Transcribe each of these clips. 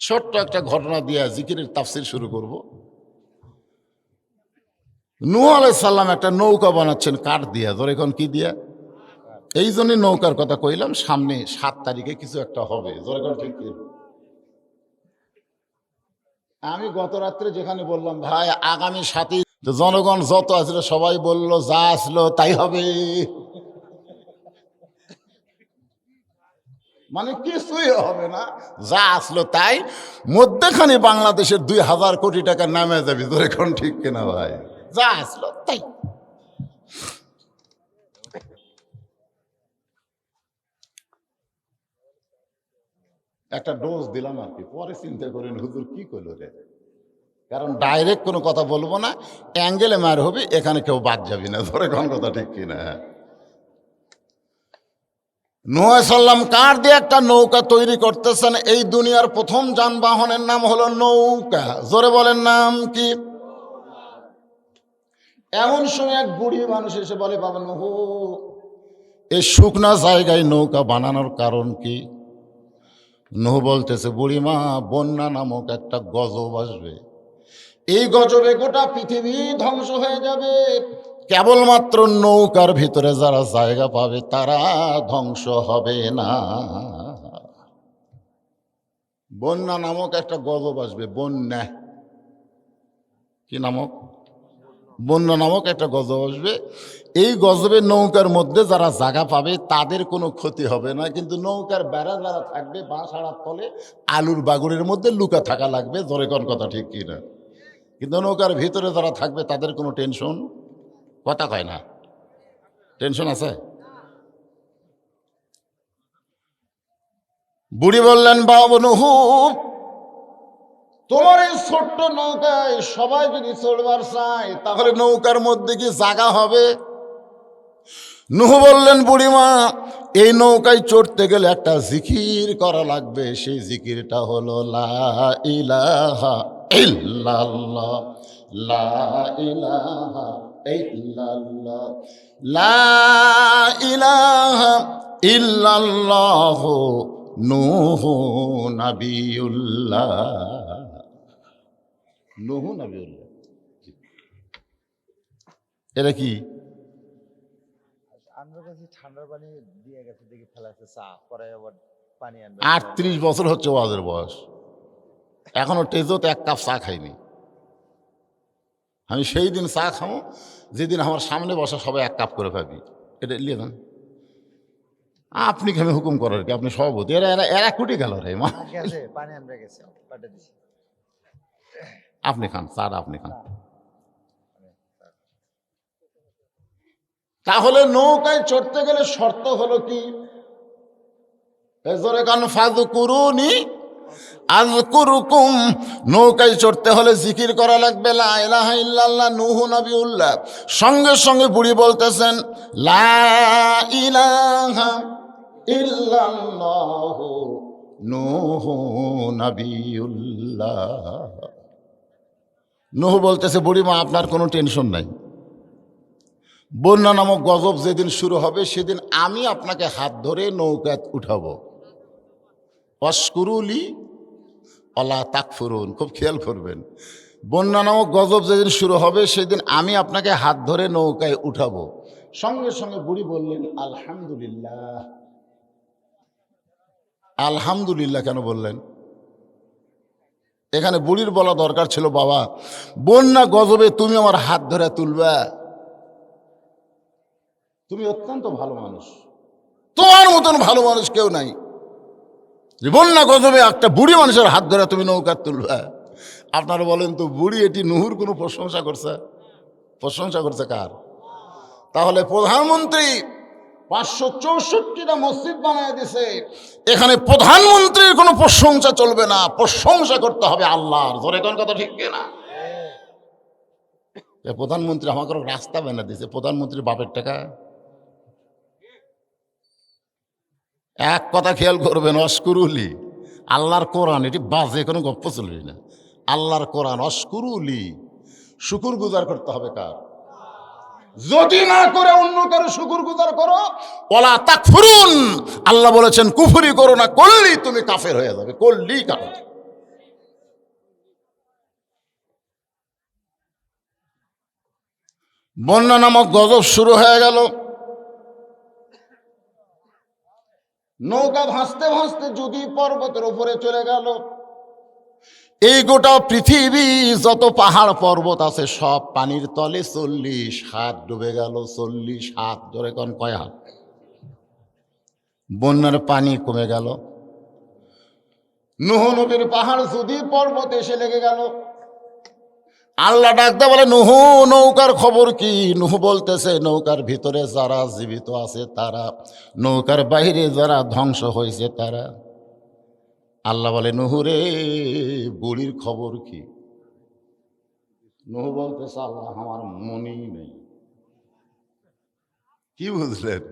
ছোট্ট একটা ঘটনা দিয়ে জিকিরের তাফসির শুরু করব। নূহ আলাইহিস সালাম একটা নৌকা বানাচ্ছেন কাঠ দিয়া, ধর এখন কি দিয়া, এই জন্যই নৌকার কথা কইলাম। সামনে 7 তারিখে কিছু একটা হবে, ধর এখন ঠিক কি। আমি গত রাত্রে যেখানে বললাম ভাই আগামী 7ই জনগণ যত আসলো সবাই বলল যা আসলো তাই হবে, মানে কিছুই হবে না, যা আসলো তাই। মধ্যখানে বাংলাদেশের 2000 কোটি টাকা নামে যাবে, ধর এখন ঠিক কিনা ভাই, যা আসলো তাই। একটা ডোজ দিলাম আর কি, পরে চিন্তা করেন হুজুর কি করলো রে, কারণ ডাইরেক্ট কোনো কথা বলবো না, অ্যাঙ্গেলে মার হবে, এখানে কেউ বাদ যাবি না, ধরে কোন কথা ঠিক কিনা। নূহ আলাইহিস সালাম কাঠ দিয়ে একটা নৌকা তৈরি করতেছেন। এই দুনিয়ার প্রথম যানবাহনের নাম হলো নৌকা, জোরে বলেন নাম কি। এমন সময় এক বুড়ি মানুষ এসে বলে, বাবা নূহ, এই শুকনা জায়গায় নৌকা বানানোর কারণ কি? নূহ বলতেছে, বুড়িমা, বন্যা নামক একটা গজব আসবে, এই গজবে গোটা পৃথিবী ধ্বংস হয়ে যাবে, কেবলমাত্র নৌকার ভিতরে যারা জায়গা পাবে তারা ধ্বংস হবে না। বন্যা নামক একটা গজব আসবে, বন্যা কি নামক, বন্যা নামক একটা গজব আসবে। এই গজবে নৌকার মধ্যে যারা জায়গা পাবে তাদের কোনো ক্ষতি হবে না, কিন্তু নৌকার বেড়া যারা থাকবে বাঁশ আড়ার তলে আলুর বাগুড়ের মধ্যে লুকা থাকা লাগবে, ধরে কোন কথা ঠিক কিনা। কিন্তু নৌকার ভিতরে যারা থাকবে তাদের কোনো টেনশন, কথা কয় না, টেনশন আছে। বুড়ি বললেন, বাবা নূহ, তোমার এই ছোট্ট নৌকায় সবাই যদি চড়বার চায় তাহলে নৌকার মধ্যে কি জায়গা হবে? নূহ বললেন, বুড়িমা, এই নৌকায় চড়তে গেলে একটা জিকির করা লাগবে, সেই জিকিরটা হলো লা ইলাহা ইল্লাল্লাহ, লা ইলাহা ইল্লাল্লাহ, লা ইলাহা ইল্লাল্লাহ নূহ নবিয়ুল্লাহ। নূহ নবিয়ুল্লাহ, এটা কি? ঠান্ডার পানি দিয়ে গেছে, দেখি ফেলাছে চা পরে আবার পানি আনবে। 38 বছর হচ্ছে ওয়াজের বয়স, এখনো টেজোতে 1 কাপ চা খাইনি। আমি সেই দিন চা খাবো যেদিন আমার সামনে বসা সবাই 1 কাপ করে খাবি, এটা লিয়ে দেন। আপনি কেন হুকুম করার কি, আপনি সভাপতি, এরা এরা এরা কুটি গেল রে মা, গেছে পানি আনবে গেছে, পাঠিয়ে দিছি। আপনি খান চাটা, আপনি খান। তাহলে নৌকায় চড়তে গেলে শর্ত হলো কি? জোরে কান, ফাযকুরুনি আযকুরুকুম। নৌকায় চড়তে হলে জিকির করা লাগবে, লা ইলাহা ইল্লাল্লাহ নূহ নবিয়ুল্লাহ। সঙ্গে সঙ্গে বুড়ি বলতেছেন, লা ইলাহা ইল্লাল্লাহ নূহ নবিয়ুল্লাহ। নূহ বলতেছে, বুড়িমা, আপনার কোনো টেনশন নাই, বন্যা নামক গজব যেদিন শুরু হবে সেদিন আমি আপনাকে হাত ধরে নৌকায় উঠাবো। ওয়াশকুরুলি ওয়ালা তাকফুরুন, খুব খেয়াল করবেন, বন্যা নামক গজব যেদিন শুরু হবে সেদিন আমি আপনাকে হাত ধরে নৌকায় উঠাবো। সঙ্গে সঙ্গে বুড়ি বললেন, আলহামদুলিল্লাহ। আলহামদুলিল্লাহ কেন বললেন? এখানে বুড়ির বলা দরকার ছিল, বাবা, বন্যা গজবে তুমি আমার হাত ধরে তুলবা, তুমি অত্যন্ত ভালো মানুষ, তোমার মতন ভালো মানুষ কেউ নাই, বন্যা গজবে একটা বুড়ি মানুষের হাত ধরে তুমি নৌকা তুলবা। আপনারা বলেন তো, বুড়ি এটি নূহুর কোনো প্রশংসা করছে? প্রশংসা করছে কার? তাহলে প্রধানমন্ত্রী 564টা মসজিদ বানায় দিছে, এখানে প্রধানমন্ত্রীর কোনো প্রশংসা চলবে না, প্রশংসা করতে হবে আল্লাহর। ধরে কোন কথা ঠিক না? প্রধানমন্ত্রী আমাকে রাস্তা বানিয়ে দিছে, প্রধানমন্ত্রীর বাপের টাকা। এক কথা খেয়াল করবেন, অস্কুরুলি, আল্লাহর কোরআন, এটি বাজে কোনো গপ্প চলবে না। আল্লাহর কোরআন, অস্কুরুলি, শুকুর গুজার করতে হবে কার? যদি না করে অন্য কারো শুকুর গুজার করো, ওয়ালা তাকফুরুন, আল্লাহ বলেছেন কুফরি করো না, করলেই তুমি কাফের হয়ে যাবে, করলেই কাফের। বন্যা নামক গজব শুরু হয়ে গেল। নৌকা ভাসতে ভাসতে যদি পর্বতের উপরে চলে গেল। এই গোটা পৃথিবী যত পাহাড় পর্বত আছে সব পানির তলে 40 হাত ডুবে গেল। 40 হাত, ধরে কোন কয় হাত? বন্যার পানি কমে গেল। নূহ নবীর পাহাড় যদি পর্বতে এসে লেগে গেল। আল্লাহ ডাকতে বলে, নূহ নৌকার খবর কি? নূহ বলতেছে, নৌকার ভিতরে যারা জীবিত আছে তারা, নৌকার বাইরে যারা ধ্বংস হয়েছে তারা। আল্লাহ বলে, নূহ রে বুড়ির খবর কি? নূহ বলতেছে, আল্লাহ আমার মনেই নেই। কি বুঝলেন?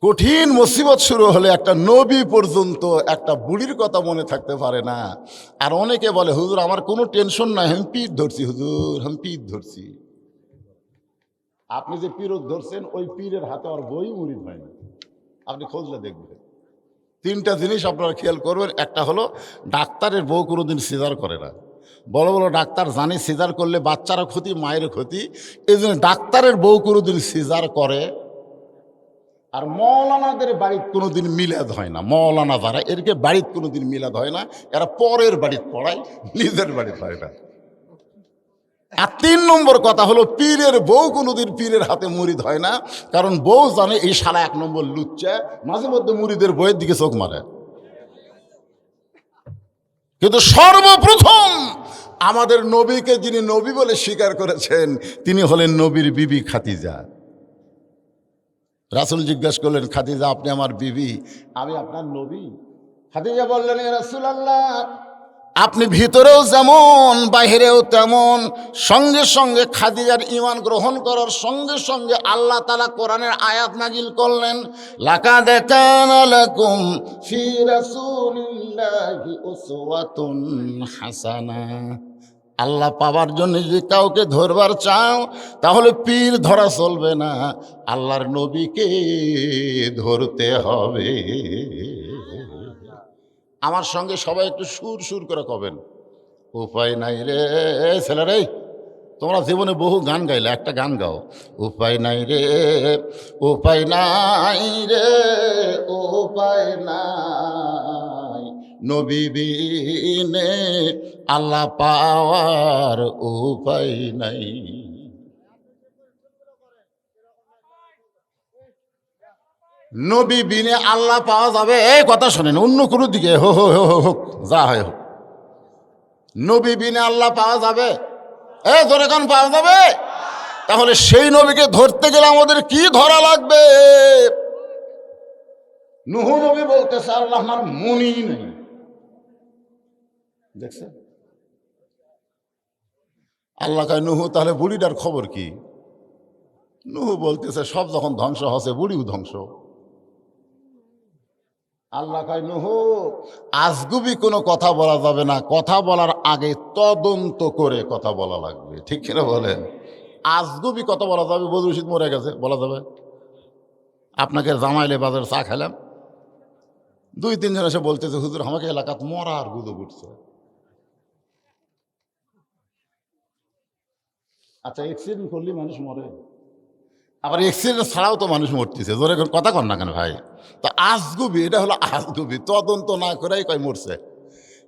কঠিন মুসিবত শুরু হলে একটা নবী পর্যন্ত একটা বুড়ির কথা মনে থাকতে পারে না। আর অনেকে বলে, হুজুর আমার কোনো টেনশন নাই, আমি পীর ধরছি হুজুর, আমি পীর ধরছি। আপনি যে পীরত ধরছেন ওই পীরের হাতে আর বই মুড়িদ হয় না। আপনি খোঁজলে দেখবেন। 3টা জিনিস আপনারা খেয়াল করবেন। একটা হলো, ডাক্তারের বউ কোনোদিন সিজার করে না। বড় বড় ডাক্তার জানে সিজার করলে বাচ্চারও ক্ষতি, মায়েরও ক্ষতি। এই জন্য ডাক্তারের বউ কোনোদিন সিজার করে। আর মৌলানাদের বাড়িতে কোনোদিন মিলাদ হয় না। মৌলানা যারা, এরকে বাড়িতে কোনোদিন মিলাদ হয় না। এরা পরের বাড়িতে পড়ায়, নিজের বাড়িতে হয় না। আর 3 নম্বর কথা হলো, পীরের বউ কোনোদিন পীরের হাতে মুরিদ হয় না। কারণ বউ জানে এই শালা 1 নম্বর লুচ্চা, মাঝে মধ্যে মুরিদের বইয়ের দিকে চোখ মারে। কিন্তু সর্বপ্রথম আমাদের নবীকে যিনি নবী বলে স্বীকার করেছেন তিনি হলেন নবীর বিবি খাদিজা। রাসূল জিজ্ঞাসা করলেন, খাদিজা আপনি আমার বিবি, আমি আপনার নবী? খাদিজা বললেন, ইয়া রাসূলুল্লাহ আপনি ভিতরেও যেমন বাহিরেও তেমন। সঙ্গে সঙ্গে খাদিজার ঈমান গ্রহণ করার সঙ্গে সঙ্গে আল্লাহ তাআলা কোরআনের আয়াত নাজিল করলেন, লাকাদ কানা লাকুম ফি রাসূলিল্লাহি উসওয়াতুন হাসানা। আল্লাহ পাবার জন্য যদি কাউকে ধরবার চাও তাহলে পীর ধরা চলবে না, আল্লাহর নবীকে ধরতে হবে। আমার সঙ্গে সবাই একটু সুর সুর করে কবেন, উপায় নাই রে ছেলেরে। তোমরা জীবনে বহু গান গাইলে, একটা গান গাও, উপায় নাই রে, উপায় নাই রে, উপায় নাই, নবী বিনে আল্লাহ পাওয়ার উপায় নাই। নবী বিনে আল্লাহ পাওয়া যাবে, এই কথা শোনেন, অন্য কোনো দিকে হোক যা হয় হোক, নবী বিনে আল্লাহ পাওয়া যাবে? ধরে কান পাওয়া যাবে? তাহলে সেই নবীকে ধরতে গেলে আমাদের কি ধরা লাগবে? নূহ নবী বলতেছে, আল্লাহ আমার মনই নেই। দেখছেন? আল্লাহ কয়, নূহ তাহলে বুড়িটার খবর কি? নূহ বলতেছে, সব যখন ধ্বংস হচ্ছে বুড়িও ধ্বংস। আল্লাহ কয়, নূহ আজগুবি কোনো কথা বলা যাবে না, কথা বলার আগে তদন্ত করে কথা বলা লাগবে। ঠিক কিনা বলেন? আজগুবি কথা বলা যাবে, বদরুল রশিদ মরে গেছে বলা যাবে? আপনাকে জামাইলে বাজারে চা খেলাম, 2-3 জন এসে বলতেছে, হুজুর আমাকে এলাকাত মরার গুজব উঠছে। আচ্ছা, অ্যাক্সিডেন্ট করলে মানুষ মরে, আবার অ্যাক্সিডেন্ট ছাড়াও তো মানুষ মরতেছে। জোরে কথা কন না কেন ভাই? তো আজগুবি, এটা হলো আজগুবি, তদন্ত না করেই কয় মরছে।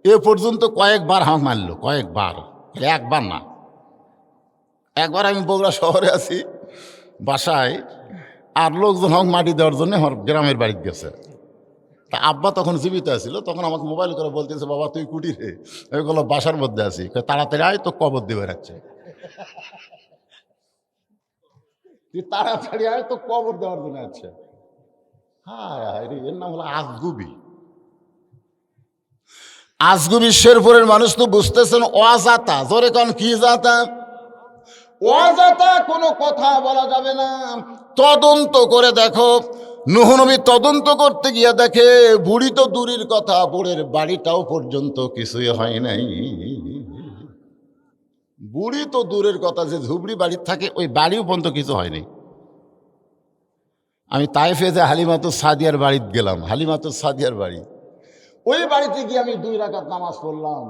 এ পর্যন্ত কয়েকবার আমাকে মারলো, কয়েকবার, একবার না। একবার আমি বগুড়া শহরে আছি বাসায়, আর লোকজন আমাকে মাটি দেওয়ার জন্য আমার গ্রামের বাড়িতে গেছে। তা আব্বা তখন জীবিত আছিল, তখন আমাকে মোবাইল করে বলতেছে, বাবা তুই কুটি রে? আমি বললাম বাসার মধ্যে আছি। তাড়াতাড়ি আয়, তো কবর দেবে রাখছে। তুই তাড়াতাড়ি আয়, তো কবর দেওয়ার জন্য আছে। হ্যাঁ, এর নাম হলো আজগুবি। আজগুবি শেরপুরের মানুষ তো বুঝতেছেন, অজাতা। জোরে কন কি জাতা? অজাতা কোনো কথা বলা যাবে না, তদন্ত করে দেখো। নূহ নবী তদন্ত করতে গিয়ে দেখে বুড়ি তো দূরের কথা, বুড়ের বাড়িটাও পর্যন্ত কিছুই হয় নাই। বুড়ি তো দূরের কথা, যে ঝুবড়ি বাড়ির থাকে ওই বাড়িও পর্যন্ত কিছু হয়নি। আমি তাইফে যে হালিমাতুস সাদিয়ার বাড়িতে গেলাম, হালিমাতুস সাদিয়ার বাড়ি, ওই বাড়িতে গিয়ে আমি 2 রাকাত নামাজ পড়লাম।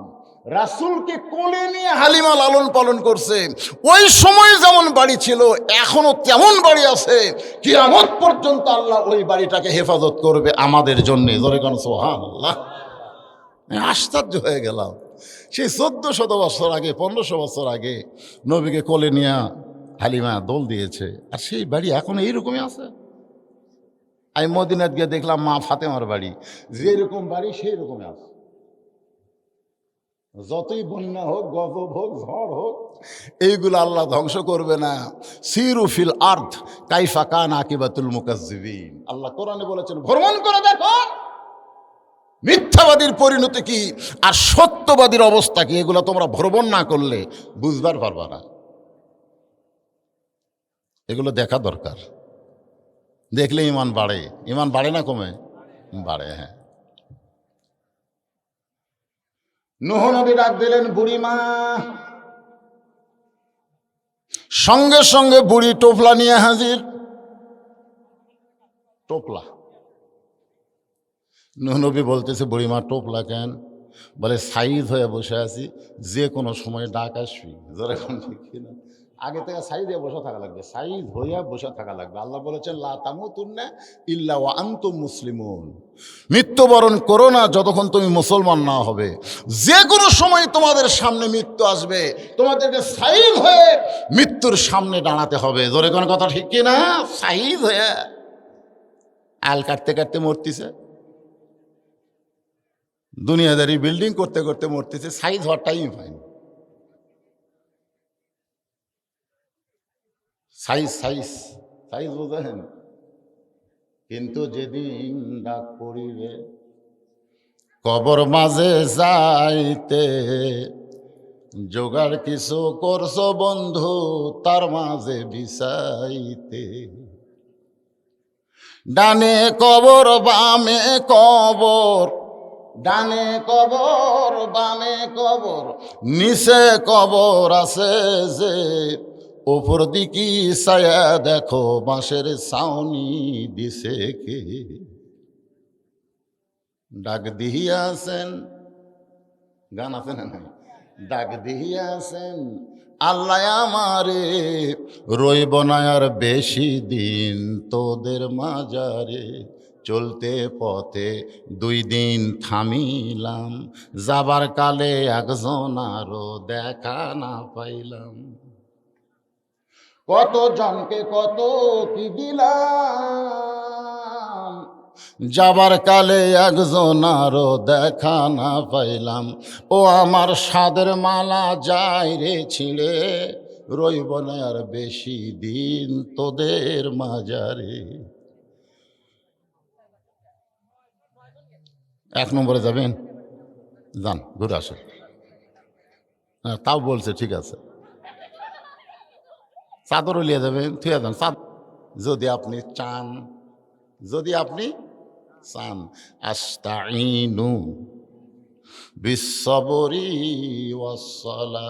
রাসূলকে কোলে নিয়ে হালিমা লালন পালন করছে। ওই সময় যেমন বাড়ি ছিল এখনো তেমন বাড়ি আছে, কিয়ামত পর্যন্ত আল্লাহ ওই বাড়িটাকে হেফাজত করবে আমাদের জন্য। জোরে কোন সুবহানাল্লাহ। আশ্চর্য হয়ে গেলাম, সেই 1400 বছর আগে, 1500 বছর আগে নবীকে কোলে নিয়ে হালিমা দোল দিয়েছে, আর সেই বাড়ি এখন এইরকমই আছে। আমি মদিনাত গিয়ে দেখলাম মা ফাতেমার বাড়ি, যেরকম বাড়ি সেই রকমই আছে। যতই বন্যা হোক, গজব হোক, ঝড় হোক, এইগুলো আল্লাহ ধ্বংস করবে না। সিরু ফিল আরদ কাইফা কান আকিবাতুল মুকাজ্জিবিন, আল্লাহ কোরআনে বলেছেন ভ্রমণ করে দেখো মিথ্যাবাদীর পরিণতি কি আর সত্যবাদীর অবস্থা কি, এগুলো তোমরা ভ্রমণ না করলে বুঝবার পারবা না। এগুলো দেখা দরকার, দেখলে ইমান বাড়ে। ইমান বাড়ে না কমে? বাড়ে। হ্যাঁ, নূহ নবী ডাক দিলেন বুড়িমা, সঙ্গে সঙ্গে বুড়ি টোপলা নিয়ে হাজির। টোপলা, নূহ নবী বলতেছে বুড়িমা টোপলা কেন? বলে সাইদ হয়ে বসে আছি, যে কোনো সময় ডাক আসবি। যেরকম ঠিক না, আগে থেকে সাইদ হয়ে বসে থাকা লাগবে, সাইদ হইয়া বসে থাকা লাগবে। আল্লাহ বলেছেন লা তামুতুন্না ইল্লা ওয়া আনতুম মুসলিমুন, মৃত্যুবরণ করো না যতক্ষণ তুমি মুসলমান না হবে। যে কোনো সময় তোমাদের সামনে মৃত্যু আসবে, তোমাদেরকে সাইদ হয়ে মৃত্যুর সামনে দাঁড়াতে হবে। জোরে কোনো কথা ঠিক কি না? সাইদ হয়ে আল কাটতে কাটতে মরতেছে, দুনিয়াদারি বিল্ডিং করতে করতে মরতেছে, সাইজ হওয়ার টাইম পায়নি। সাইজ সাইজ সাইজ বোঝেন? কিন্তু যেদিন ডাক পড়িবে কবর মাঝে যাইতে, জোগাড় কিছু করছো বন্ধু তার মাঝে বিছাইতে। ডানে কবর বামে কবর, ডানে কবর বামে কবর, নিচে কবর আছে যে, ওপর দিকে ছায়া দেখো বাঁশের ছাউনি দিছে কে। ডাক দিয়াছেন, গান আছে না নাই? ডাক দিয়াছেন আল্লাহ আমারে, রইব না আর বেশি দিন তোদের মাজারে। চলতে পথে 2 দিন থামিলাম, যাবার কালে একজন আরো দেখা না পাইলাম। কত জনকে কত কি দিলাম, যাবার কালে একজন আরো দেখা না পাইলাম। ও আমার সাদের মালা যাই রে ছিঁড়ে, রইব না আর বেশি দিন তোদের মাজারে। 1 নম্বরে যাবেন? যান, ঘুরে আসেন। হ্যাঁ, তাও বলছে ঠিক আছে, চাদরও লিয়ে যাবেন, থুয়ে যান চাদর, যদি আপনি চান, যদি আপনি চান। আস্তাইনু বিসসবরি ওয়াসসালাহ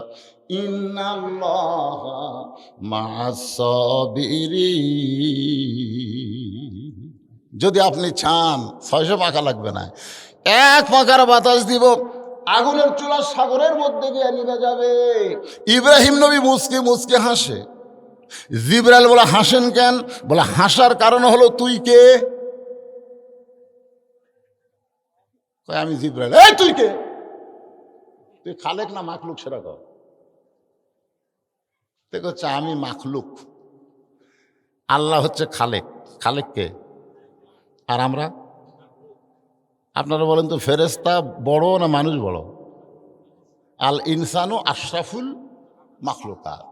ইন্নাল্লাহা মা'আস সাবিরিন। যদি আপনি চান 600 পাখা লাগবে না, 1 পাখার বাতাস দিব, আগুনের চুলা সাগরের মধ্যে গিয়ে নিভে যাবে। ইব্রাহিম নবী মুচকে মুচকে হাসে। জিবরাইল বলে হাসেন কেন? বলে হাসার কারণ হলো তুই কে? আমি জিবরাইল। এই তুই কে? তুই খালেক না মাখলুক সেটা কর। দেখো আমি মাখলুক, আল্লাহ হচ্ছে খালেক। খালেক কে? আর আমরা? আপনারা বলেন তো ফেরেশতা বড় না মানুষ বড়? আল ইনসানু আশরাফুল মাখলুকাত।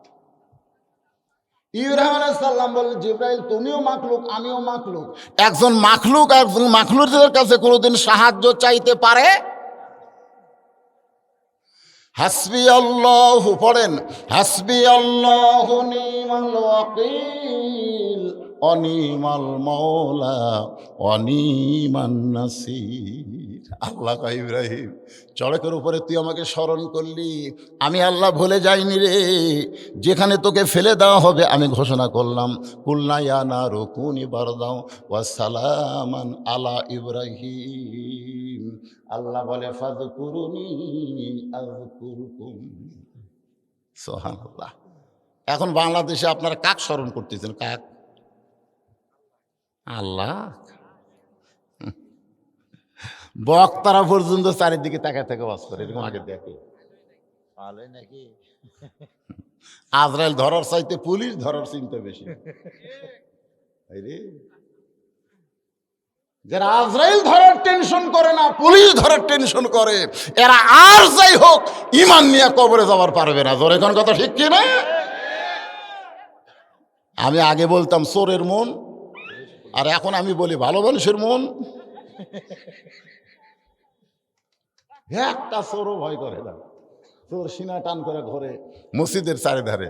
ইব্রাহিম আলাইহিস সালাম বললেন জিবরাইল তুমিও মাখলুক আমিও মাখলুক, একজন মাখলুক আর একজন মাখলুকের কাছে কোনোদিন সাহায্য চাইতে পারে? হাসবি আল্লাহু, পড়েন হাসবি আল্লাহু নিমাল ওয়াকিল, অনিমাল মাওলা অনিমান নাসির। আল্লাহ কয় ইব্রাহিম চড়কের উপরে তুই আমাকে স্মরণ করলি, আমি আল্লাহ ভুলে যাইনি রে। যেখানে তোকে ফেলে দেওয়া হবে আমি ঘোষণা করলাম কুলনা ইয়া নারু কুনি বারদাও ওয়া সালামান আলা ইব্রাহিম। আল্লাহ বলে ফাযকুরুনি আযকুরকুম। সুবহানাল্লাহ। এখন বাংলাদেশে আপনারা কাক স্মরণ করতেছেন? কাক? আল্লাহ। বক্তারা পর্যন্ত চারিদিকে তাকায় থেকে বাস করে, এরকম আগে দেখে। ভালোই নাকি? আজরাইল ধরার চাইতে পুলিশ ধরার চিন্তা বেশি। এই রে, যারা আজরাইল ধরার টেনশন করে না, পুলিশ ধরার টেনশন করে, এরা আর যাই হোক ইমান নিয়ে কবরে যাওয়ার পারবে না। জোরে কোন কথা ঠিক কি না? আমি আগে বলতাম চোরের মন, আর এখন আমি বলি ভালো মানুষের মন। একটা চোরও ভয় করে না। চোর সিনা টান করে ঘরে, মসজিদের চারিধারে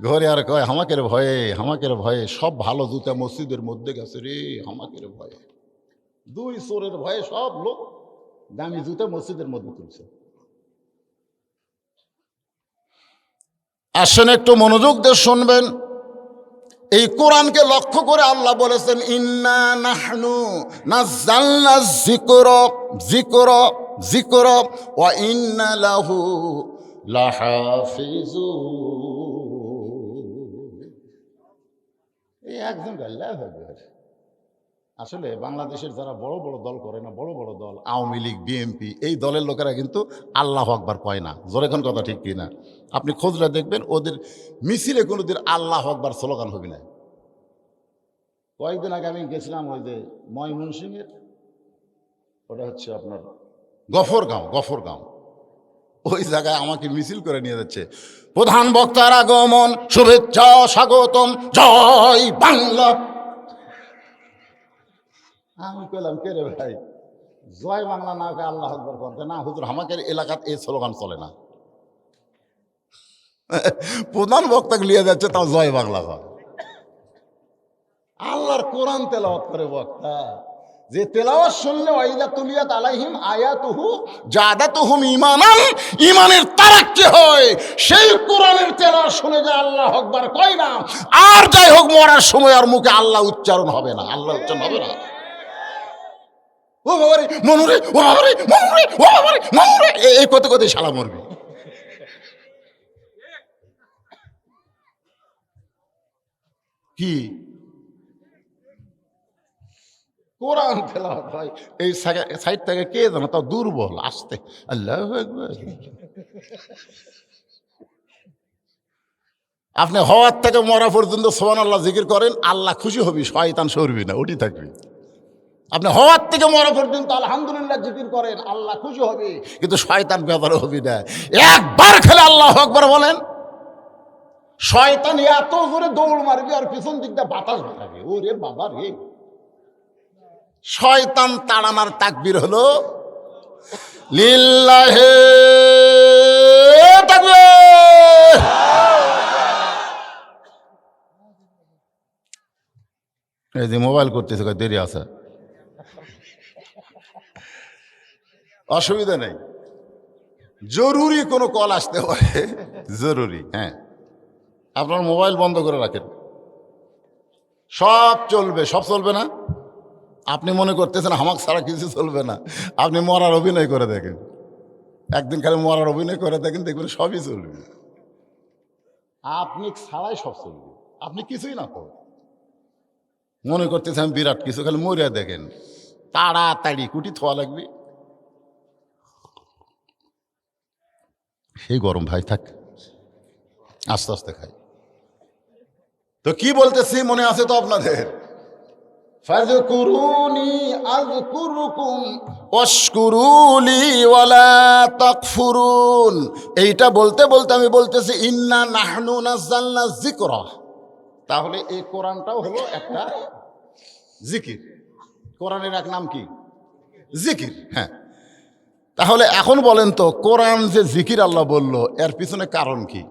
ঘরে, আর কয় হামাকের ভয়ে, হামাকের ভয়ে সব ভালো জুতা মসজিদের মধ্যে গেছে রে, হামাকের ভয়ে। দুই চোরের ভয়ে সব লোক দামি জুতা মসজিদের মধ্যে তুলছে। আসেন একটু মনোযোগ দিয়ে শুনবেন। এই কোরআনকে লক্ষ্য করে আল্লাহ বলেছেন ইন্না নাহনু নাযালনা যিকর ওয়া ইন্না লাহু লাহাফিজুন। এই একজন আল্লাহু আকবার। আসলে বাংলাদেশের যারা বড় বড় দল করে না, বড় বড় দল আওয়ামী লীগ, বিএনপি, এই দলের লোকেরা কিন্তু আল্লাহু আকবার কয় না। জোরে কোন কথা ঠিক কিনা? আপনি খোঁজলে দেখবেন ওদের মিছিলে কোনোদিন আল্লাহু আকবার স্লোগান হবে না। কয়েকদিন আগে আমি গেছিলাম ওই যে ময়মনসিংহের, ওটা হচ্ছে আপনার গফরগাঁও, ওই জায়গায় আমাকে মিছিল করে নিয়ে যাচ্ছে। প্রধান বক্তার আগমন, শুভেচ্ছা স্বাগতম, জয় বাংলা। আমি কইলাম কে রে ভাই, জয় বাংলা না কে আল্লাহু আকবার করতে? না হুজুর, আমাদের এলাকাতে এই স্লোগান চলে না। প্রধান বক্তাকে নিয়ে যাচ্ছে, তাও জয় বাংলা কর। আল্লাহর কোরআন তেলাওয়াত করে বক্তা, যে তেলাওয়াত শুনলে ওয়াইদা তুলিয়াত আলাইহিম আয়াতুহু জাদাতুহুম ঈমানান, ঈমানের তারাক্কি হয়। সেই কোরআনের তেলাওয়াত শুনে যে আল্লাহু আকবার কয় না, আর যাই হোক মরার সময় আর মুখে আল্লাহ উচ্চারণ হবে না, আল্লাহ উচ্চারণ হবে না। ও বাবারে মনুরে, ও বাবারে মনুরে, ও বাবারে মনুরে, এই কত কত শালা মরবি। কি কোরআন তেলাওয়াত হয় এই সাইড থেকে, কে জানো তাও দুর্বল আসতে। আল্লাহু আকবার। আপনি হওয়ার থেকে মরা পর্যন্ত সুবহানাল্লাহ জিকির করেন, আল্লাহ খুশি হবি, শয়তান সরবি না, ওটি থাকবি। আপনি হওয়ার থেকে মরা পর্যন্ত আলহামদুলিল্লাহ জিকির করেন, আল্লাহ খুশি হবে, কিন্তু শয়তান বেজার হবি না। একবার খেলে আল্লাহু আকবার বলেন, শয়তান এত জোরে দৌড় মারবি আর পিছন দিকটা বাতাস ভাগাবে। ওরে বাবা রে, শয়তান তাড়ানোর তাকবীর হলো লিল্লাহে তাকবীর। এই যে মোবাইল করতেছে, দেরি আছে, অসুবিধা নেই। জরুরি কোনো কল আসতে পারে, জরুরি। হ্যাঁ, আপনার মোবাইল বন্ধ করে রাখেন, সব চলবে। সব চলবে না? আপনি মনে করতেছেন আমাক ছাড়া কিছু চলবে না, আপনি মরার অভিনয় করে দেখেন, একদিন খালি মরার অভিনয় করে দেখেন, দেখবেন সবই চলবে। আপনি ছাড়াই সব চলবে, আপনি কিছুই না করেন। মনে করতেছেন বিরাট কিছু, খালি মরিয়া দেখেন, তাড়াতাড়ি কুটি থোয়া লাগবে। সেই গরম ভাই, থাক আস্তে আস্তে খাই। তো কি বলতেছি মনে আছে তো আপনাদের? ফাযকুরুনি আযকুরুকুম ওয়াশকুরুলি ওয়ালা তাকফুরুন। এইটা বলতে বলতে আমি বলতেছি ইন্না নাহনু নাযালনা যিকরা। তাহলে এই কোরআনটাও হলো একটা জিকির। কোরআনের এক নাম কি? জিকির। হ্যাঁ, তাহলে এখন বলেন তো, কোরআন যে জিকির আল্লাহ বলল, এর পিছনে কারণ কি?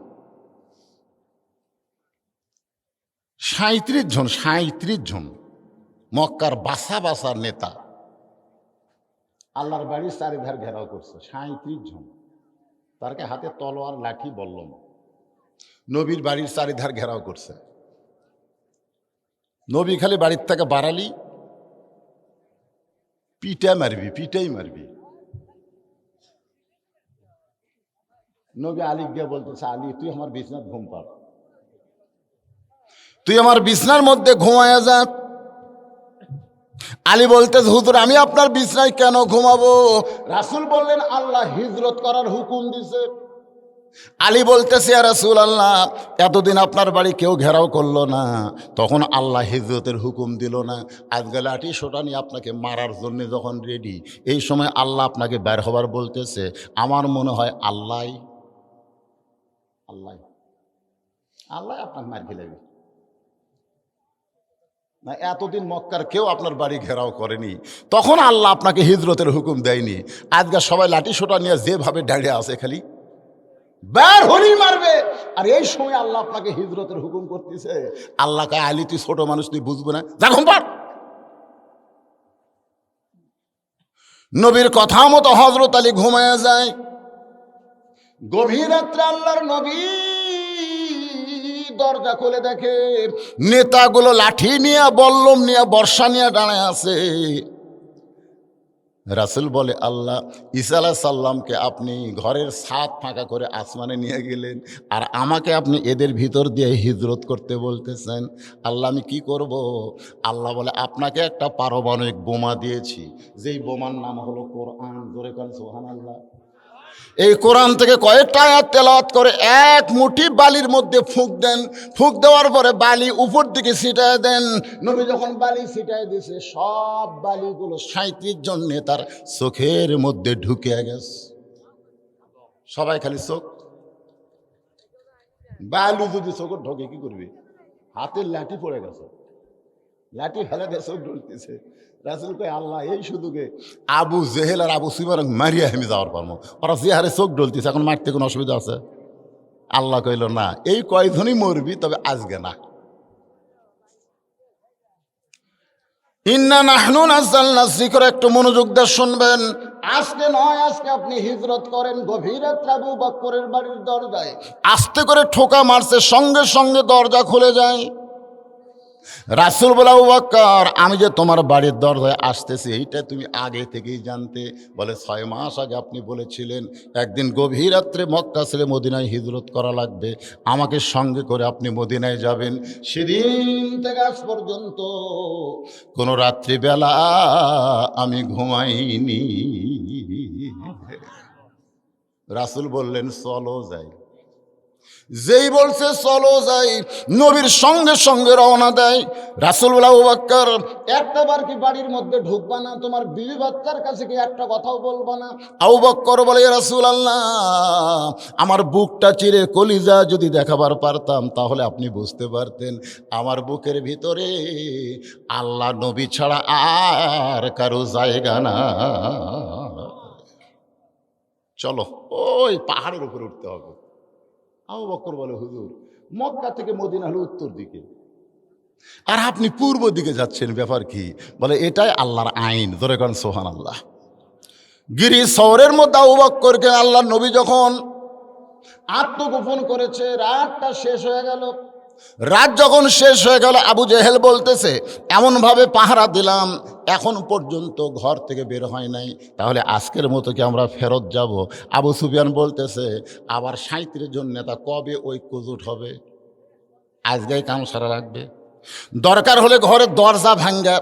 37 জন মক্কার বাসা বাসার নেতা আল্লাহর বাড়ির চারিধার ঘেরাও করছে। 37 জন, তারকে হাতে তলোয়ার লাঠি বল্লম, নবীর বাড়ির চারিধার ঘেরাও করছে। নবী খালি বাড়ির থেকে বাড়ালি পিটাই মারবি। নবী আলী গিয়া বলতেছে, আলী তুই আমার বিছনার ঘুম পাড়, তুই আমার বিছনার মধ্যে ঘুমায়া যা। আলী বলতেছে, হুজুর আমি আপনার বিছনায় কেন ঘুমাবো? রাসূল বললেন, আল্লাহ হিজরত করার হুকুম দিছে। আলী বলতেছে, ইয়া রাসূলুল্লাহ, এতদিন আপনার বাড়ি কেউ ঘেরাও করলো না, তখন আল্লাহ হিজরতের হুকুম দিল না, আজকে লাঠি সোটা নিয়ে আপনাকে মারার জন্য যখন রেডি, এই সময় আল্লাহ আপনাকে বের হবার বলতেছে। আমার মনে হয় আল্লাহ আপনাকে মার খেলাবে না। এতদিন মক্কার কেউ আপনার বাড়ি ঘেরাও করেনি, তখন আল্লাহ আপনাকে হিজরতের হুকুম দেয়নি। আজকে সবাই লাঠি সোটা নিয়ে যেভাবে দাঁড়িয়ে আছে খালি বের হলেই মারবে, আর এই সময় আল্লাহ আপনাকে হিজরতের হুকুম করতেছে। আল্লাহকে, আলী তুই ছোট মানুষ, তুই বুঝবো না, যা ঘুম পাড়। নবীর কথা মতো হযরত আলী ঘুমায়া যায়। গভীর রাত্রে আল্লাহর নবী দরজা খুলে দেখে নেতাগুলো লাঠি নিয়ে, বল্লম নিয়ে, বর্ষা নিয়ে দাঁড়ায় আছে। রাসূল বলে, আল্লাহ, ঈসা আলাইহিস সালামকে আপনি ঘরের ছাদ ফাঁকা করে আসমানে নিয়ে গেলেন, আর আমাকে আপনি এদের ভিতর দিয়ে হিজরত করতে বলতেছেন। আল্লাহ আমি কি করব? আল্লাহ বলে, আপনাকে একটা পারমাণবিক বোমা দিয়েছি, যেই বোমার নাম হলো কোরআন। জোরে করেন সুবহানাল্লাহ। এই কোরআন থেকে কয়েকটা আয়াত তেলাওয়াত করে এক মুঠি বালির মধ্যে ফুঁক দেন, ফুঁক দেওয়ার পরে বালি উপর দিকে ছিটায় দেন। নবী যখন বালি ছিটায় দিয়েছে, সব বালিগুলো 37 জন নেতার চোখের মধ্যে ঢুকে গেছে। সবাই খালি চোখ, বালু যদি চোখ ঢোকে কি করবে? হাতের লাঠি পড়ে গেছে, লাঠি ফেলে দিয়ে চোখ ঢুকতেছে। রাসূল কয়, আল্লাহ এই শুধুকে আবু জেহেল আর আবু সুফিয়ান মারিয়া আমি যাওয়ার পারবো, ওরা যে হারে চোখ ঢলতেছে, এখন মারতে কোনো অসুবিধা আছে? আল্লাহ কইল, না, এই কয়জনই মরবি, তবে আজকে না। ইন্না নাহনু নাযালনা যিকরা, একটু মনোযোগ দিয়ে শুনবেন। আজকে নয়, আজকে আপনি হিজরত করেন। গভীর রাত্রে আবু বকরের বাড়ির দরজায় আস্তে করে ঠোকা মারছে, সঙ্গে সঙ্গে দরজা খুলে যায়। রাসূল বলে, আবু বকর, আমি যে তোমার বাড়ির দরজায় আসতেছি এইটা তুমি আগে থেকেই জানতে? বলে, 6 মাস আগে আপনি বলেছিলেন একদিন গভীর রাত্রে মক্কা ছেড়ে মদিনায় হিজরত করা লাগবে, আমাকে সঙ্গে করে আপনি মদিনায় যাবেন। সেদিন থেকে আজ পর্যন্ত কোনো রাত্রিবেলা আমি ঘুমাইনি। রাসূল বললেন, চলো যাই। যেই বলছে চলো যাই, নবীর সঙ্গে সঙ্গে রওনা দেয়। রাসূল বলে, আবু বকর, একটা বার কি বাড়ির মধ্যে ঢুকবা না? তোমার বিবি বাচ্চার কাছে কি একটা কথাও বলবা না? আবু বকর বলে, ইয়া রাসূলুল্লাহ, আমার বুকটা চিরে কলিজা যদি দেখাবার পারতাম তাহলে আপনি বুঝতে পারতেন আমার বুকের ভিতরে আল্লাহ নবী ছাড়া আর কারো জায়গা না। চলো, ওই পাহাড়ের উপরে উঠতে হবে। আবু বকর বলে, হুজুর, মক্কা থেকে মদিনা হলো উত্তর দিকে, আর আপনি পূর্ব দিকে যাচ্ছেন, ব্যাপার কি? বলে, এটাই আল্লাহর আইন। ধরে করেন সুবহানাল্লাহ। গিরি শহরের মধ্যে আবু বকরকে আল্লাহর নবী যখন আত্মগোপন করেছে, রাতটা শেষ হয়ে গেল। রাত যখন শেষ হয়ে গেল, আবু জেহেল বলতেছে, এমনভাবে পাহারা দিলাম, এখন পর্যন্ত ঘর থেকে বের হয় নাই, তাহলে আজকের মতো কি আমরা ফেরত যাব? আবু সুফিয়ান বলতেছে, আবার 37 জন নেতা কবে ঐক্যজোট হবে? আজকেই কাম সারা লাগবে, দরকার হলে ঘরের দরজা ভাঙ্গা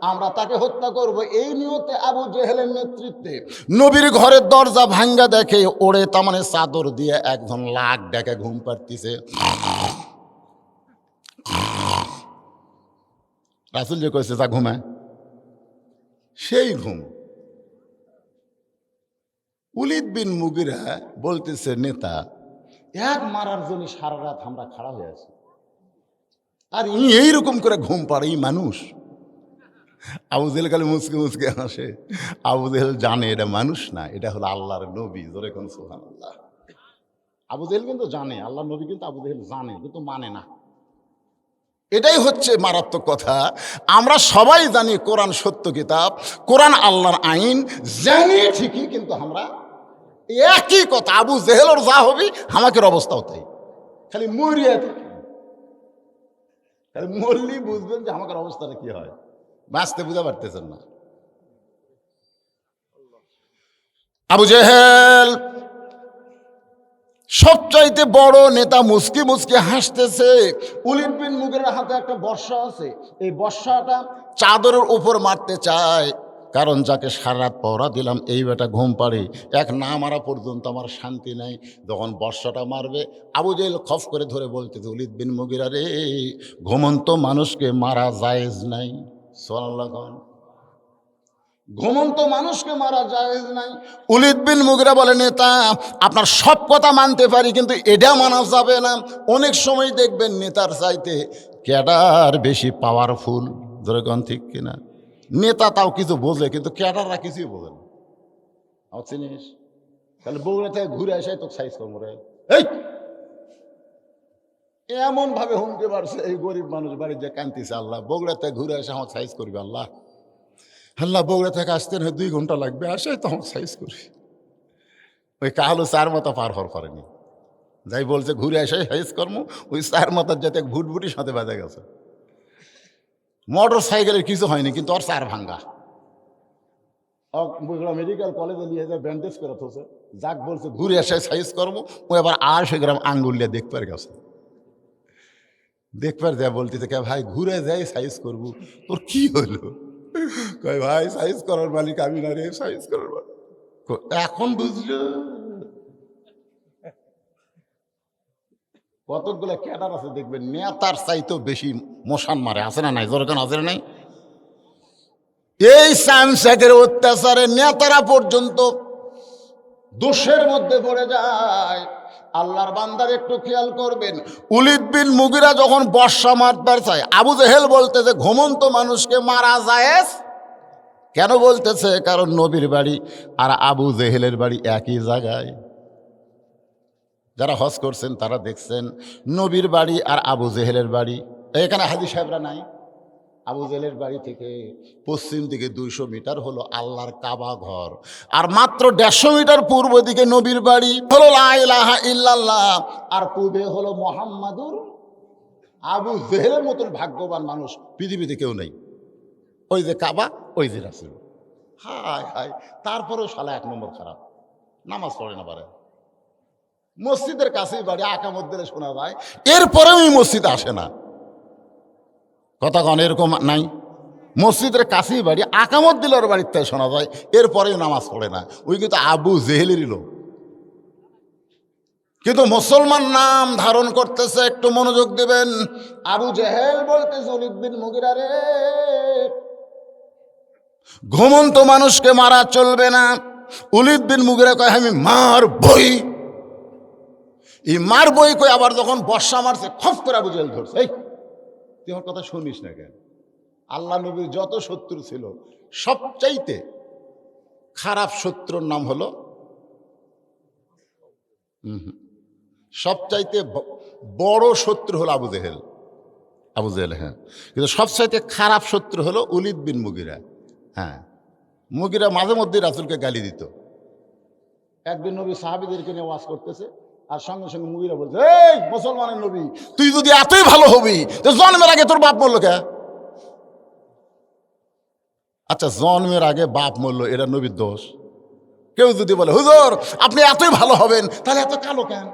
আমরা তাকে হত্যা করব, এই নিয়তে আবু জেহেলের নেতৃত্বে নবীর ঘরের দরজা ভাঙ্গা দেখে ওড়ে তামানে চাদর দিয়ে একজন লাখ ডেকে ঘুম পাড়তিছে। রাসূল যে কইছে যা ঘুমায়, সেই ঘুম। উলিদ বিন মুগিরা বলতেছে, নেতা এক মারার জন্য সারা রাত আমরা খাড়া হয়ে আছি, আর এইরকম করে ঘুম পাড়ে এই মানুষ? আবু জেহেল খালি মুসকে মুসকে হাসে। আবু জেহেল জানে এটা মানুষ না, এটা হলো আল্লাহর নবী। জোরে কোন সুবহানাল্লাহ। আবু জেহেল কিন্তু জানে আল্লাহর নবী, কিন্তু আবু জেহেল জানে কিন্তু মানে না। এটাই হচ্ছে মারাত্মক কথা। আমরা সবাই জানি কোরআন সত্য কিতাব, কোরআন আল্লাহর আইন, জানি ঠিকই, কিন্তু আমরা একই কথা, আবু জেহেলর যা হবি আমাকের অবস্থাও তাই। খালি মরিয়া থাকি, খালি মরলি বুঝবেন যে আমাদের অবস্থাটা কি হয়, বাঁচতে বুঝতে পারতেছেন না। আবু জেহেল সবচাইতে বড় নেতা, মুসকি মুসকি হাসতেছে। উলিদ বিন মুগিরের হাতে একটা বর্ষা আছে, এই বর্ষাটা চাদরের উপর মারতে চায়, কারণ যাকে সারা রাত পহরা দিলাম এই বেটা ঘুম পাড়ে, এক না মারা পর্যন্ত আমার শান্তি নাই। যখন বর্ষাটা মারবে, আবু জেহেল খফ করে ধরে বলতেছে, উলিদ বিন মুগিরা রে, ঘুমন্ত মানুষকে মারা জায়েজ নাই। সুবহানাল্লাহ। ঘুমন্ত মানুষকে মারা জায়েজ নাই। উলিদ বিন মুগিরা বলে, নেতা আপনার সব কথা মানতে পারি, কিন্তু এটা মানা যাবে না। অনেক সময় দেখবেন নেতার চাইতে ক্যাডার বেশি পাওয়ারফুল। ধরে গণ ঠিক কিনা? নেতা তাও কিছু বোঝে, কিন্তু ক্যাডাররা কিছুই বোঝে না। আমার চিনিস? তাহলে বগুড়া থেকে ঘুরে আসে তো সাইজ কম রে, এই এমন ভাবে হুমকে পারছে, এই গরিব মানুষ বাড়ির যে কান্তিছে, আল্লাহ বগুড়া থেকে ঘুরে আসে আমার সাইজ করবে। আল্লাহ আল্লাহ বগুড়া থেকে আসতে না 2 ঘন্টা লাগবে, আসে তো আমার সাইজ করি। ওই কালো 4 মাথা পার হওয়ার পারেনি, যাই বলছে ঘুরে আসে সাইজ কর্ম, ওই 4 মাথার যাতে ভুটভুটির সাথে বাজা গেছে। মোটর সাইকেলের কিছু হয়নি, কিন্তু ওর 4 ভাঙ্গা। বগুড়া মেডিকেল কলেজে নিয়ে যায় ব্যান্ডেজ করে থোছে, যাক বলছে ঘুরে আসে সাইজ কর্ম, ও এবার 800 গ্রাম আঙ্গুল নিয়ে দেখবার গেছে। দেখবার যা বলতেছে, কে ভাই ঘুরে যাই সাইজ করবো, তোর কি হলো? কয় ভাই সাইজ করার মালিক আমি না রে, সাইজ করার মালিক। এখন বুঝলো কতগুলো ক্যাডার আছে দেখবেন নেতার চাইতেও বেশি মশান মারে, আছে না নাই? জোরকান আছে না নাই? এই সামসাকের অত্যাচারে নেতারা পর্যন্ত দোষের মধ্যে পড়ে যায়। আল্লাহর বান্দার একটু খেয়াল করবেন, উলিদ বিন মুগিরা যখন বর্ষা মারবার চায়, আবু জেহেল বলতেছে ঘুমন্ত মানুষকে মারা জায়েজ। কেন বলতেছে? কারণ নবীর বাড়ি আর আবু জেহেলের বাড়ি একই জায়গায়। যারা হজ করছেন তারা দেখছেন নবীর বাড়ি আর আবু জেহেলের বাড়ি এখানে। হাজী সাহেবরা নাই? আবু জেহেলের বাড়ি থেকে পশ্চিম দিকে 200 মিটার হলো আল্লাহর কাবা ঘর, আর মাত্র 150 মিটার পূর্ব দিকে নবীর বাড়ি হলো লা ইলাহা ইল্লাল্লাহ, আর পূর্বে হলো মুহাম্মাদুর। আবু জেহেলের মতন ভাগ্যবান মানুষ পৃথিবীতে কেউ নেই। ওই যে কাবা, ওই যে রাসূল। হায় হায়, তারপরেও শালা 1 নম্বর খারাপ, নামাজ পড়ে না পারে। মসজিদের কাছেই বাড়ি, আকামত দিলে শোনা যায়, এরপরেও এই মসজিদে আসে না। কথা কন এরকম নাই? মসজিদের কাছেই বাড়ি, আকামত দিলে ওর বাড়িতে শোনা যায়, এরপরেও নামাজ পড়ে না। ওই কিন্তু আবু জেহেলেরই লোক, কিন্তু মুসলমান নাম ধারণ করতেছে। একটু মনোযোগ দেবেন। আবু জেহেল বলতেছে, উলিদ বিন মুগিরা রে, ঘুমন্ত মানুষকে মারা চলবে না। উলিদ বিন মুগিরা কয়, আমি মারবই। এই মারবই কই, আবার যখন বর্ষা মারছে খপ করে আবু জেহেল ধরছে। এই তুই আমার কথা শুনিস না কেন? আল্লাহ নবীর যত শত্রু ছিল, সবচাইতে খারাপ শত্রুর নাম হলো, সবচাইতে বড় শত্রু হলো আবু জেহেল। আবু জেহেল, হ্যাঁ, কিন্তু সবচাইতে খারাপ শত্রু হলো উলিদ বিন মুগিরা। হ্যাঁ, মুগিরা মাঝে মধ্যে রাসূলকে গালি দিত। একদিন নবী সাহাবীদেরকে নিয়ে ওয়াজ করতেছে, আর সঙ্গে সঙ্গে মুগিরা বলছে, এই মুসলমানের নবী, তুই যদি এতই ভালো হবি তো জন্মের আগে তোর বাপ মরলো কে? আচ্ছা, জন্মের আগে বাপ মরলো, এটা নবীর দোষ? কেউ যদি বলে, হুজুর আপনি এতই ভালো হবেন, তাহলে এত কালো কেন?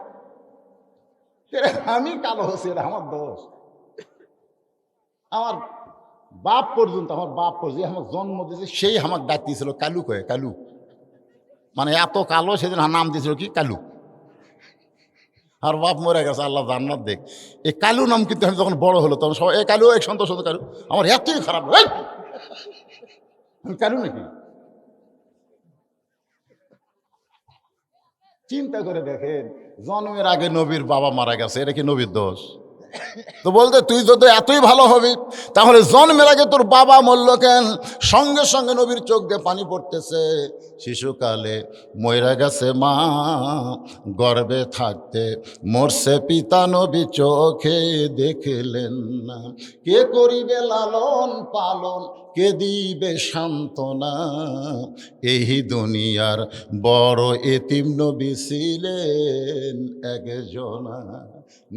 আমি কালো হচ্ছি, এটা আমার দোষ? আমার বাপ পর্যন্ত, আমার বাপ পর্যন্ত আমার জন্ম দিয়েছে, সেই আমার ডাক দিয়েছিল কালু। কয়ে কালু, মানে এত কালো, সেদিন নাম দিয়েছিল কি কালু। আর বাপ মরে গেছে, আল্লাহ জান্নাত দেখ। এই কালু নাম কিন্তু আমি যখন বড় হলো তখন সবাই এই কালু, এক সন্তোষ কালু। আমার এতই খারাপ, আমি কালু নাকি? চিন্তা করে দেখেন, জন্মের আগে নবীর বাবা মারা গেছে, এটা কি নবীর দোষ? তো বলতে তুই যদি এতই ভালো হবি তাহলে জন্মের আগে তোর বাবা মরল কেন? সঙ্গে সঙ্গে নবীর চোখ দিয়ে পানি পড়তেছে। শিশুকালে মইরা গেছে মা, গর্ভে থাকতে মরছে পিতা, নবী চোখে দেখলেন না। কে করিবে লালন পালন, কে দিবে সান্ত্বনা, এই দুনিয়ার বড় এতিম নবী ছিলেন একজনা।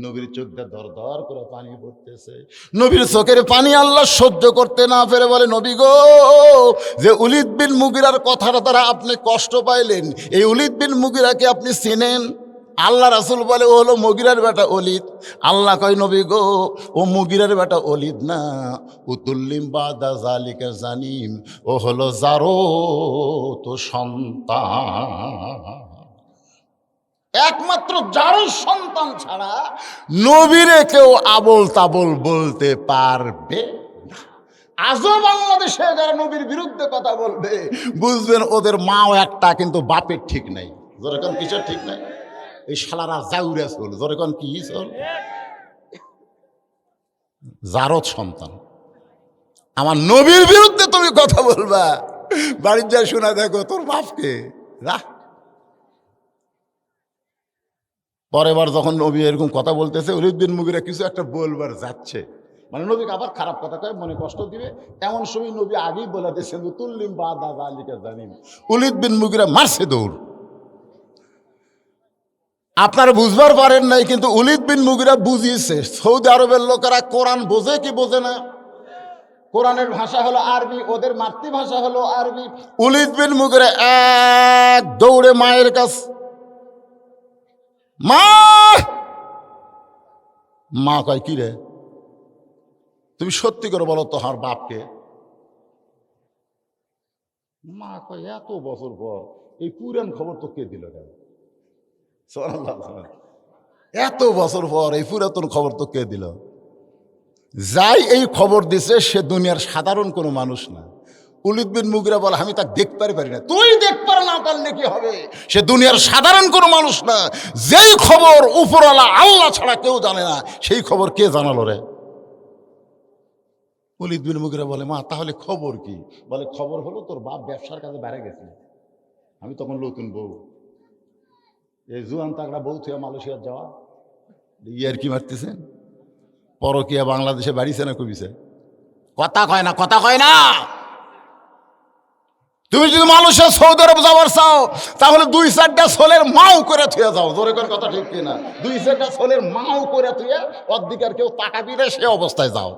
নবীর চোখ দিয়ে দর দর করে পানি পড়তেছে। নবীর চোখের পানি আল্লাহ সহ্য করতে না পেরে বলে, নবী গো, যে উলিদ বিন মুগিরার কথাটা দ্বারা আপনি কষ্ট পাইলেন, এই উলিদ বিন মুগিরাকে আপনি চিনেন? আল্লাহ রাসূল বলে, ও হলো মুগিরার বেটা অলিদ। আল্লাহ কয়, নবী গো, ও মুগিরার বেটা অলিদ না, উতুল্লিম বাদা জালিকা জানিম, ও হলো যারো তো সন্তান। একমাত্র যারই সন্তান ছাড়া নবীরে কেউ আবল তাবল বলতে পারবে না। আজও বাংলাদেশে যারা নবীর বিরুদ্ধে কথা বলবে, বুঝবেন ওদের মাও একটা, কিন্তু বাপের ঠিক নাই। যেরকম কিসের ঠিক নাই? এই শালারা জাউরে চল, যেরকম কি চল, জারদ সন্তান। আমার নবীর বিরুদ্ধে তুমি কথা বলবা, বাড়ির যা শোনা দেখো তোর বাপকে রাহ। পরের বার যখন নবী এরকম কথা বলতেছে, উলিদ বিন মুগিরা কিছু একটা বলবার যাচ্ছে, মানে নবীকে আবার খারাপ কথা কয়, মনে কষ্ট দিবে, এমন সময় নবী আগেই বলে দিয়েছেন, তুল্লিম বা দাদা আলিকা জানিম। উলিদ বিন মুগিরা মারছে দৌড়। আপনারা বুঝবার পারেন নাই, কিন্তু উলিদ বিন মুগিরা বুঝিয়েছে। সৌদি আরবের লোকেরা কোরআন বোঝে কি বোঝে না? কোরআনের ভাষা হলো আরবি, ওদের মাতৃভাষা হলো আরবি। উলিদ বিন মুগিরা এক দৌড়ে মায়ের কাছ, মা। মা কয়, কি রে, তুমি সত্যি করে বলো তো আমার বাপকে? মা কয়, এত বছর পর এই পুরান খবর তো কে দিল? এত বছর পর এই পুরাতন খবর তো কে দিল? যাই এই খবর দিছে সে দুনিয়ার সাধারণ কোনো মানুষ না। উলিদ বিন মুগিরা বলে, আমি তাকে দেখতে পারি না। তুই দেখতে না পারলে কি হবে? সে দুনিয়ার সাধারণ কোনো মানুষ না। যেই খবর উপরওয়ালা আল্লাহ ছাড়া কেউ জানে না, সেই খবর কে জানালো রে? উলিদ বিন মুগিরা বলে, মা তাহলে খবর কি? বলে, খবর হলো তোর বাপ ব্যবসার কাজে বেড়ে গেছে। আমি তখন নতুন বউ, এই জুয়ান তাগড়া বউ থেকে মালয়েশিয়ার যাওয়া, ইয়ার কি মারতেছেন? পরকিয়া বাংলাদেশে বাড়িছে না কমিছে? কথা কয় না, কথা কয় না। তুমি যদি মালয়েশিয়া সৌদি আরব যাওয়ার চাও, তাহলে 2-4টা ছোলের মাও করে থুয়ে যাও। জোরে করে কথা ঠিক কিনা? 2-4টা ছোলের মাও করে থুয়ে, অর্ধেকের কেউ টাকা দিলে সে অবস্থায় যাও,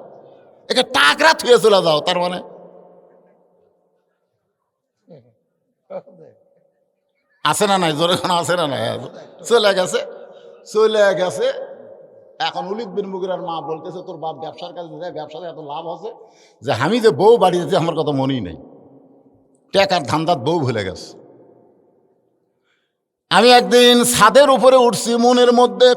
একে টাকরা থুয়ে চলে যাও। তার মানে আছে না নাই? জোরে কোনো আছে না নাই? চলে গেছে, চলে গেছে। এখন উলিদ বিন মুগিরার মা বলতেছে, তোর বাপ ব্যবসার কাজে যায়, ব্যবসাতে এত লাভ আছে যে আমি যে বউ বাড়িতে আমার কথা মনেই নেই, টেকার ধান্দাত বউ ভুলে গেছে। আমি একদিন ছাদের উপরে উঠছি, মনের মধ্যে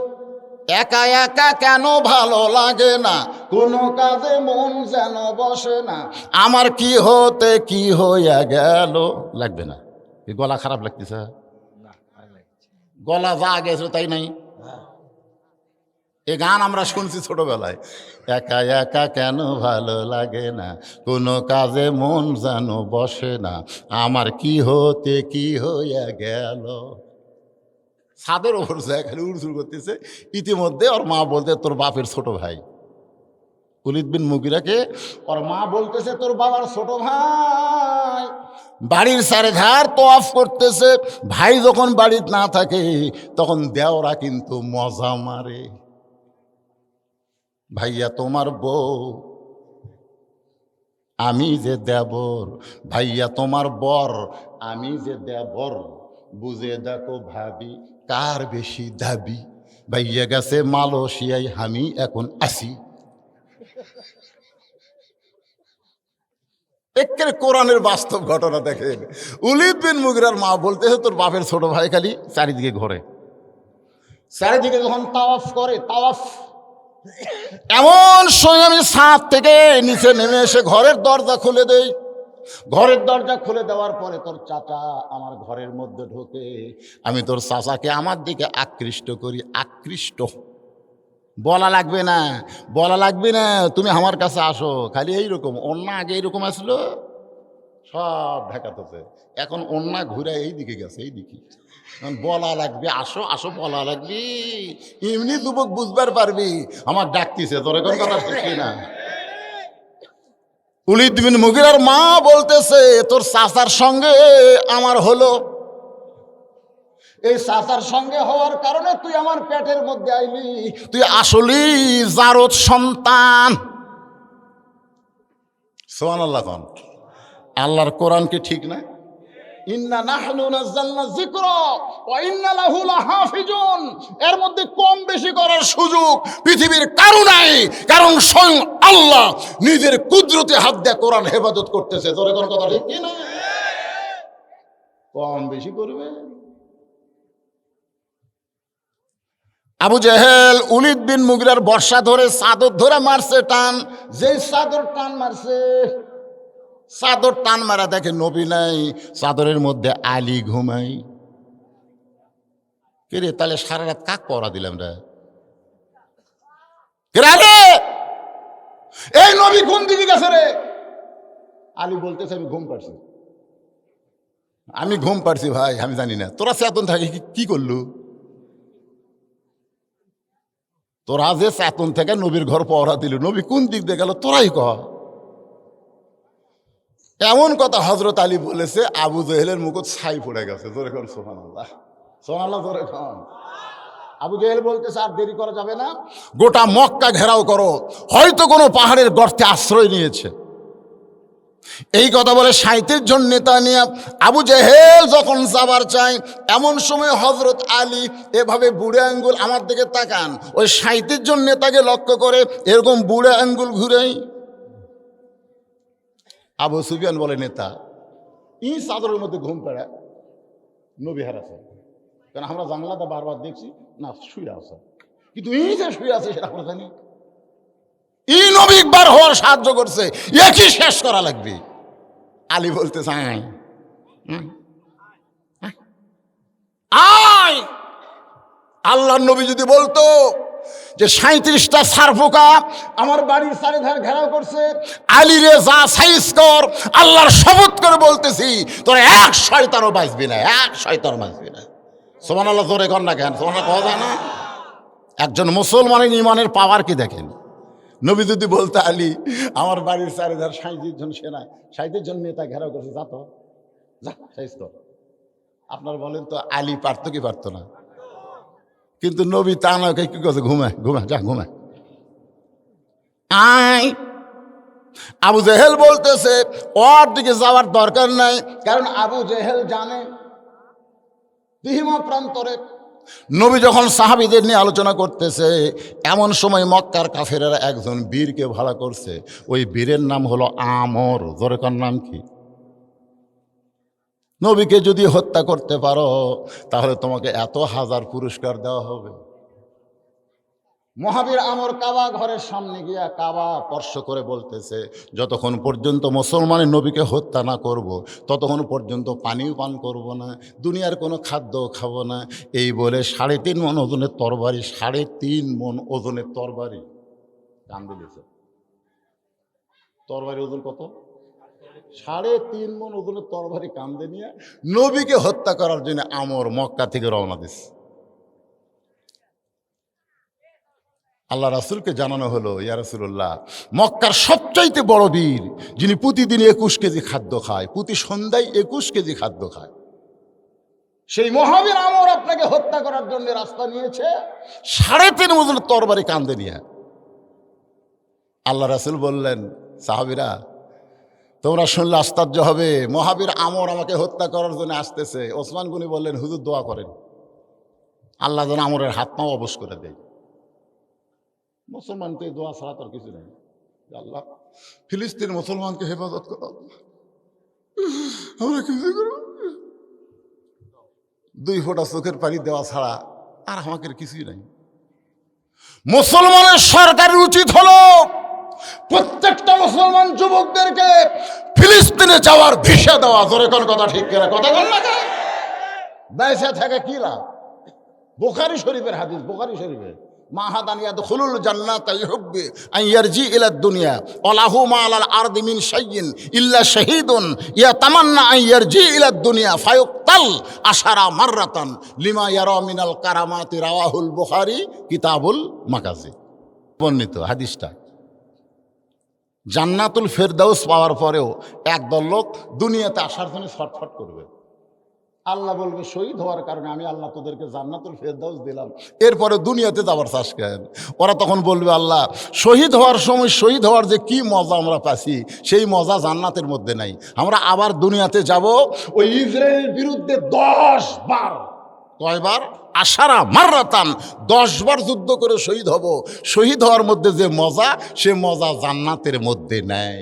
একা একা কেন ভালো লাগে না, কোনো কাজে মন যেন বসে না, আমার কি হতে কি হইয়া গেল। লাগবে না? এই গলা খারাপ লাগতেছে? গলা যা গেছে তাই নাই। এ গান আমরা শুনছি ছোটবেলায়, একা একা কেন ভালো লাগে না, কোনো কাজে মন যেন বসে না, আমার কি হতে কি হইয়া গেল। ছাদের ওপর যায় খালি উড়ছুড় করতেছে। ইতিমধ্যে ওর মা বলতে, তোর বাপের ছোট ভাই উলিদ বিন মুগিরাকে ওর মা বলতেছে, তোর বাবার ছোট ভাই বাড়ির চারিধার তওয়াফ করতেছে। ভাই যখন বাড়িতে না থাকে তখন দেওরা কিন্তু মজা মারে। ভাইয়া তোমার বউ, আমি যে দেবর, ভাইয়া তোমার বর, আমি যে দেবর, বুঝে দেখো ভাবি কার বেশি দাবি, ভাইয়া গেছে মালয়েশিয়ায়, আমি এখন আসি। একেবারে কোরআনের বাস্তব ঘটনা দেখেন। উলিদ বিন মুগিরার মা বলতেছে, তোর বাপের ছোট ভাই খালি চারিদিকে ঘোরে, চারিদিকে যখন তাওয়াফ করে, তাওয়াফ এমন সময় আমি ছাদ থেকে নিচে নেমে এসে ঘরের দরজা খুলে দেই। ঘরের দরজা খুলে দেওয়ার পরে তোর চাচা আমার ঘরের মধ্যে ঢোকে। আমি তোর চাচাকে আমার দিকে আকৃষ্ট করি, আকৃষ্ট বলা লাগবে না, বলা লাগবে না, তুমি আমার কাছে আসো। খালি এইরকম অন্যা আগে এইরকম আসলো, সব ঢাকাতেছে। এখন অন্যা ঘুরে এই দিকে গেছে, এই দিকে। এখন বলা লাগবে, আসো আসো বলা লাগবে। এমনি যুবক বুঝবার পারবি আমার ডাকতিছে, তোর এখন কথা শিখি না। উলিদ বিন মুগিরার মা বলতেছে, তোর চাচার সঙ্গে আমার হলো, এই চাচার সঙ্গে হওয়ার কারণে তুই আমার পেটের মধ্যে আইলি, তুই আসলি জারদ সন্তান। সুবহানাল্লাহ। কোন আল্লাহর কোরআন কি ঠিক না? ইন্না নাহনু নাযালনা যিকরা ওয়া ইন্না লাহু লাহাফিজুন। এর মধ্যে কম বেশি করার সুযোগ পৃথিবীর কারো নাই, কারণ স্বয়ং আল্লাহ নিজের কুদরতে হাত দিয়ে কোরআন হেফাজত করতেছে। তোর কোন কথা ঠিক কি না? কম বেশি করবে। আবু জেহেল উলিদ বিন মুগিরার বর্ষা ধরে চাদর ধরে মারছে টান, যেই চাদর টান মারছে, চাদর টান মারা দেখে নবী নাই, চাদরের মধ্যে আলী ঘুমাই। কে রে, তাহলে সারা রাত কাক পড়া দিলাম রে? এই নবী কোন দিকে গেছে রে? আলী বলতেছে, আমি ঘুম পাড়ছি, আমি ঘুম পাড়ছি। ভাই আমি জানি না তোরা চেতন থাকে কি করলু? তোরা যে চেতন থেকে নবীর ঘর পহরা দিল, নবী কোন দিক দিয়ে গেল তোরাই কর। এমন কথা হযরত আলী বলেছে, আবু জেহেলের মুকুট ছাই পড়ে গেছে। জোরে কোন সুবহানাল্লাহ, সুবহানাল্লাহ জোরে কোন। আবু জেহেল বলতেছে, আর দেরি করা যাবে না, গোটা মক্কা ঘেরাও করো, হয়তো কোনো পাহাড়ের গর্তে আশ্রয় নিয়েছে। এই কথা বলে ৩৭ জন নেতা নিয়ে আবু জেহেল যখন যাবার চায়, এমন সময় হযরত আলী এভাবে বুড়ে আঙ্গুল, আমার দিকে তাকান, ওই ৩৭ জন নেতাকে লক্ষ্য করে এরকম বুড়ে আঙ্গুল ঘুরাই। আবু সুফিয়ান বলে, নেতা এই চাদরের মধ্যে ঘুম পাড়া নবী হারাছে, কারণ আমরা জানলাটা বারবার দেখছি না শুয়ে আছে, কিন্তু এই যে শুয়ে আছে সেটা আমরা জানি। এই নবী একবার হওয়ার সাহায্য করছে, একই শেষ করা লাগবে। আলী বলতে চাই, আয়। আল্লাহর নবী যদি বলতো যে ৩৭টা সারফোকা আমার বাড়ির চারিধার ঘেরাও করছে, আলী রে যা সাইজ কর, আল্লাহর শপথ করে বলতেছি তোর এক শয়তানও বাঁচবি না, এক শয়তানও বাঁচবি না। সুবহানাল্লাহ জোরে কর না কেন? সুবহানাল্লাহ কওয়া যায় না? একজন মুসলমানের ইমানের পাওয়ার কি দেখেন। নবী যদি বলতে, আলী আমার বাড়ির চারিধার ৩৭ জন সেনা, ৩৭ জন নেতা ঘেরাও করছে, যা তো যা সাইজ কর। আপনার বলেন তো আলী পারতো কি পারতো না? কিন্তু নবী তা না, কি কথা, ঘুমায় ঘুমায়, যা ঘুমায়। আয়। আবু জেহেল বলতেছে ওর দিকে যাওয়ার দরকার নাই, কারণ আবু জেহেল জানে দিহিমা প্রান্তরে নবী যখন সাহাবীদের নিয়ে আলোচনা করতেছে, এমন সময় মক্কার কাফেরেরা একজন বীরকে ভাড়া করছে। ওই বীরের নাম হলো আমর। জোরেকার নাম কি? নবীকে যদি হত্যা করতে পারো তাহলে তোমাকে এত হাজার পুরস্কার দেওয়া হবে। মহাবীর আমর কাবা ঘরের সামনে গিয়া কাবা স্পর্শ করে বলতেছে, যতক্ষণ পর্যন্ত মুসলমানের নবীকে হত্যা না করব, ততক্ষণ পর্যন্ত পানিও পান করব না, দুনিয়ার কোনো খাদ্য খাবো না। এই বলে ৩.৫ মণ ওজনের তরবারি, ৩.৫ মণ ওজনের তরবারি কান্দে দিয়েছে। তরবারি ওজন কত? ৩.৫ মণ ওজনের তরবারি কান্দে নিয়ে নবীকে হত্যা করার জন্য আমর মক্কা থেকে রওনা দিচ্ছে। আল্লাহ রাসূলকে জানানো হলো, ইয়া রাসূলুল্লাহ, মক্কার সবচাইতে বড় বীর, যিনি প্রতিদিন ২১ কেজি খাদ্য খায়, প্রতি সন্ধ্যায় ২১ কেজি খাদ্য খায়, সেই মহাবীর আমর আপনাকে হত্যা করার জন্য রাস্তা নিয়েছে ৩.৫ ওজনের তরবারি কান্দে নিয়ে। আল্লাহ রাসূল বললেন, সাহাবীরা তোমরা শুনলে আশ্চর্য হবে, মহাবীর আমর আমাকে হত্যা করার জন্য আসতেছে। ওসমান গনি বললেন, হুজুর দোয়া করেন আল্লাহ যেন আমরের হাত পা অবশ করে দেয়। মুসলমান তো এই দোয়া ছাড়া তার কিছু নেই। আল্লাহ ফিলিস্তিন মুসলমানকে হেফাজত করো, আমরা কিছু করব, ২ ফোঁটা চোখের পানি দেওয়া ছাড়া আর আমাকে কিছুই নাই। মুসলমানের সরকারের উচিত হলো প্রত্যেকটা মুসলমান যুবকদেরকে ফিলিস্তিনে যাওয়ার ভিসা দেওয়া। জোরে কোন কথা ঠিক কিনা? কথা বল না, বেঁচে থাকে কি লাভ? বুখারী শরীফের হাদিস, বুখারী শরীফে মা হাদান ইয়াদখুলুল জান্নাতা ইউহিব্বু আন ইয়ারজি ইলা দুনিয়া ওয়া লাহু মা আলাল আরদি মিন শাইইন ইল্লা শাহীদুন ইয়াতামান্না আন ইয়ারজি ইলা দুনিয়া ফায়ুক্তাল আশারা মাররাতান লিমা ইয়ারা মিনাল কারামাতি রাওয়াহুল বুখারী কিতাবুল মাগাজি। বর্ণিত হাদিসটা। জান্নাতুল ফেরদাউস পাওয়ার পরেও একদল লোক দুনিয়াতে আসার জন্য ছটফট করবে। আল্লাহ বলবে শহীদ হওয়ার কারণে আমি আল্লাহ তোদেরকে জান্নাতুল ফেরদাউস দিলাম, এরপরে দুনিয়াতে যাবার চাষ কেন? ওরা তখন বলবে আল্লাহ শহীদ হওয়ার সময় শহীদ হওয়ার যে কি মজা আমরা পাচ্ছি সেই মজা জান্নাতের মধ্যে নাই। আমরা আবার দুনিয়াতে যাব, ওই ইসরায়েলের বিরুদ্ধে 10 বার, কয়বার? আশারা মাররাতান, 10 বার যুদ্ধ করে শহীদ হব। শহীদ হওয়ার মধ্যে যে মজা, সে মজা জান্নাতের মধ্যে নেই।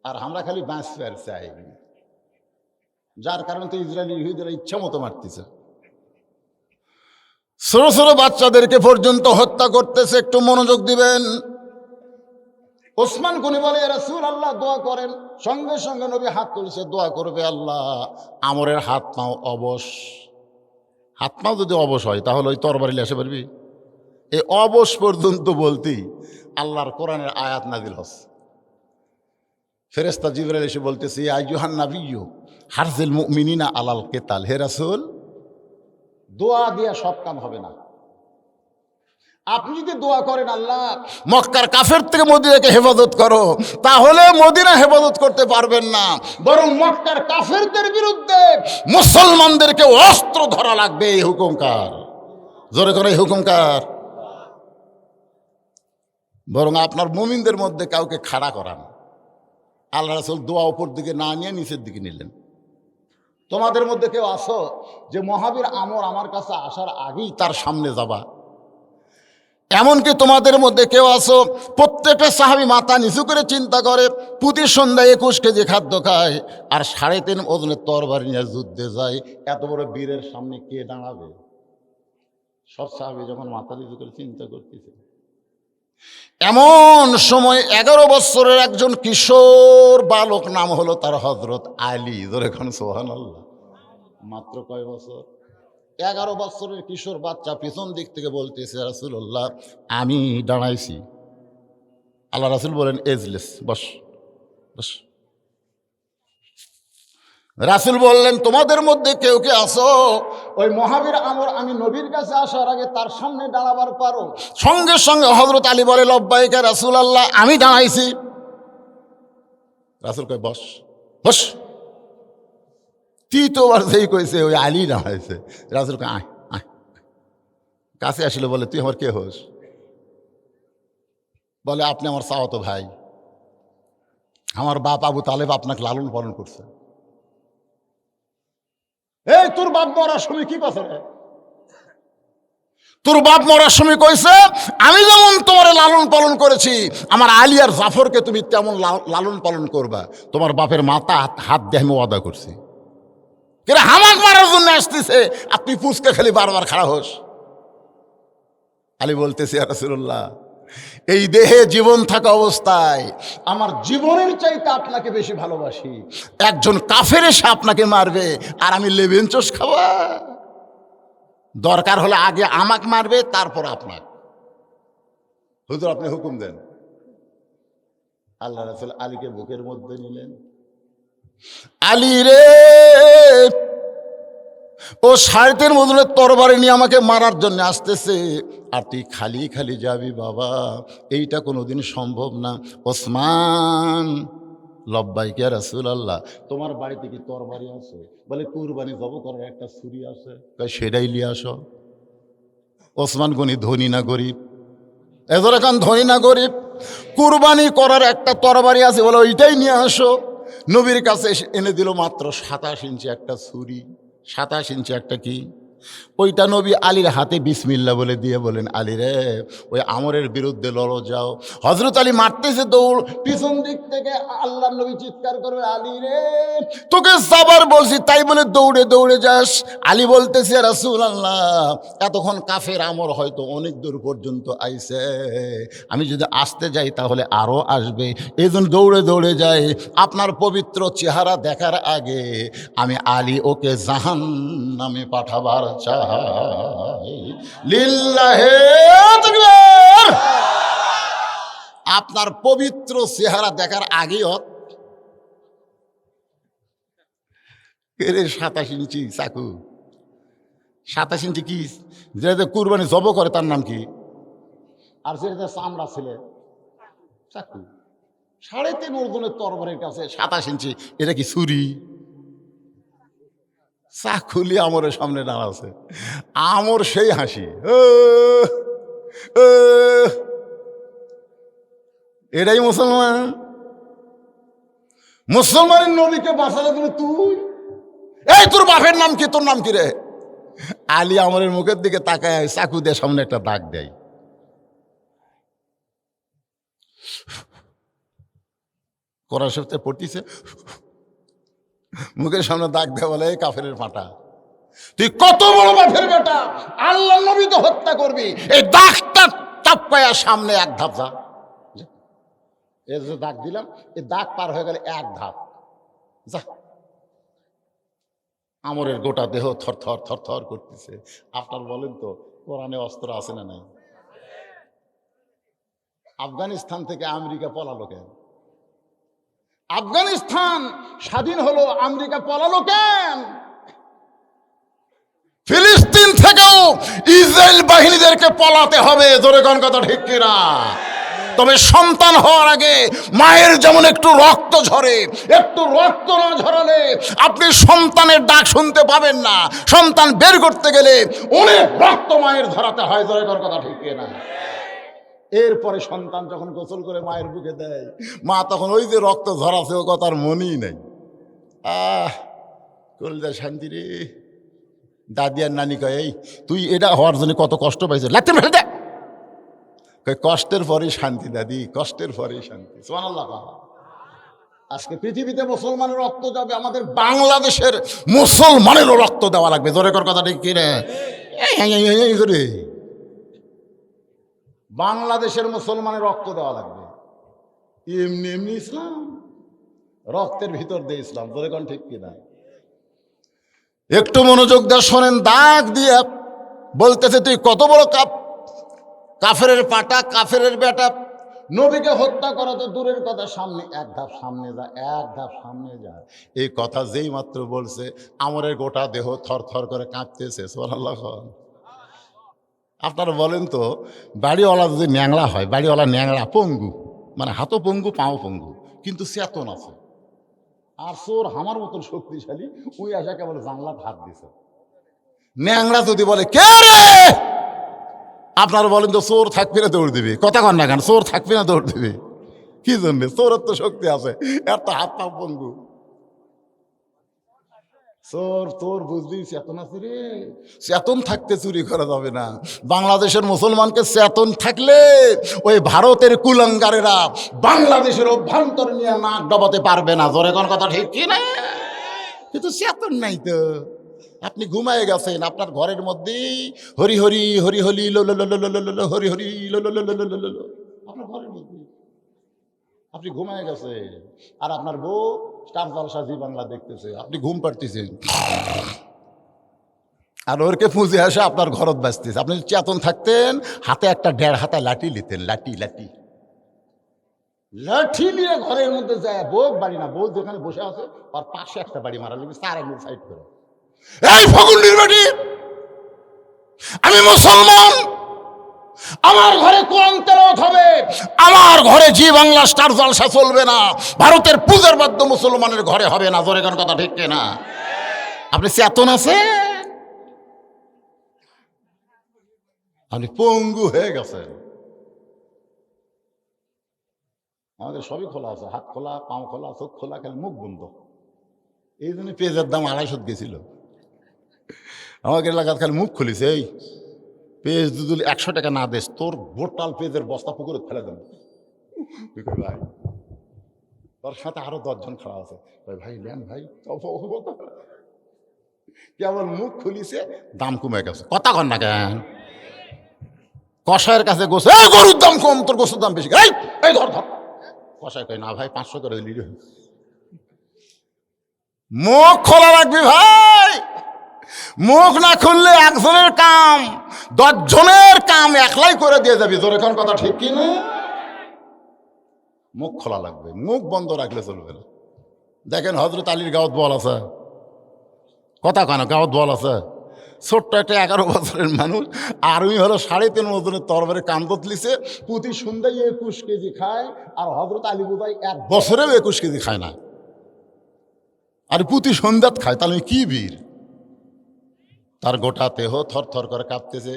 আর আমরা খালি বাঁচতে চাই, যার কারণে তো ইসরায়েলি ইহুদিরা ইচ্ছা মতো মারতেছে। ছোট ছোট বাচ্চাদেরকে পর্যন্ত হত্যা করতেছে। একটু মনোযোগ দিবেন। ওসমান গনি বলে ইয়া রাসূলুল্লাহ দোয়া করেন। সঙ্গে সঙ্গে নবী হাত তুলছে, দোয়া করবে আল্লাহ আমরের হাত পাও অবশ। হাত পাও যদি অবশ হয় তাহলে ওই তরবারি লেসে পারবি? এই অবশ পর্যন্ত বলতেই আল্লাহর কোরআনের আয়াত নাজিল হচ্ছে। ফেরেশতা জিবরাইল এসে বলতেছে ইয়া আইয়ুহান নাবিয়্যু হারজিল মুমিনিনা আলাল কিতাল। হে রাসূল, দোয়া দিয়া সব কাম হবে না। আপনি যদি দোয়া করেন আল্লাহ মক্কার কাফের থেকে মদিনাকে হেফাজত করো, তাহলে মদিনা হেফাজত করতে পারবেন না, বরং মক্কার কাফেরদের বিরুদ্ধে মুসলমানদেরকে অস্ত্র ধরা লাগবে। এই হুকুম কার? জোরে করে এই হুকুম কার? বরং আপনার মুমিনদের মধ্যে কাউকে খাড়া করান। আল্লাহ রাসূল দোয়া উপর দিকে না নিয়ে নিচের দিকে নিলেন। তোমাদের মধ্যে কেউ আসো যে মহাবীর আমর আমার কাছে আসার আগেই তার সামনে যাবা? এমনকি তোমাদের মধ্যে কেউ আসো প্রত্যেকটা সাহাবী মাথা নিচু করে চিন্তা করে প্রতি সন্ধ্যায় 21 কেজি খাদ্য খায় আর 3.5 ওজনের তরবারি নিয়ে যুদ্ধে যায়, এত বড় বীরের সামনে কে দাঁড়াবে? সব সাহাবী যখন মাথা নিচু করে চিন্তা করতেছে, এমন সময় 11 বছরের একজন কিশোর বালক, নাম হলো তার হযরত আলী। ধরে খান সুবহানাল্লাহ। মাত্র কয় বছর? 11 বছরের কিশোর বাচ্চা পিছন দিক থেকে বলতেছে রাসূলুল্লাহ আমি দাঁড়াইছি। আল্লাহ রাসূল বলেন এজলিস, বস বস। রাসূল বললেন তোমাদের মধ্যে কেউ কে আসো ওই মহাবীর আমর আমি নবীর কাছে আসার আগে তার সামনে দাঁড়াবার পারো? সঙ্গে সঙ্গে হযরত আলী বলে লব্বাইক ইয়া রাসূলুল্লাহ, আমি দাঁড়াইছি। রাসূল কয় বস বস। তৃতীয়বার যেই কইছে ওই আলী দাঁড়াইছে। রাসূল কয় আয় আয়। কাছে আসলে বলে তুই আমার কে হোস? বলে আপনি আমার চাওয়াতো ভাই, আমার বাপ আবু তালেব আপনাকে লালন পালন করছে। এই তোর বাপ মরার সময় কি কথা রে? তোর বাপ মরার সময় কইছে আমি যেমন তোমার লালন পালন করেছি আমার আলী আর জাফরকে তুমি তেমন লালন পালন করবা। তোমার বাপের মাথা হাত দিয়ে আমি ওয়াদা করছি। কিন্তু হামাক মারার জন্য আসতেছে, আপনি পুচকে খালি বারবার খাড়া হোস। আলী বলতেছে ইয়া রাসূলুল্লাহ এই দেহে জীবন থাকা অবস্থায় আমার জীবনের চাইতে আপনাকে বেশি ভালোবাসি। একজন কাফের এসে আপনাকে মারবে আর আমি লেবেন চোষ খাওয়া? দরকার হলে আগে আমাকে মারবে তারপর আপনার। হুজুর আপনি হুকুম দেন। আল্লাহ রাসূল আলীকে বুকের মধ্যে নিলেন। আলী রে, ও 3.5 ওজনের তরবারি নিয়ে আমাকে মারার জন্য আসতেছে আর তুই খালি খালি যাবি বাবা, এইটা কোনোদিন সম্ভব না। ওসমান লব্বাইক ইয়া রাসূলুল্লাহ, তোমার বাড়িতে কি তরবারি আছে? বলে কুরবানি জব করার একটা ছুরি আছে। সেটাই নিয়ে আসো। ওসমান গনি ধনী না গরিব? এজর এখন ধনী না গরিব? কুরবানি করার একটা তরবারি আছে, বলে ওইটাই নিয়ে আসো। নবীর কাছে এনে দিল মাত্র 27 ইঞ্চি একটা ছুরি। 27 ইঞ্চি একটা কি? ওইটা নবী আলীর হাতে বিসমিল্লাহ বলে দিয়ে বলেন আলী রে ওই আমরের বিরুদ্ধে লড়ো যাও। হযরত আলী মারতেছে দৌড়, পিছন দিক থেকে আল্লাহর নবী চিৎকার করবে আলী রে তোকে যাবার বলছি তাই বলে দৌড়ে দৌড়ে যাস। আলী বলতেছে রাসূলুল্লাহ এতক্ষণ কাফের আমর হয়তো অনেক দূর পর্যন্ত আইছে, আমি যদি আসতে যাই তাহলে আরও আসবে, এই জন্য দৌড়ে দৌড়ে যাই। আপনার পবিত্র চেহারা দেখার আগে আমি আলী ওকে জাহান্নামে পাঠাবার চাই লিল্লাহে তাকবীর। আপনার পবিত্র চেহারা দেখার আগেই 27 ইঞ্চি চাকু, 27 ইঞ্চি কি যেটা কুরবানি জব করে তার নাম কি? আর যেটা চামড়া ছেলে চাকু, 3.5 ওজনের তরবারির কাছে 27 ইঞ্চি, এটা কি ছুরি? চাকুলি আমরের সামনে দাঁড়াচ্ছে, আমর সেই হাসি, এটাই মুসলমান? মুসলমানের নবীকে বাঁচালে তুমি তুই? এই তোর বাপের নাম কি? তোর নাম কি রে? আলী আমরের মুখের দিকে তাকায় চাকু দিয়ে সামনে একটা দাগ দেয়। কোরআন শরীফে পড়তিছে, মুখের সামনে দাগ দেয়, বলে এই কাফেরের ফাটা, তুই কত বড় বাপের বেটা, আল্লাহ নবী তো হত্যা করবি, এই দাগটা চাপায়া সামনে এক ধাপ যা। এই যে দাগ দিলাম, এই দাগ পার হয়ে গেলে এক ধাপ যা। আমরের গোটা দেহ থরথর থরথর করতেছে। আপনার বলেন তো কোরআনে অস্ত্র আছে না নাই? আফগানিস্তান থেকে আমেরিকা পলালো কেন? আফগানিস্তান স্বাধীন হলো, আমেরিকা পলালো কেন? ফিলিস্তিন থেকেও ইসরায়েল বাহিনীদেরকে পলাতে হবে, জোরে কোন কথা ঠিক কিনা? তবে সন্তান হওয়ার আগে মায়ের যেমন একটু রক্ত ঝরে, একটু রক্ত না ঝরালে আপনি সন্তানের ডাক শুনতে পাবেন না। সন্তান বের করতে গেলে অনেক রক্ত মায়ের ঝরাতে হয়, জোরে কোন কথা ঠিক কিনা? এরপরে সন্তান যখন গোসল করে মায়ের বুকে দেয়, মা তখন ওই যে রক্ত ঝরাছে ও কথার মনেই নেই। কলজা শান্তি রে। দাদি আর নানি কয়, এই তুই এটা হওয়ার জন্য কত কষ্ট পাইছিস, লাগতে ফেলে দে। কষ্টের পরেই শান্তি দাদি, কষ্টের পরেই শান্তি। সুবহানাল্লাহ। আজকে পৃথিবীতে মুসলমানের রক্ত যাবে, আমাদের বাংলাদেশের মুসলমানেরও রক্ত দেওয়া লাগবে, জোরে কর কথা ঠিক কিনা? করে বাংলাদেশের মুসলমানের রক্ত দেওয়া লাগবে। এমনি এমনি ইসলাম, রক্তের ভিতর দিয়ে ইসলাম, জোরে কোন ঠিক কিনা? একটু মনোযোগ দিয়ে শোনেন, দাগ দিয়ে বলতেছে তুই কত বড় কাফেরের পাটা, কাফেরের বেটা, নবীকে হত্যা করা তো দূরের কথা, সামনে এক ধাপ সামনে যা, এক ধাপ সামনে যা। এই কথা যেই মাত্র বলছে, আমরের গোটা দেহ থর থর করে কাঁপতেছে। সুবহানাল্লাহ। আপনারা বলেন তো, বাড়িওয়ালা যদি ন্যাংলা হয়, বাড়িওয়ালা ন্যাংলা পঙ্গু, মানে হাতও পঙ্গু পাও পঙ্গু, কিন্তু চেতন আছে। আর চোর আমার মতন শক্তিশালী, ওই আসা কেবল জানলা হাত দিছে। ন্যাংরা যদি বলে কে রে, আপনারা বলেন তো চোর থাকবে না দৌড় দিবে? কথা কন না কেন? চোর থাকবে না দৌড় দিবে কি জন্যে? চোরের তো শক্তি আছে, এর তো হাত পাও পঙ্গু। চোর তোর বুঝলি চেতন আছে রে, চেতন থাকতে চুরি করা যাবে না। বাংলাদেশের মুসলমানকে চেতন থাকলে ওই ভারতের কুলাঙ্গারেরা বাংলাদেশের অভ্যন্তর নিয়ে নাক ডবাতে পারবে না, জোরে কোন কথা ঠিক কি না? কিন্তু চেতন নাই তো। আপনি ঘুমায় গেছেন, আপনার ঘরের মধ্যেই হরি হরি হরি হরি লো লো লো লো লো লো লো হরি হরি লো লো লো লো লো লো লো, আপনার ঘরের মধ্যে আপনি ঘুমায় গেছেন, আর আপনার বউ স্টার জলসা জি বাংলা দেখতেছে, আপনি ঘুম পাড়তেছেন, আর ওরকে পুঁজে আসে আপনার ঘরত বাঁচতেছে। আপনি চেতন থাকতেন, হাতে একটা 1.5 হাতা লাঠি নিতেন, লাঠি লাঠি লাঠি নিয়ে ঘরের মধ্যে যায়। বউ বাড়ি না, বউ যেখানে বসে আছে আর পাশে একটা বাড়ি মারা লাগবে, 4 আঙুল সাইড করে, এই ফকুন্ডির বাড়ি, আমি মুসলমান, আমার ঘরে কোরআন তেলাওয়াত হবে, আমার ঘরে জি বাংলা স্টার জলসা চলবে না, ভারতের পূজার বাদ্য মুসলমানের ঘরে হবে না, জোরে কোন কথা ঠিক না? আপনি চেতন আছে, আপনি পঙ্গু হয়ে গেছেন। আমাদের সবই খোলা আছে, হাত খোলা, পাও খোলা, চোখ খোলা, খালি মুখ বন্ধ। এই জন্য পেঁয়াজের দাম 250 গেছিল। আমাকে এলাকাত খালি মুখ খুলিছে, এই পেঁয়াজ যদি 100 টাকা না দেস, তোর বোটাল পেঁয়াজের বস্তা পুকুরে ফেলে দেন। ভাই তোর সাথে আরো 10 জন খাওয়া আছে, ভাই নেন ভাই, কেবল মুখ খুলিছে, দাম কমে গেছে। কথা কন না কেন? কষায়ের কাছে গোস, এই গরুর দাম কম, তোর গোসের দাম বেশি, এই ধর ধর। কষায় কয় না ভাই 500 করে দিলি। মুখ খোলা রাখবি ভাই, মুখ না খুললে একজনের কাম 10 জনের কাম একলাই করে দিয়ে যাবি। তোর এখন কথা ঠিক কি না? মুখ খোলা লাগবে, মুখ বন্ধ রাখলে চলবে না। দেখেন হযরত আলীর গাওয়াত বল আছে, কথা কেন গাওয়াত বল আছে। ছোট্ট একটা 11 বছরের মানুষ, আর্মি হলো 3.5 ওজনের তরবারি কান্দত লিছে, প্রতি সন্ধ্যায় 21 কেজি খায়। আর হযরত আলী বোধহয় 1 বছরেও 21 কেজি খায় না, আর প্রতি সন্ধ্যাত খায়। তাহলে কি বীর! তার গোটা দেহ থর থর করে কাঁপতেছে,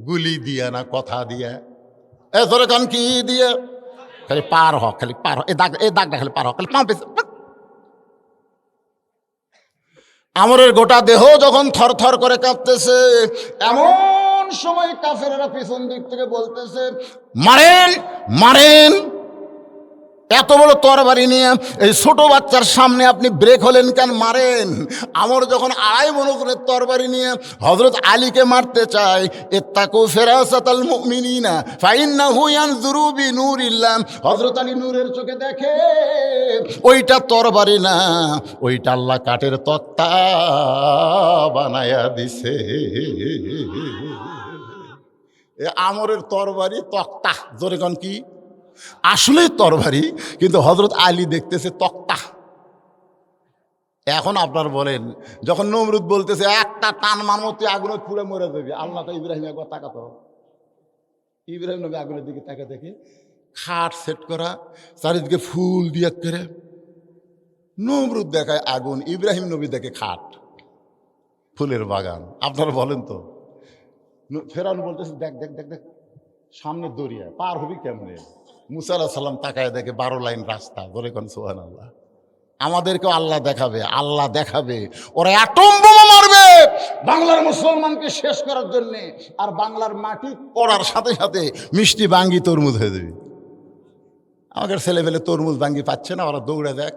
গুলি দিয়া না কথা দিয়া। এ ধরে কান কি দিয়ে? খালি পার হ, খালি পার হ, এই দাগটা খালি পার হ, খালি পাম্পে। আমরের গোটা দেহ যখন থর থর করে কাঁপতেছে, এমন সময় কাফেররা পিছন দিক থেকে বলতেছে, মারেন মারেন। এত বড় তরবারি নিয়ে এই ছোট বাচ্চার সামনে আপনি ব্রেক হলেন কেন? মারেন। আমর যখন 2.5 মণ ওজনের তরবারি নিয়ে হযরত আলীকে মারতে চায়, ইত্তাকু ফিরাসাতাল মুমিনিনা ফাইন্নাহু ইয়ানজুরু বিনুরিল্লাহ। হযরত আলী নূরের চোখে দেখে ওইটা তরবারি না, ওইটা আল্লাহ কাঠের তক্তা বানায়া দিছে। এ আমরের তরবারি তক্তা। জোরে কোন কি? আসলেই তরবারি, কিন্তু হযরত আলী দেখতেছে তক্তা। এখন আপনার বলেন, যখন নমরুদ বলতেছে একটা টান মারমো তুই আগুনে পুড়ে মরে যাবি, আল্লাহ তো ইব্রাহিম একবার তাকাতো। ইব্রাহিম নবী আগুনের দিকে তাকা দেখে খাট সেট করা, চারিদিকে ফুল দিয়ে করে। নমরুদ দেখায় আগুন, ইব্রাহিম নবী দেখে খাট, ফুলের বাগান। আপনারা বলেন তো, ফেরাউন বলতেছে দেখ দেখ দেখ দেখ সামনে দরিয়া, পার হবি কেমনে? মুসা আলাইহিস সালাম তাকায় দেখে 12 লাইন রাস্তা। বলে কোন সুবহানাল্লাহ। আমাদেরকেও আল্লাহ দেখাবে, আল্লাহ দেখাবে। ওরা অ্যাটম বোমা মারবে বাংলার মুসলমানকে শেষ করার জন্য, আর বাংলার মাটি পড়ার সাথে সাথে মিষ্টি বাঙ্গি তরমুজ হয়ে যাবে। আমাদের ছেলেবেলে তরমুজ বাঙ্গি পাচ্ছে না, ওরা দৌড়ে দেখ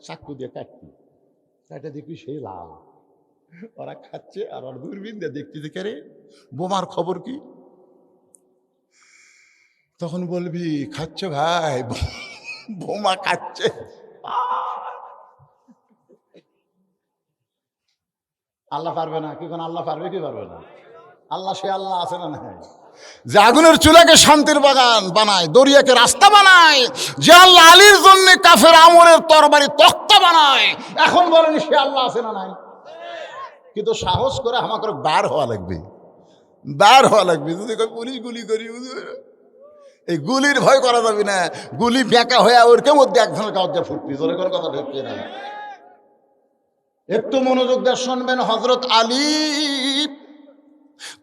চাকু দিয়ে কাটতে দেখবি সেই লাল। ওরা খাচ্ছে আর ওরা দূরবীন দিয়ে দেখতেছে কে রে, বোমার খবর কি? তখন বলবি খাচ্ছ ভাই, বোমা খাচ্ছে। আল্লাহ পারবে না কি? কোন আল্লাহ পারবে কি পারবে না? আল্লাহ সে আল্লাহ আছে না নাই? যে আগুনের চুলাকে শান্তির বাগান বানায়, দরিয়াকে রাস্তা বানায়, যে আল্লাহ আলীর জন্য কাফের আমরের তরবারি তক্তা বানায়, এখন বলেন সে আল্লাহ আছে না নাই? কিন্তু সাহস করে আমাকে বার হওয়া লাগবে, বার হওয়া লাগবে। যদি পুলিশ গুলি করি, এই গুলির ভয় করা যাবে না। গুলি বেঁকা হয়ে ওরকে মধ্যে একজনের কাউকে ফুটবি। জোরে করে কথা ঢুকছে না। একটু মনোযোগ দিয়ে শুনবেন। হযরত আলী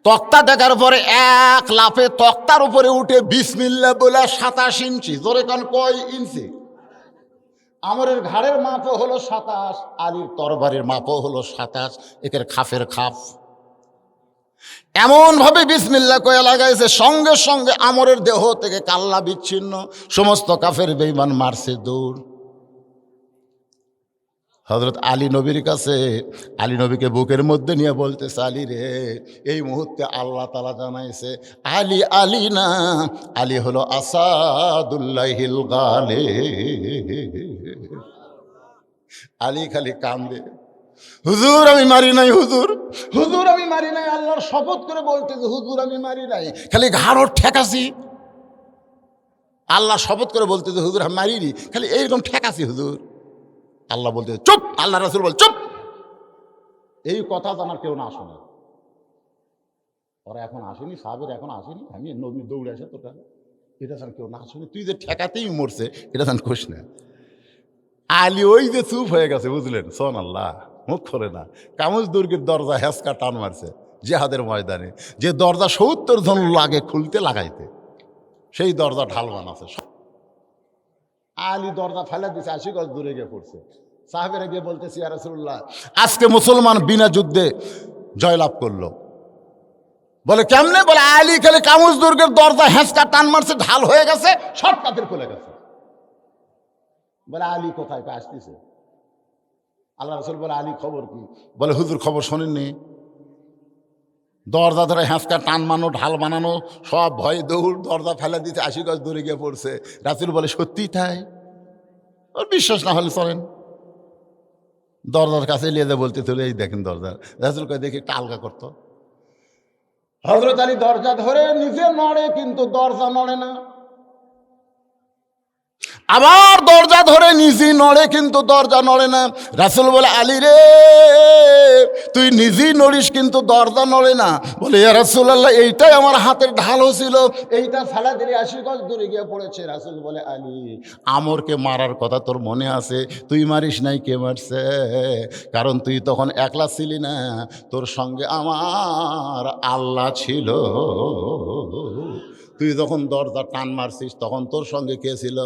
তক্তা দেখার পরে এক লাফে তক্তার উপরে উঠে বিসমিল্লাহ বলে 27 ইঞ্চি। জোরে কান কয় ইঞ্চি? আমরের ঘাড়ের মাপও হলো 27, আলীর তরবারির মাপও হলো 27। একের খাফের খাফ। এমন ভাবে বিসমিল্লাহ কয়ে লাগাইছে, সঙ্গে সঙ্গে আমরের দেহ থেকে কাল্লা বিচ্ছিন্ন, সমস্ত কাফের বেঈমান মারছে দৌড়। হযরত আলী নবীর কাছে, আলী নবীকে বুকের মধ্যে নিয়ে বলতেছে, আলী রে, এই মুহূর্তে আল্লাহ তাআলা জানাইছে আলী আলী না, আলী হলো আসাদুল্লাহিল গালিব। আলী খালি কান্দে, হুজুর আমি মারি নাই, হুজুর হুজুর আমি মারি নাই। আল্লাহর শপথ করে বলতেছে হুজুর আমি মারি নাই, খালি ঘাড় ঠেকাছি। আল্লাহ শপথ করে বলতেছে হুজুর আমি মারিনি, খালি এইরকম ঠেকাছি হুজুর। আল্লাহ বলতে চুপ, আল্লাহ রাসূল বল চুপ। এই কথা জানার কেউ না শোনে। ওরা এখন আসেনি, সাহাবের এখন আসেনি, আমি নবী দৌড়ে আসে তোটা, এটা যেন কেউ না শুনে। তুই যে ঠেকাতেই মরছে এটা যেন কোষ না। আলী ওই যে চুপ হয়ে গেছে, বুঝলেন? সোন আল্লাহ মুখ খোলে না। কামুজ দুর্গের দরজা হেসকা টান মারছে জেহাদের ময়দানে, যে দরজা 70 জন লাগে খুলতে লাগাইতে, সেই দরজা ঢাল বানাছে। আলী দরজা ফেলে দিছে, 80 গজ দূরে গিয়ে পড়ছে। সাহাবেরা গিয়ে বলতেছি ইয়া রাসূলুল্লাহ, আজকে মুসলমান বিনা যুদ্ধে জয়লাভ করলো। বলে কেমনে? বলে আলী খালি কামুজ দুর্গের দরজা হেঁচকা টান মারছে, ঢাল হয়ে গেছে, সব কাফের খুলে গেছে। বলে আলী কোথায়? আসতেছে। আল্লাহ রাসূল বলে আলী খবর কি? বলে হুজুর খবর শোনেননি, দরজা ধরে হেঁচকা টান মানো, ঢাল বানানো, সব ভয়ে দৌড়, দরজা ফেলে দিতে 80 গজ দূরে গিয়ে পড়ছে। রাসূল বলে সত্যি তাই? ওর বিশ্বাস না হলে চলেন। দরজার কাছে নিয়ে যা বলতে চলে, এই দেখেন দরজা। রাসূল কয় দেখি একটু আলগা করতো। হযরত আলী দরজা ধরে নিজে নড়ে, কিন্তু দরজা নড়ে না। আবার দরজা ধরে নিজেই নড়ে, কিন্তু দরজা নড়ে না। রাসূল বলে, আলী রে, তুই নিজেই নড়িস কিন্তু দরজা নড়ে না। বলে, ইয়া রাসূলুল্লাহ, এইটাই আমার হাতের ঢালও ছিল, এইটা ফেলা দিলে 80 গজ দূরে গিয়ে পড়েছে। রাসূল বলে, আলী, আমরকে মারার কথা তোর মনে আছে? তুই মারিস নাই, কে মারছে? কারণ তুই তখন একলা ছিলি না, তোর সঙ্গে আমার আল্লাহ ছিল। তুই যখন দরজা টান মারছিস তখন তোর সঙ্গে কে ছিল?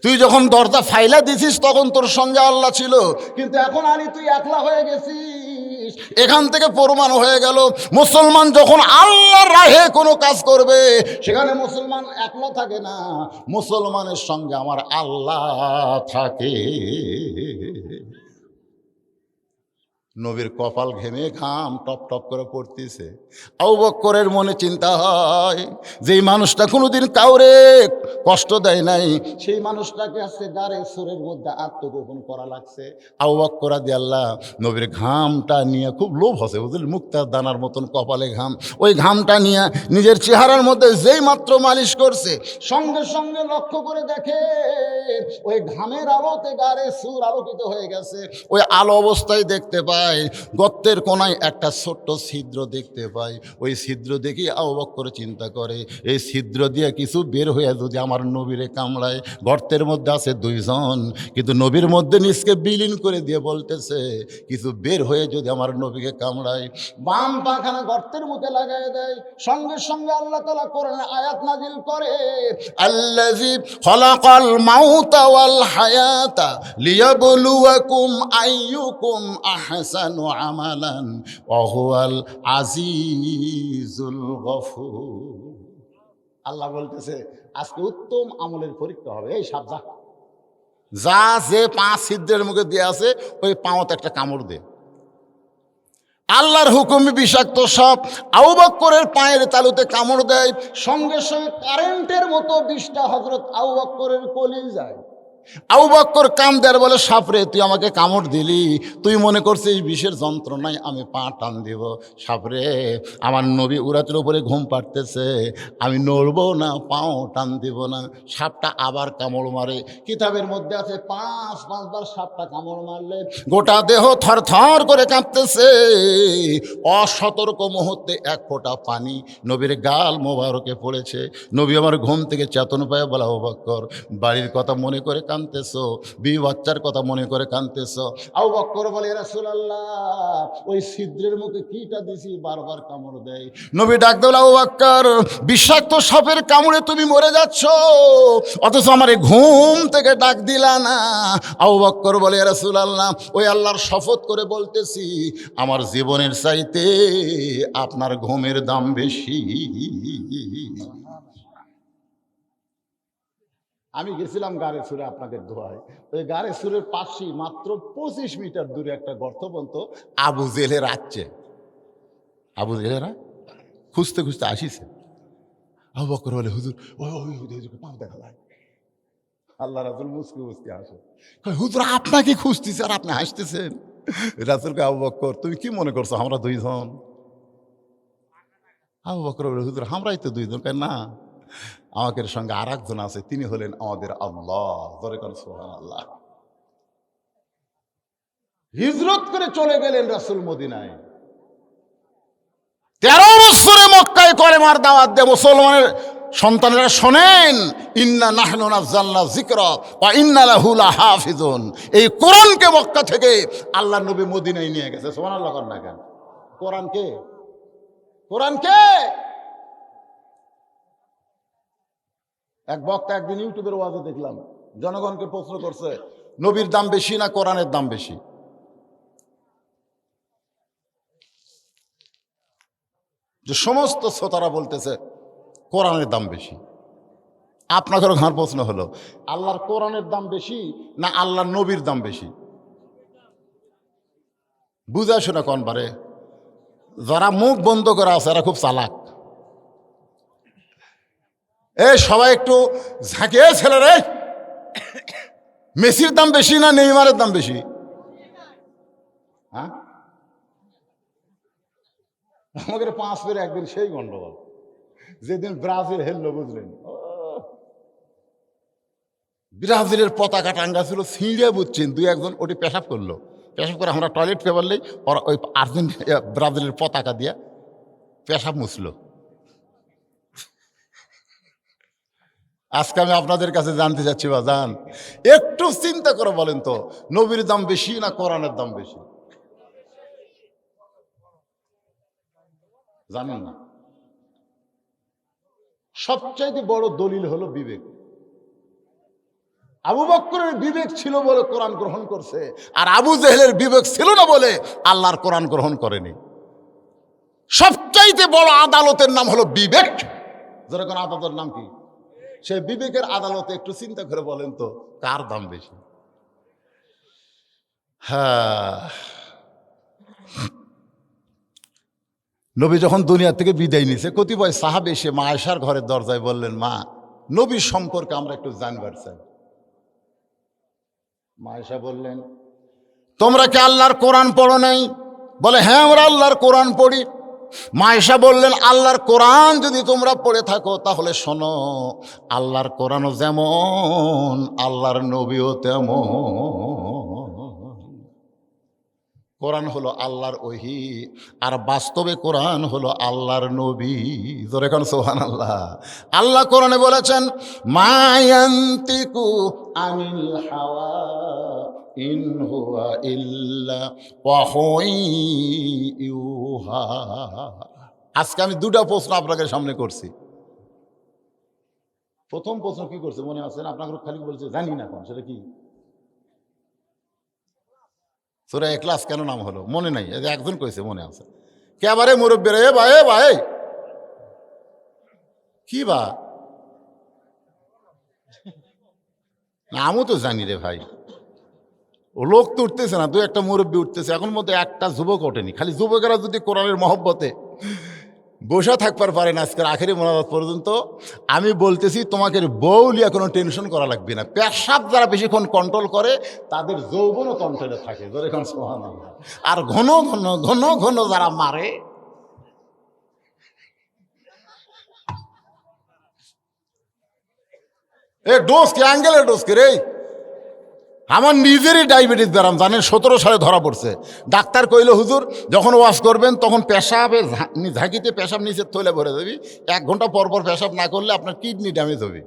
তুই যখন দরজা ফাইলা দিছিস তখন তোর সঙ্গে আল্লাহ ছিল। কিন্তু এখন আলী তুই একলা হয়ে গেছিস। এখান থেকে প্রমাণ হয়ে গেল, মুসলমান যখন আল্লাহর রাহে কোনো কাজ করবে, সেখানে মুসলমান একলা থাকে না, মুসলমানের সঙ্গে আমার আল্লাহ থাকে। নবীর কপাল ঘেমে ঘাম টপ টপ করে পড়তেছে। আবু বকরের মনে চিন্তা হয়, যেই মানুষটা কোনোদিন কাউরে কষ্ট দেয় নাই, সেই মানুষটাকে আজকে গাড়ে সুরের মধ্যে আত্মগোপন করা লাগছে। আবু বকর রাদিয়াল্লাহু নবীর ঘামটা নিয়ে খুব লোভ হচ্ছে, বুঝলেন, মুক্তার দানার মতন কপালে ঘাম। ওই ঘামটা নিয়ে নিজের চেহারার মধ্যে যেই মাত্র মালিশ করছে, সঙ্গে সঙ্গে লক্ষ্য করে দেখে ওই ঘামের আলোতে গাড়ে সুর আলোকিত হয়ে গেছে। ওই আলো অবস্থায় দেখতে পায় গর্তের কোনায় একটা ছোট্ট ছিদ্র দেখতে পাই। ওই ছিদ্র দেখি আবু বকর চিন্তা করে, এই ছিদ্র দিয়ে কিছু বের হয়ে যদি আমার নবীরে কামড়ায়। গর্তের মধ্যে আছে দুইজন, কিন্তু নবীর মধ্যে নিজকে বিলীন করে দিয়ে বলতেছে, কিছু বের হয়ে যদি আমার নবীকে কামড়ায়। বাম পাখানা গর্তের মুখে লাগাই দেয়। সঙ্গে সঙ্গে আল্লাহ তাআলা কোরআনে আয়াত নাজিল করে, আল্লাযী খলাকাল মাউতা ওয়াল হায়াতা লিয়াবলুয়াকুম আইয়ুকুম আহসানু আমালান ওয়া হুয়াল আজিজুল গফুর। আল্লাহ বলতেছে, আজকে উত্তম আমলের পরীক্ষা হবে। এই সাপ যা, যা যে 5 ছিদ্রের মুখে দিয়ে আছে, ওই পাওয়াতে একটা কামড় দে। আল্লাহর হুকুমে বিষাক্ত সাপ আবু বকরের পায়ের তালুতে কামড় দেয়। সঙ্গে সঙ্গে কারেন্টের মতো বিষটা হযরত আবু বকরের কলিজায়। আবু বকর কান্দে আর বলে, সাপরে, তুই আমাকে কামড় দিলি, তুই মনে করছিস বিষের যন্ত্রণায় আমি পা টান দেব? সাপরে, আমার নবী উরাতের উপরে ঘুম পাড়তেছে, আমি নড়বো না, পাও টান দিব না। সাপটা আবার কামড় মারে। কিতাবের মধ্যে আছে 5বার সাপটা কামড় মারলে গোটা দেহ থরথর করে কাঁপতেছে। অসতর্ক মুহূর্তে এক ফোঁটা পানি নবীর গাল মোবারকে পড়েছে। নবী আমার ঘুম থেকে চেতন পায়, বলা, আবু বকর, বাড়ির কথা মনে করে কাঁদতেছো, বিবি বাচ্চার কথা মনে করে কাঁদতেছো। আবু বকর বলে, ইয়া রাসূলুল্লাহ, ওই ছিদ্রের মুখে কিটা দিছি, বারবার কামড় দেয়। নবী ডাক দিল, আবু বকর, বিষাক্ত সাপের কামড়ে তুমি মরে যাচ্ছ, অথচ আমার ঘুম থেকে ডাক দিলা না। আবু বকর বলে, ইয়া রাসূলুল্লাহ, ওই আল্লাহর শপথ করে বলতেছি, আমার জীবনের চাইতে আপনার ঘুমের দাম বেশি। আমি গেছিলাম গাড়ে সুরে আপনাদের দোয়ায়। ওই গাড়ে সুরের পাশেই মাত্র 25 মিটার দূরে একটা গর্ত পর্যন্ত আবু জেলের আসছে। আবু জেলেরা খুঁজতে খুঁজতে আসিছে। আবু বকর বলে, হুজুর, ওই পাও দেখা যায়। আল্লাহ রাসূল মুসকি মুসকি হাসে, হুজুর আপনাকে খুঁজতেছে আর আপনি হাসতেছেন। রাসূলকে, আবু বকর, তুমি কি মনে করছো আমরা দুইজন? আবু বকর বলে, হুজুর আমরাই তো দুইজন। না, আমাদের সঙ্গে আর একজন আছে, তিনি হলেন আমাদের আল্লাহ। সুবহানাল্লাহ। হিজরত করে চলে গেলেন রাসূল মদিনায়। 13 বছরে মক্কায় কলেমার দাওয়াত দিয়ে মুসলমানের সন্তানেরা শোনেন, ইন্না নাহনু নাযালনা যিকরা ওয়া ইন্না লাহু লাহাফিজুন। এই কোরআনকে মক্কা থেকে আল্লাহর নবী মদিনায় নিয়ে গেছে। সুবহানাল্লাহ। কর না কেন? কোরআনকে, কোরআনকে। এক বক্তা একদিন ইউটিউবের ওয়াজে দেখলাম, জনগণকে প্রশ্ন করছে, নবীর দাম বেশি না কোরআনের দাম বেশি? যে সমস্ত শ্রোতারা বলতেছে কোরআনের দাম বেশি। আপনাদেরও ঘাড় প্রশ্ন হলো, আল্লাহর কোরআনের দাম বেশি না আল্লাহর নবীর দাম বেশি? বুঝে আসো না কোন বারে? যারা মুখ বন্ধ করে আছে এরা খুব চালাক। এই সবাই একটু ঝাঁকিয়ে, ছেলেরে, মেসির দাম বেশি না নেইমারের দাম বেশি? হ্যাঁ, আমাদের 5 পেরে একদিন সেই গন্ডগোল, যেদিন ব্রাজিল হেললো বুঝলেন, ব্রাজিলের পতাকা টাঙ্গা ছিল, ছিঁড়ে বুঝছেন, দুই একজন ওটি পেশাব করলো, পেশাব করে আমরা টয়লেট পেপার নেই, ওরা ওই ব্রাজিলের পতাকা দিয়া পেশাব মুছলো। আজকে আমি আপনাদের কাছে জানতে চাচ্ছি বাজান, একটু চিন্তা করে বলেন তো, নবীর দাম বেশি না কোরআনের দাম বেশি? জানেন না? সবচাইতে বড় দলিল হলো বিবেক। আবু বকরের বিবেক ছিল বলে কোরআন গ্রহণ করছে, আর আবু জেহেলের বিবেক ছিল না বলে আল্লাহর কোরআন গ্রহণ করেনি। সবচাইতে বড় আদালতের নাম হলো বিবেক। যেরকম আদালতের নাম কি? সেই বিবেকের আদালতে একটু চিন্তা করে বলেন তো, কার দাম বেশি? হ্যাঁ, নবী যখন দুনিয়া থেকে বিদায় নিছে, কতিপয় সাহাবে এসে মা আয়েশার ঘরের দরজায় বললেন, মা, নবীর সম্পর্কে আমরা একটু জানবার চাই। মা আয়েশা বললেন, তোমরা কি আল্লাহর কোরআন পড়ো নাই? বলে, হ্যাঁ, আমরা আল্লাহর কোরআন পড়ি। মা আয়েশা বললেন, আল্লাহর কোরআন যদি তোমরা পড়ে থাকো তাহলে শোনো, আল্লাহর কোরআনও যেমন আল্লাহর নবীও তেমন। কোরআন হলো আল্লাহর ওহী, আর বাস্তবে কোরআন হলো আল্লাহর নবী। জোরে কোন সুবহানাল্লাহ। আল্লাহ কোরআনে বলেছেন, মায়ান্তিকু আনিল হাওয়া ইন হুয়া ইল্লা ওয়াহয়ুন ইউহা। আজকে আমি দুটা প্রশ্ন আপনাদের সামনে করছি। প্রথম প্রশ্ন কি করছে মনে আছে? আপনাকে খালি বলছে জানি না কোন, সেটা কি? সূরা ইখলাস কেন নাম হলো মনে নাই, একজন কইছে মনে আছে। কেবারে মুরব্বীর, এ ভাই, এ ভাই, কি বা আমও তো জানি রে ভাই, ও লোক তো উঠতেছে না, দু একটা মুরব্বী উঠতেছে, এখন মধ্যে একটা যুবক ওঠেনি। খালি যুবকেরা যদি কোরআনের মহব্বতে বসে থাকবার পারে না আজকের আখেরি মোনাজাত পর্যন্ত, আমি বলতেছি তোমাকে বউ লিয়া কোনো টেনশন করা লাগবে না। পেশাব যারা বেশিক্ষণ কন্ট্রোল করে তাদের যৌবনও কন্ট্রোলে থাকে। যেরকম সুবহানাল্লাহ। আর ঘন ঘন ঘন ঘন যারা মারে, এ ডোজ কে, অ্যাঙ্গেলের ডোজ কে রে। আমার নিজেরই ডায়াবেটিস ব্যারাম জানেন, 17 সালে ধরা পড়ছে। ডাক্তার কইল, হুজুর যখন ওয়াশ করবেন তখন পেশাবের ঝাঁকিতে পেশাব নিচে থলে ভরে দেবি, 1 ঘন্টা পর পর পেশাব না করলে আপনার কিডনি ড্যামেজ হবে।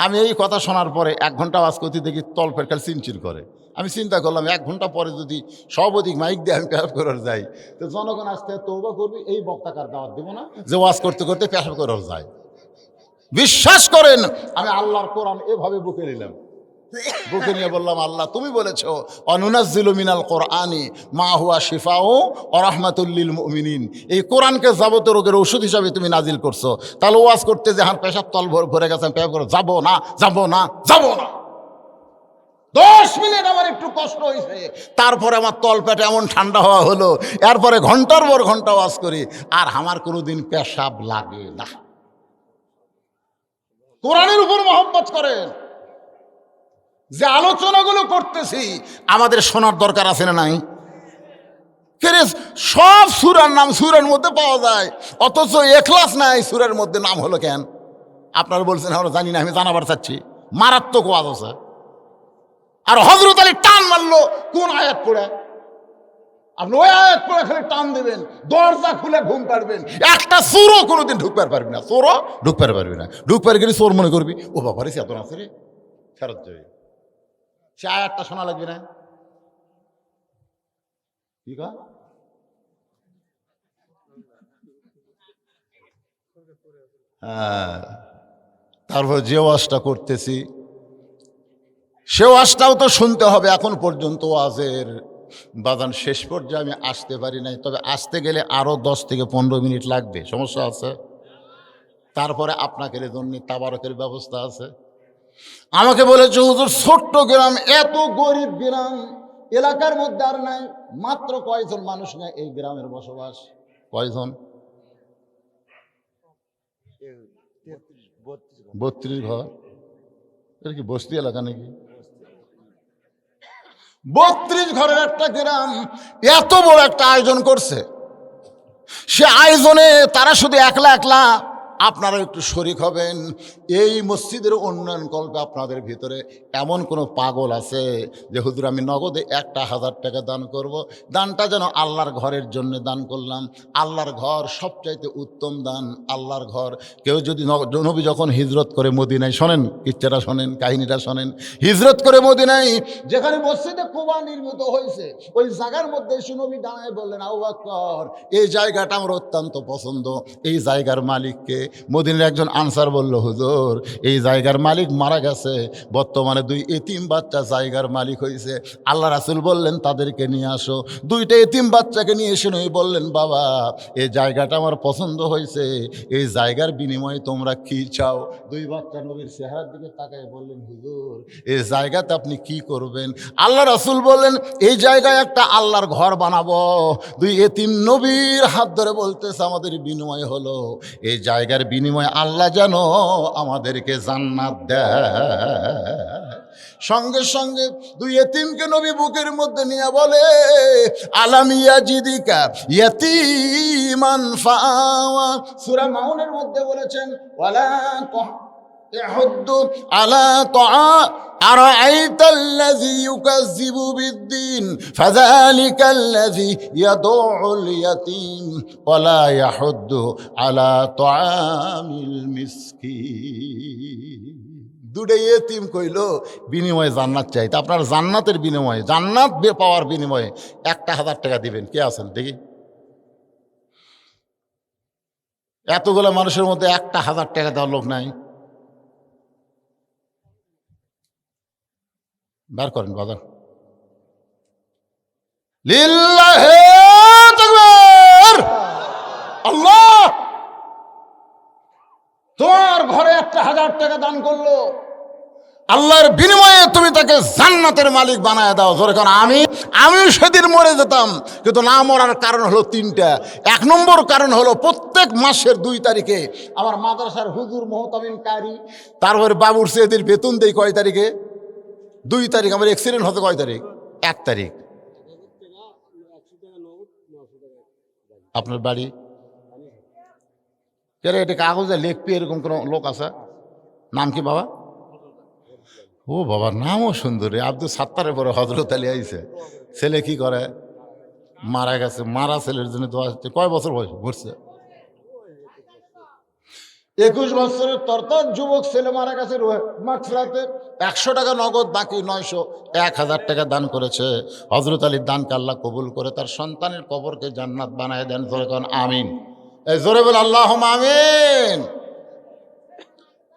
আমি এই কথা শোনার পরে 1 ঘন্টা ওয়াশ করতে দেখি তলপেট খালি চিনচির করে। আমি চিন্তা করলাম, 1 ঘন্টা পরে যদি সব অধিক মাইক দিয়ে আমি পেশাব করার যাই, তো জনগণ আসতে তওবা করবি, এই বক্তাকার দাওয়াত দিব না যে ওয়াশ করতে করতে পেশাব করার যায়। বিশ্বাস করেন, আমি আল্লাহর কোরআন এভাবে বুকে নিলাম, বুকে নিয়ে বললাম, আল্লাহ তুমি বলেছো অনুনাজ্জিলু মিনাল কোরআনি মা হুয়া শিফাউ ওয়া রাহমাতুল লিল মুমিনিন। এই কোরআনকে যাবতীয় রোগের ওষুধ হিসাবে তুমি নাজিল করছো। তাহলে ওয়াজ করতে যে হার পেশাব তল ভরে গেছে, পেশাব করে যাবো না, যাবো না, যাবো না। 10 মিনিট আমার একটু কষ্ট হয়েছে, তারপরে আমার তল পেটে এমন ঠান্ডা হওয়া হলো, এরপরে ঘন্টার পর ঘন্টা ওয়াজ করি, আর আমার কোনোদিন পেশাব লাগে না। কোরআনের উপর মহব্বত করেন। যে আলোচনাগুলো করতেছি আমাদের শোনার দরকার আছে না নাই? সব সূরার নাম সূরার মধ্যে পাওয়া যায়, অথচ ইখলাস নাই সূরার মধ্যে, নাম হলো কেন? আপনারা বলছেন আমরা জানি না, আমি জানাবার চাচ্ছি। মারাত্মক ওয়াজ আছে। আর হযরত আলী টান মারলো কোন আয়াত পড়ে? আপনি ওই আয়াত পড়ে খালি টান দেবেন, দরজা খুলে ঘুম পারবেন, একটা চোরও কোনোদিন ঢুকবার পারবি না, চোরও ঢুকবার পারবি না। ঢুকবার গেলে চোর মনে করবি, ও বাবারে চেতন আছে রে, ফেরত যাবে। সে আয়াতটা শোনা লাগবে না? কি কয়? হ্যাঁ, তারপর যে ওয়াজটা করতেছি সে ওয়াজটাও তো শুনতে হবে। এখন পর্যন্ত ওয়াজের বাদান শেষ পর্যায়ে আমি আসতে পারি নাই, তবে আসতে গেলে আরও 10 থেকে 15 মিনিট লাগবে, সমস্যা আছে। তারপরে আপনাকে জন্য তাবারকের ব্যবস্থা আছে। আমাকে বলেছে, হুজুর ছোট্ট গ্রাম, এত গরিব গ্রাম, এলাকার মধ্যে আর নাই, মাত্র কয়জন মানুষ নেই এই গ্রামের বসবাস? কয়জন? 32 ঘর। এটা কি বস্তি এলাকা নাকি? 32 ঘরের একটা গ্রাম এত বড় একটা আয়োজন করছে। সে আয়োজনে তারা শুধু একলা একলা, আপনারা একটু শরিক হবেন। এই মসজিদের উন্নয়ন কল্পে আপনাদের ভিতরে এমন কোনো পাগল আছে যে হুজুর আমি নগদে 1000 টাকা দান করব, দানটা যেন আল্লাহর ঘরের জন্য দান করলাম। আল্লাহর ঘর সবচাইতে উত্তম দান, আল্লাহর ঘর। কেউ যদি নবী যখন হিজরত করে মদিনায়, শোনেন কিচ্ছাটা শোনেন, কাহিনীটা শোনেন। হিজরত করে মদিনায় যেখানে মসজিদে কুবা নির্মিত হয়েছে, ওই জায়গার মধ্যে এসে নবী দাঁড়ায় বললেন, আবু বকর এই জায়গাটা আমার অত্যন্ত পছন্দ, এই জায়গার মালিককে? মদিনার একজন আনসার বলল, হুজুর এই জায়গার মালিক মারা গেছে, বর্তমানে 2 এতিম বাচ্চা জায়গার মালিক হয়েছে। আল্লাহ রাসূল বললেন তাদেরকে নিয়ে আসো। 2টা এতিম বাচ্চাকে নিয়ে এসে নবী বললেন, বাবা এই জায়গাটা আমার পছন্দ হয়েছে, এই জায়গার বিনিময়ে তোমরা কি চাও? 2 বাচ্চা নবীর চেহারার দিকে তাকায় বললেন, হুজুর এই জায়গাতে আপনি কি করবেন? আল্লাহ রাসূল বললেন, এই জায়গায় একটা আল্লাহর ঘর বানাবো। 2 এতিম নবীর হাত ধরে বলতেছে, আমাদের বিনিময় হলো এই জায়গার বিনিময়ে আল্লাহ যেন আমাদেরকে জান্নাত দেয়। সঙ্গে সঙ্গে 2 এতিমকে নবী বুকের মধ্যে নিয়ে বলে, আলাম ইয়াজিদিকা ইয়াতীমান ফাআওয়া। সূরা মাউনের মধ্যে বলেছেন, ওয়ালা يحض على طعام أرأيت الذي يكذب بالدين فذلك الذي يدع اليتيم ولا يحض على طعام المسكين। 2টা এতিম কইল বিনিময়ে জান্নাত চাইতে। আপনার জান্নাতের বিনিময়ে, জান্নাত পাওয়ার বিনিময়ে 1000 টাকা দিবেন। কে আছেন দেখি? এতগুলো মানুষের মধ্যে 1000 টাকা দেওয়ার লোক নাই? বার করেন বাজার। লিল্লাহে তাকবীর। আল্লাহ তোমার ঘরে 1000 টাকা দান করলো, আল্লাহর বিনিময়ে তুমি তাকে জান্নাতের মালিক বানায় দাও। জোরে কারণ আমিও সেদিন মরে যেতাম, কিন্তু না মরার কারণ হলো 3টা। 1 নম্বর কারণ হলো প্রত্যেক মাসের 2 তারিখে আমার মাদ্রাসার হুজুর মোহতামিম কারি, তারপরে বাবুর সেদিন বেতন দেই কয় তারিখে? 2 তারিখ। আমার অ্যাক্সিডেন্ট হতে কয় তারিখ? 1 তারিখ। আপনার বাড়ি কে রে? এটা কাগজে লিখবি, এরকম কোনো লোক আছে? নাম কি বাবা? ও বাবার নামও সুন্দর রে, আব্দুল সাত্তারের পরে হজরত আলী আইছে। ছেলে কি করে? মারা গেছে। মারা ছেলের জন্য দোয়া হচ্ছে। কয় বছর বয়স ঘুরছে? 21 বছরের তরতার যুবক ছেলে মারা গেছে মাগফিরাতে। 100 টাকা নগদ, বাকি 900 1000 টাকা দান করেছে। হজরত আলীর দানকে আল্লাহ কবুল করে তার সন্তানের কবরকে জান্নাত বানায় দেন। জোরে কোন আমিন। এই জোরে বল আল্লাহুম্মা আমিন।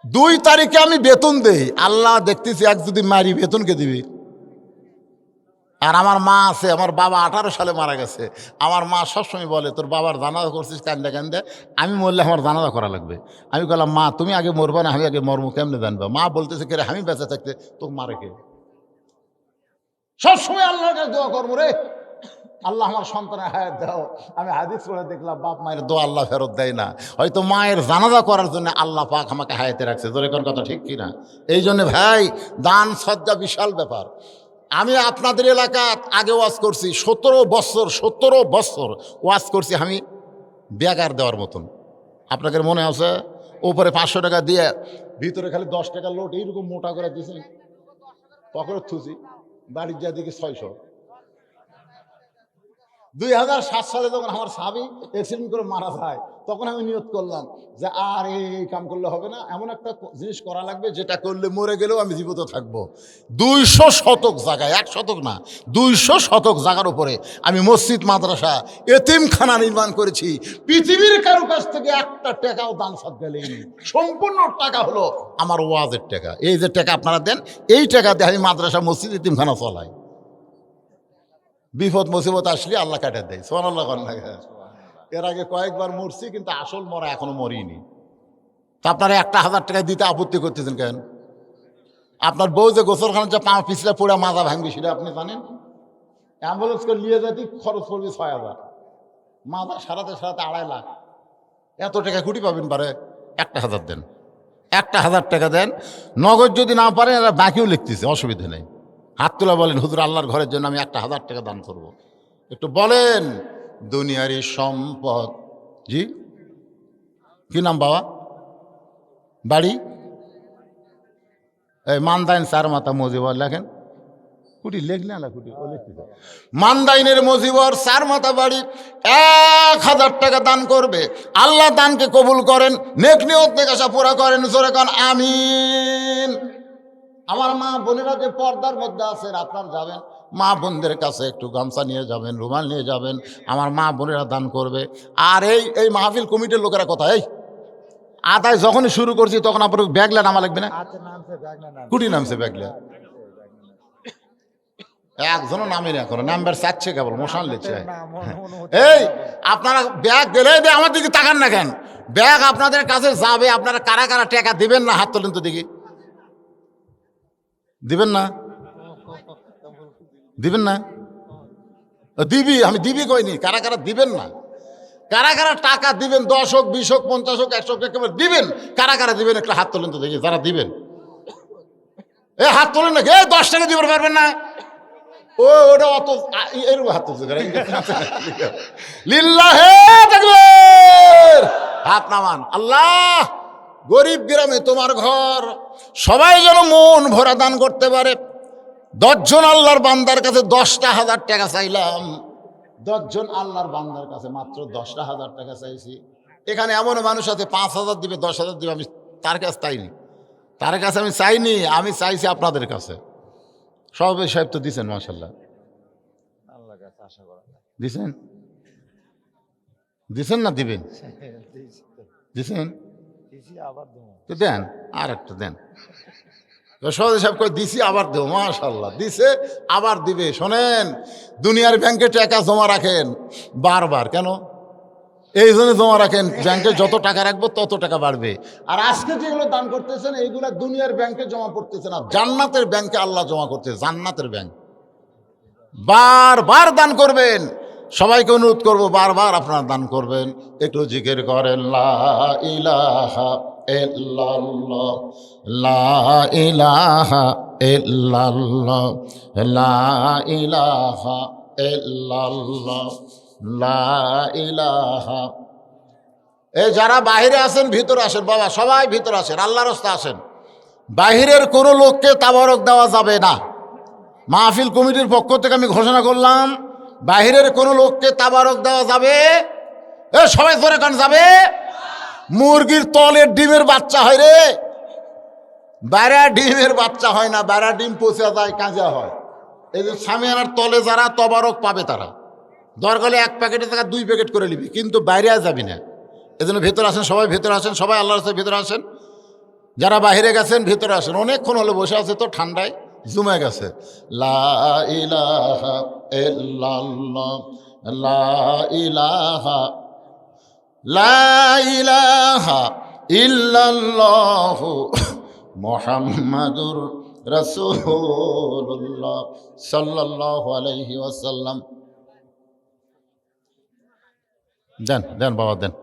2 তারিখে আমি বেতন দেই, আল্লাহ দেখতেছি এক যদি মারি বেতনকে দিবি। আর আমার মা আছে, আমার বাবা 18 সালে মারা গেছে। আমার মা সবসময় বলে, তোর বাবার জানাজা করছিস কান্দে কান্দে, আমি মরলে আমার জানাজা করা লাগবে। আমি বললাম, মা তুমি আগে মরবা না আমি আগে মরবো, কেমনে জানবা? মা বলতেছে, কে রে আমি বেঁচে থাকতে তো মারে কে? সবসময় আল্লাহর কাছে দোয়া করবো রে, আল্লাহ আমার সন্তানের হায়াত দাও। আমি হাদিস পড়ে দেখলাম, বাপ মায়ের দোয়া আল্লাহ ফেরত দেয় না। হয়তো মায়ের জানাজা করার জন্য আল্লাহ পাক আমাকে হায়াতে রাখছে। জোরে কোন কথা ঠিক কিনা? এই জন্য ভাই, দান সজ্জা বিশাল ব্যাপার। আমি আপনাদের এলাকাত আগে ওয়াজ করছি, 17 বছর ওয়াজ করছি আমি বেগার দেওয়ার মতন। আপনাদের মনে আছে? উপরে 500 টাকা দিয়ে ভিতরে খালি 10 টাকা লোট এইরকম মোটা করে দিয়েছি, পকেটে থুছি, বাড়ির যা দিকে 600। 2007 সালে যখন আমার স্বামী অ্যাক্সিডেন্ট করে মারা যায়, তখন আমি নিয়ত করলাম যে আর এই কাম করলে হবে না, এমন একটা জিনিস করা লাগবে যেটা করলে মরে গেলেও আমি জীবিত থাকবো। 200 শতক জায়গায়, 1 শতক না, 200 শতক জায়গার উপরে আমি মসজিদ, মাদ্রাসা, এতিমখানা নির্মাণ করেছি। পৃথিবীর কারো কাছ থেকে 1টা টাকাও দান সদকা নেইনি। সম্পূর্ণ টাকা হলো আমার ওয়াজের টাকা। এই যে টাকা আপনারা দেন, এই টাকা দিয়ে আমি মাদ্রাসা, মসজিদ, এতিমখানা চলাই। বিপদ মুসিবত আসলে আল্লাহ কাটা দেয়। সুবহানাল্লাহ। এর আগে কয়েকবার মরছি, কিন্তু আসল মরা এখনো মরিনি। তা আপনারা 1000 টাকা দিতে আপত্তি করতেছেন কেন? আপনার বউ যে গোসলখানা যে পা পিছলে পড়ে মাজা ভাঙবে সেটা আপনি জানেন? অ্যাম্বুলেন্স করে নিয়ে যেতে খরচ পড়বে 6000, মাজা সারাতে 2.5 লাখ। এত টাকা কুটি পাবেন পারে? 1000 দেন, 1000 টাকা দেন নগদ। যদি না পারেন এরা বাকিও লিখতেছে, অসুবিধা নেই। হাত তোলা বলেন, হুজুর আল্লাহর ঘরের জন্য আমি 1,000 টাকা দান করব। একটু বলেন। দুনিয়ারি সম্পদ। জি, কি নাম বাবা? বাড়ি? এই মান্দাইন চার মাথা মজিবর লেখেন। কুটি লেখলে না কুটি ও লিখতে। মান্দাইনের মজিবর চার মাথা বাড়ি, 1,000 টাকা দান করবে। আল্লাহ দানকে কবুল করেন, নেক নিয়ত নেক আশা পুরা করেন। জোরে কান আমিন। আমার মা বোনেরা যে পর্দার মধ্যে আছেন, আপনার যাবেন মা বোনদের কাছে একটু গামছা নিয়ে যাবেন, রুমাল নিয়ে যাবেন, আমার মা বোনেরা দান করবে। আর এই মাহফিল কমিটির লোকেরা কথা, এই আদায় যখনই শুরু করছি তখন আপনার ব্যাগলে নামা লাগবে না? আচ্ছা নামছে ব্যাগ না কুটি নামছে ব্যাগলে? একজনও নামে না, এখনো নাম্বার চাচ্ছে, কেবল মশান লিখছে। এই আপনারা ব্যাগ দিলে আমার দিকে তাকান না কেন? ব্যাগ আপনাদের কাছে যাবে, আপনারা কারা কারা টাকা দিবেন না হাত তোলেন তো দেখি। দিবেন না? দিবেন না? দিবি, আমি দিবি কইনি, কারা কারা দিবেন না? কারা কারা টাকা দিবেন? 10 হোক, 20 হোক, 50 হোক, 100 হোক, একেবারে দিবেন। কারা কারা দিবেন একটা হাত তোলেন তো দেখি, যারা দিবেন। এ হাত তোলেন না, 10 টাকা দিতে পারবেন না? ওটা অত এরকম হাত তুলছে, লিল্লাহে তাকবীর। হাত নামান। আল্লাহ, গরিব গ্রামে তোমার ঘর, সবাই যেন মন ভরা দান করতে পারে। 10 জন আল্লাহর বান্দার কাছে 10,000 টাকা চাইলাম। 10 জন আল্লাহর বান্দার কাছে মাত্র 10,000 টাকা চাইছি। এখানে এমন মানুষ আছে 5,000 দিবে, 10,000 দিবে, আমি তার কাছে চাইনি। তার কাছে আমি চাইনি, আমি চাইছি আপনাদের কাছে। সবে সাহেব তো দিচ্ছেন, মাশাল্লাহ। আল্লাহর কাছে আশা করা যায়। দিছেন? দিছেন না দিবেন? দিছেন আবার দেবো। তো দেন, আর একটা দেন। সহজ সাহেব কই দিছি আবার দেবো, মাশাল্লাহ। দিছে আবার দিবে। শোনেন, দুনিয়ার ব্যাংকে টাকা জমা রাখেন বারবার। কেন? এই জন্য জমা রাখেন, ব্যাংকে যত টাকা রাখবো তত টাকা বাড়বে। আর আজকে যেগুলো দান করতেছেন এইগুলো দুনিয়ার ব্যাংকে জমা করতেছে না, জান্নাতের ব্যাংকে আল্লাহ জমা করতে। জান্নাতের ব্যাংক। বারবার দান করবেন। সবাইকে অনুরোধ করবো, বারবার আপনারা দান করবেন। একটু জিকির করেন, লা ইলাহা ইল্লাল্লাহ, লা ইলাহা ইল্লাল্লাহ, লা ইলাহা ইল্লাল্লাহ, লা ইলাহা। এই যারা বাইরে আছেন ভিতরে আসেন বাবা, সবাই ভিতরে আসেন, আল্লাহর রাস্তা আসেন। বাহিরের কোনো লোককে তাবারক দেওয়া যাবে না। মাহফিল কমিটির পক্ষ থেকে আমি ঘোষণা করলাম, বাহিরের কোনো লোককে তাবারক দেওয়া যাবে। সবাই ধরে কান যাবে। মুরগির তলের ডিমের বাচ্চা হয় রে, বাইরা ডিমের বাচ্চা হয় না। বাইরা ডিম পচে যায়, কাঁচা হয়। এই যে সামিয়ানার তলে যারা তবারক পাবে, তারা দরকারে 1 প্যাকেটের টাকা 2 প্যাকেট করে নিবি, কিন্তু বাইরে যাবি না। এই জন্য ভেতরে আসেন, সবাই ভেতরে আসেন, সবাই আল্লাহর রাস্তায় ভেতরে আসেন। যারা বাইরে গেছেন ভিতরে আসেন, অনেকক্ষণ হলে বসে আছে তো ঠান্ডায় জমে গেছে। লা ইলাহা ইল্লাল্লাহ, লা ইলাহা, লা ইলাহা ইল্লাল্লাহু মুহাম্মাদুর রাসূলুল্লাহ সাল্লাল্লাহু আলাইহি ওয়াসাল্লাম। দেন দেন বাবা দেন।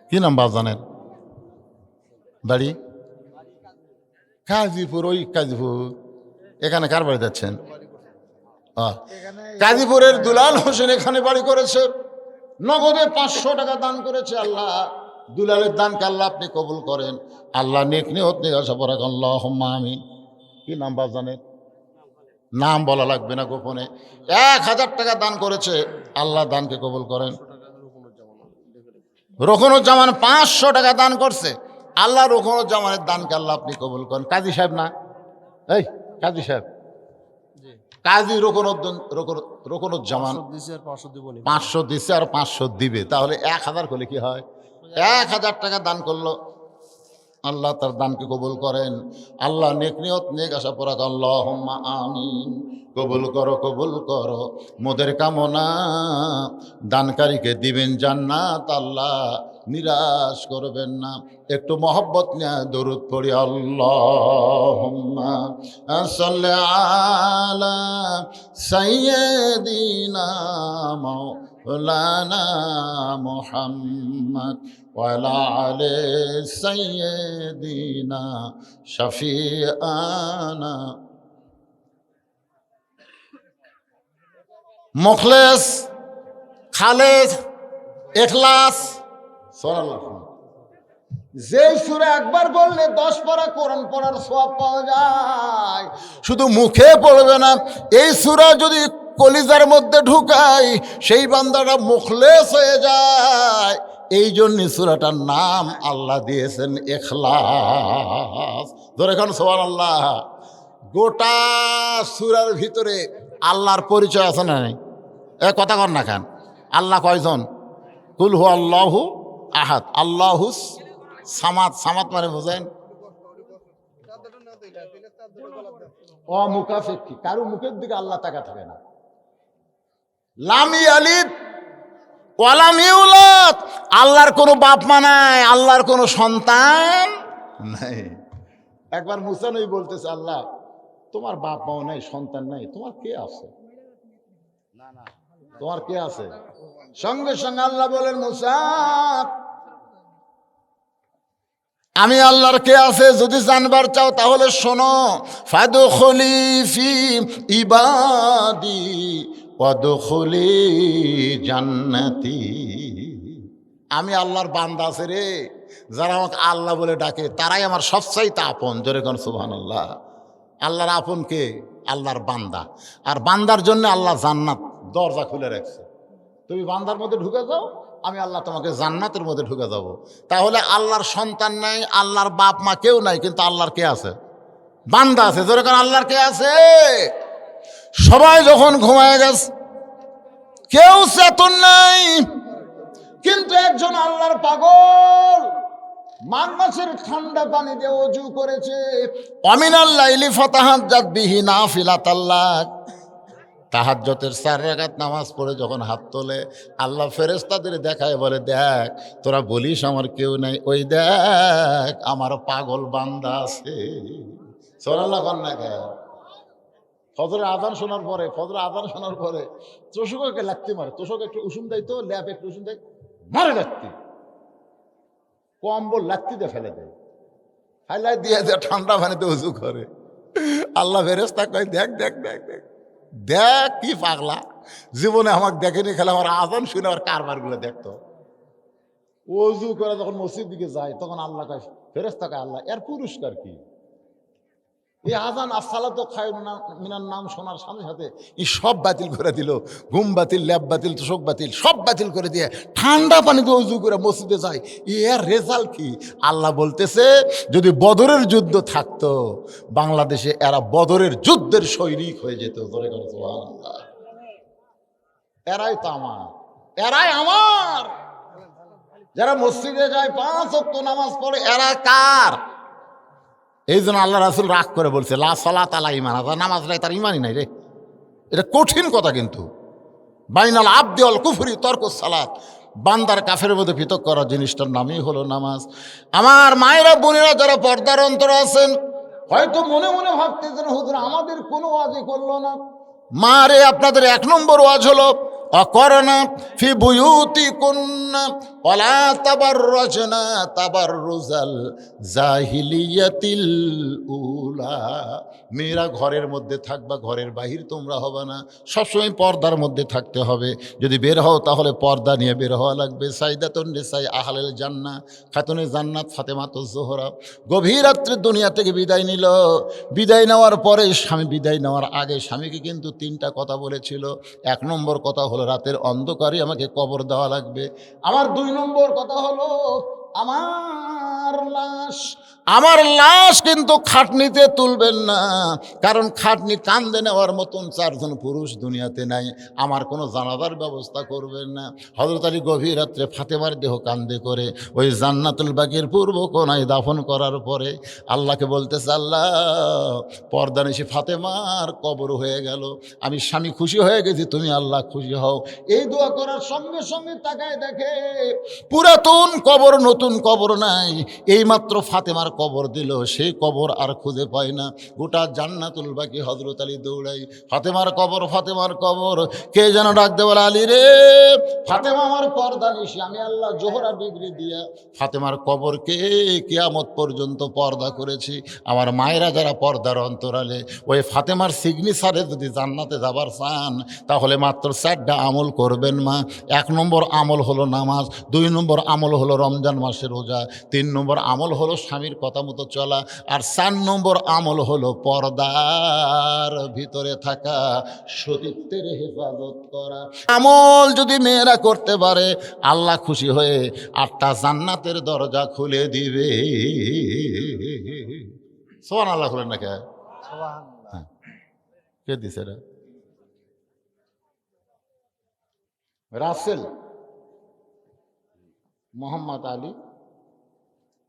কি নাম বাজানের? বাড়ি কাজীপুর। ওই কাজীপুর। এখানে কার বাড়ি যাচ্ছেন? কাজীপুরের দুলাল হোসেন এখানে বাড়ি করেছে। নগদে 500 টাকা দান করেছে। আল্লাহ দুলালের দানকে আল্লাহ আপনি কবুল করেন। আল্লাহ নেক নিয়ত নিয়ে আসা পড়া আল্লাহুম্মা আমিন। কি নাম বাজানের? নাম বলা লাগবে না, গোপনে। 1000 টাকা দান করেছে। আল্লাহ দানকে কবুল করেন। রোকনুজ্জামান 500 টাকা দান করছে। আল্লাহ রোকনুজ্জামানের দানকে আল্লাহ আপনি কবুল করেন। কাজী সাহেব না? এই কাজী সাহেব, কাজী রোকনুজ্জামান 500 দিচ্ছে আর 500 দিবে, তাহলে 1000 করলে কি হয়? 1000 টাকা দান করলো। আল্লাহ তার দানকে কবুল করেন। আল্লাহ নেক নিয়ত নেক আশা পরাক আল্লাহুম্মা আমিন। কবুল করো, কবুল করো মোদের কামনা। দানকারীকে দিবেন জান্নাত, আল্লাহ নিরাশ করবেন না। একটু মহব্বত নিয়ে দরুদ পড়ি। আল্লাহুম্মা সাল্লি আলা সাইয়্যিদিনা মাওলানা মুহাম্মদ ওয়ালা আলে সাইয়্যিদিনা শাফিআনা। মুখলেস, খালেস, এখলাস, সুবহানাল্লাহ। যেই সূরা একবার বললে 10 পারা কোরআন পড়ার সওয়াব পাওয়া যায়। শুধু মুখে পড়বে না, এই সূরা যদি কলিজার মধ্যে ঢুকায় সেই বান্দাটা মুখলেস হয়ে যায়। এই জন্য সূরাটার নাম আল্লাহ দিয়েছেন ইখলাস। ধরে এখন সুবহানাল্লাহ। গোটা সূরার ভিতরে আল্লাহর পরিচয় আছে না নাই? এ কথা কর না কেন? আল্লাহ কয়জন? কুল হু আল্লাহু আহাদ, আল্লাহুস সামাদ। সামাদ মানে বুঝেন? অমুখাপেক্ষী, কারো মুখের দিকে আল্লাহ তাকা থাকে না। লাম ইয়ালিদ ওয়া লাম ইউলাদ, আল্লাহর কোনো বাপ মা নাই, আল্লাহর কোনো সন্তান নাই। একবার মুসা নবী বলতেছে, আল্লাহ তোমার বাপ মাও নাই, সন্তান নাই, তোমার কে আছে? তোমার কে আছে? সঙ্গে সঙ্গে আল্লাহ বলেন, মুসা আমি আল্লাহর কে আছে যদি জানবার চাও তাহলে শোনো। ফাদখুলি ফি ইবাদি ওয়াদখুলি জান্নাতি। আমি আল্লাহর বান্দা আছে রে, যারা আমাকে আল্লাহ বলে ডাকে তারাই আমার সবচাইতে আপন। জোরে কোন সুবহানাল্লাহ। আল্লাহর আপন কে? আল্লাহর বান্দা। আর বান্দার জন্য আল্লাহ জান্নাত দরজা খুলে রাখছে। তুমি বান্দার মধ্যে ঢুকে যাও, আমি আল্লাহ তোমাকে জান্নাতের মধ্যে ঢুকে যাব। তাহলে আল্লাহর সন্তান নাই, আল্লাহর বাপ মা কেউ নাই, কিন্তু আল্লাহর কে আছে? বান্দা আছে। যেরকম আল্লাহর কে আছে? সবাই যখন ঘুমায় গেছে, কেউ চেতন নাই, কিন্তু একজন আল্লাহর পাগল মাঘ মাসের ঠান্ডা পানি দিয়ে ওযু করেছে। অমিনাল লাইলি ফাতাহাজ্জাত বিহি নাফিলাতাল লাক। তাহাজ্জুদের 4 রাকাত নামাজ পড়ে যখন হাত তোলে, আল্লাহ ফেরেশতাদের দেখায়, বলে দেখ তোরা বলিস আমার কেউ নাই, ওই দেখ আমার পাগল বান্দা আছে। সুবহানাল্লাহ। কন্যা ফজরের আযান শোনার পরে, তোষকে লাগতে মারে, তোষক একটু উষুম দেয়, তো ল্যাপ একটু উষুম দেয়, মারে লাগতে, কম্বল লাগতে দিয়ে ফেলে দেয়, হাইলাই দিয়ে দেয়, ঠান্ডা পানিতে উজু করে। আল্লাহ ফেরেশতা কয় দেখ দেখ দেখ দেখ দেখ কি পাগলা, জীবনে আমাকে দেখেনি, খেলে আমার আযান শুনে আমার কারবারগুলো দেখতো। ওযু করে যখন মসজিদ দিকে যায়, তখন আল্লাহ কয়, ফেরেশতা কয়, আল্লাহ এর পুরস্কার কি? এই আযান আসসালাতু খায়রুন মিনান নাম শোনার সাথে সাথে এই সব বাতিল করে দিল। ঘুম বাতিল, ল্যাব বাতিল, তোষক বাতিল, সব বাতিল করে দিয়ে ঠান্ডা পানিতে ওযু করে মসজিদে যায়। এর রেজাল্ট কি? আল্লাহ বলতেছে, যদি বদরের যুদ্ধ থাকতো বাংলাদেশে, এরা বদরের যুদ্ধের সৈনিক হয়ে যেত। সুবহানাল্লাহ। এরাই তো আমার, এরাই আমার। যারা মসজিদে যায় 5 ওয়াক্ত নামাজ পড়ে, এরা কার? এই জন্য আল্লাহ রাসূল রাগ করে বলছে, লা সালাত আলা ঈমান, নামাজ নাই, তার ইমানই নাই রে। এটা কঠিন কথা, কিন্তু বাইনাল আবদি ওয়াল কুফরি তরকুস সালাত, বান্দার কাফের মধ্যে পৃথক করা জিনিসটার নামই হলো নামাজ। আমার মায়েরা বোনেরা যারা পর্দার অন্তরে আছেন, হয়তো মনে মনে ভাবতেছেন, হুজুর আমাদের কোনো ওয়াজই করলো না। মা রে, আপনাদের 1 নম্বর ওয়াজ হলো অকরনা ফি বুয়ুতিকুন্না ওয়ালা তাবাররাজনা তাবাররুজাল জাহিলিয়াতিল উলা। মেয়েরা ঘরের মধ্যে থাকবা, ঘরের বাহির তোমরা হবে না, সবসময় পর্দার মধ্যে থাকতে হবে। যদি বের হও তাহলে পর্দা নিয়ে বের হওয়া লাগবে। সাইদাতুন নিসাই আহলাল জান্নাহ, খাতুনে জান্নাত ফাতেমাতুজ জোহরা গভীর রাত্রে দুনিয়া থেকে বিদায় নিল। বিদায় নেওয়ার পরে, স্বামী বিদায় নেওয়ার আগে স্বামীকে কিন্তু 3টা কথা বলেছিল। 1 নম্বর কথা হলো, রাতের অন্ধকারে আমাকে কবর দেওয়া লাগবে। আমার 2 নম্বর কথা হলো, আমার লাশ কিন্তু খাটনিতে তুলবেন না, কারণ খাটনি কান্দে নেওয়ার মতন 4 জন পুরুষ দুনিয়াতে নাই। আমার কোনো জানাজার ব্যবস্থা করবেন না। হযরত আলী গভীর রাত্রে ফাতেমার দেহ কান্দে করে ওই জান্নাতুল বাকির পূর্ব কোণায় দাফন করার পরে আল্লাহকে বলতেছে, আল্লাহ পর্দানিশি ফাতেমার কবর হয়ে গেল, আমি স্বামী খুশি হয়ে গেছি, তুমি আল্লাহ খুশি হও। এই দোয়া করার সঙ্গে সঙ্গে তাকায় দেখে পুরাতন কবর, নতুন কবর নাই, এইমাত্র ফাতেমার কবর দিল, সেই কবর আর খুঁজে পায় না। গোটা জান্নাতুল বাকি হযরত আলী দৌড়াই, ফাতেমার কবর, ফাতেমার কবর। কে যেন ডাকতে বলে, আলী রে, ফাতেমা আমার পর্দা নিশি, আমি আল্লাহ জোহরা ডিগ্রি দিয়া ফাতেমার কবরকে কিয়ামত পর্যন্ত পর্দা করেছি। আমার মায়েরা যারা পর্দার অন্তরালে, ওই ফাতেমার সিগনেচারে যদি জান্নাতে যাবার চান, তাহলে মাত্র 4টা আমল করবেন মা। 1 নম্বর আমল হলো নামাজ, 2 নম্বর আমল হলো রমজান মাসের রোজা, 3 নম্বর আমল হলো স্বামীর কথা মতো চলা, আর 4 নম্বর আমল হলো পর্দার ভিতরে থাকা, সতীত্বের হেফাজত করা। আমল যদি মেয়েরা করতে পারে, আল্লাহ খুশি হয়ে 8টা জান্নাতের দরজা খুলে দিবে। সুবহানাল্লাহ বলেন না কে? সুবহানাল্লাহ। কে দিছে রে? রাসেল মোহাম্মদ আলী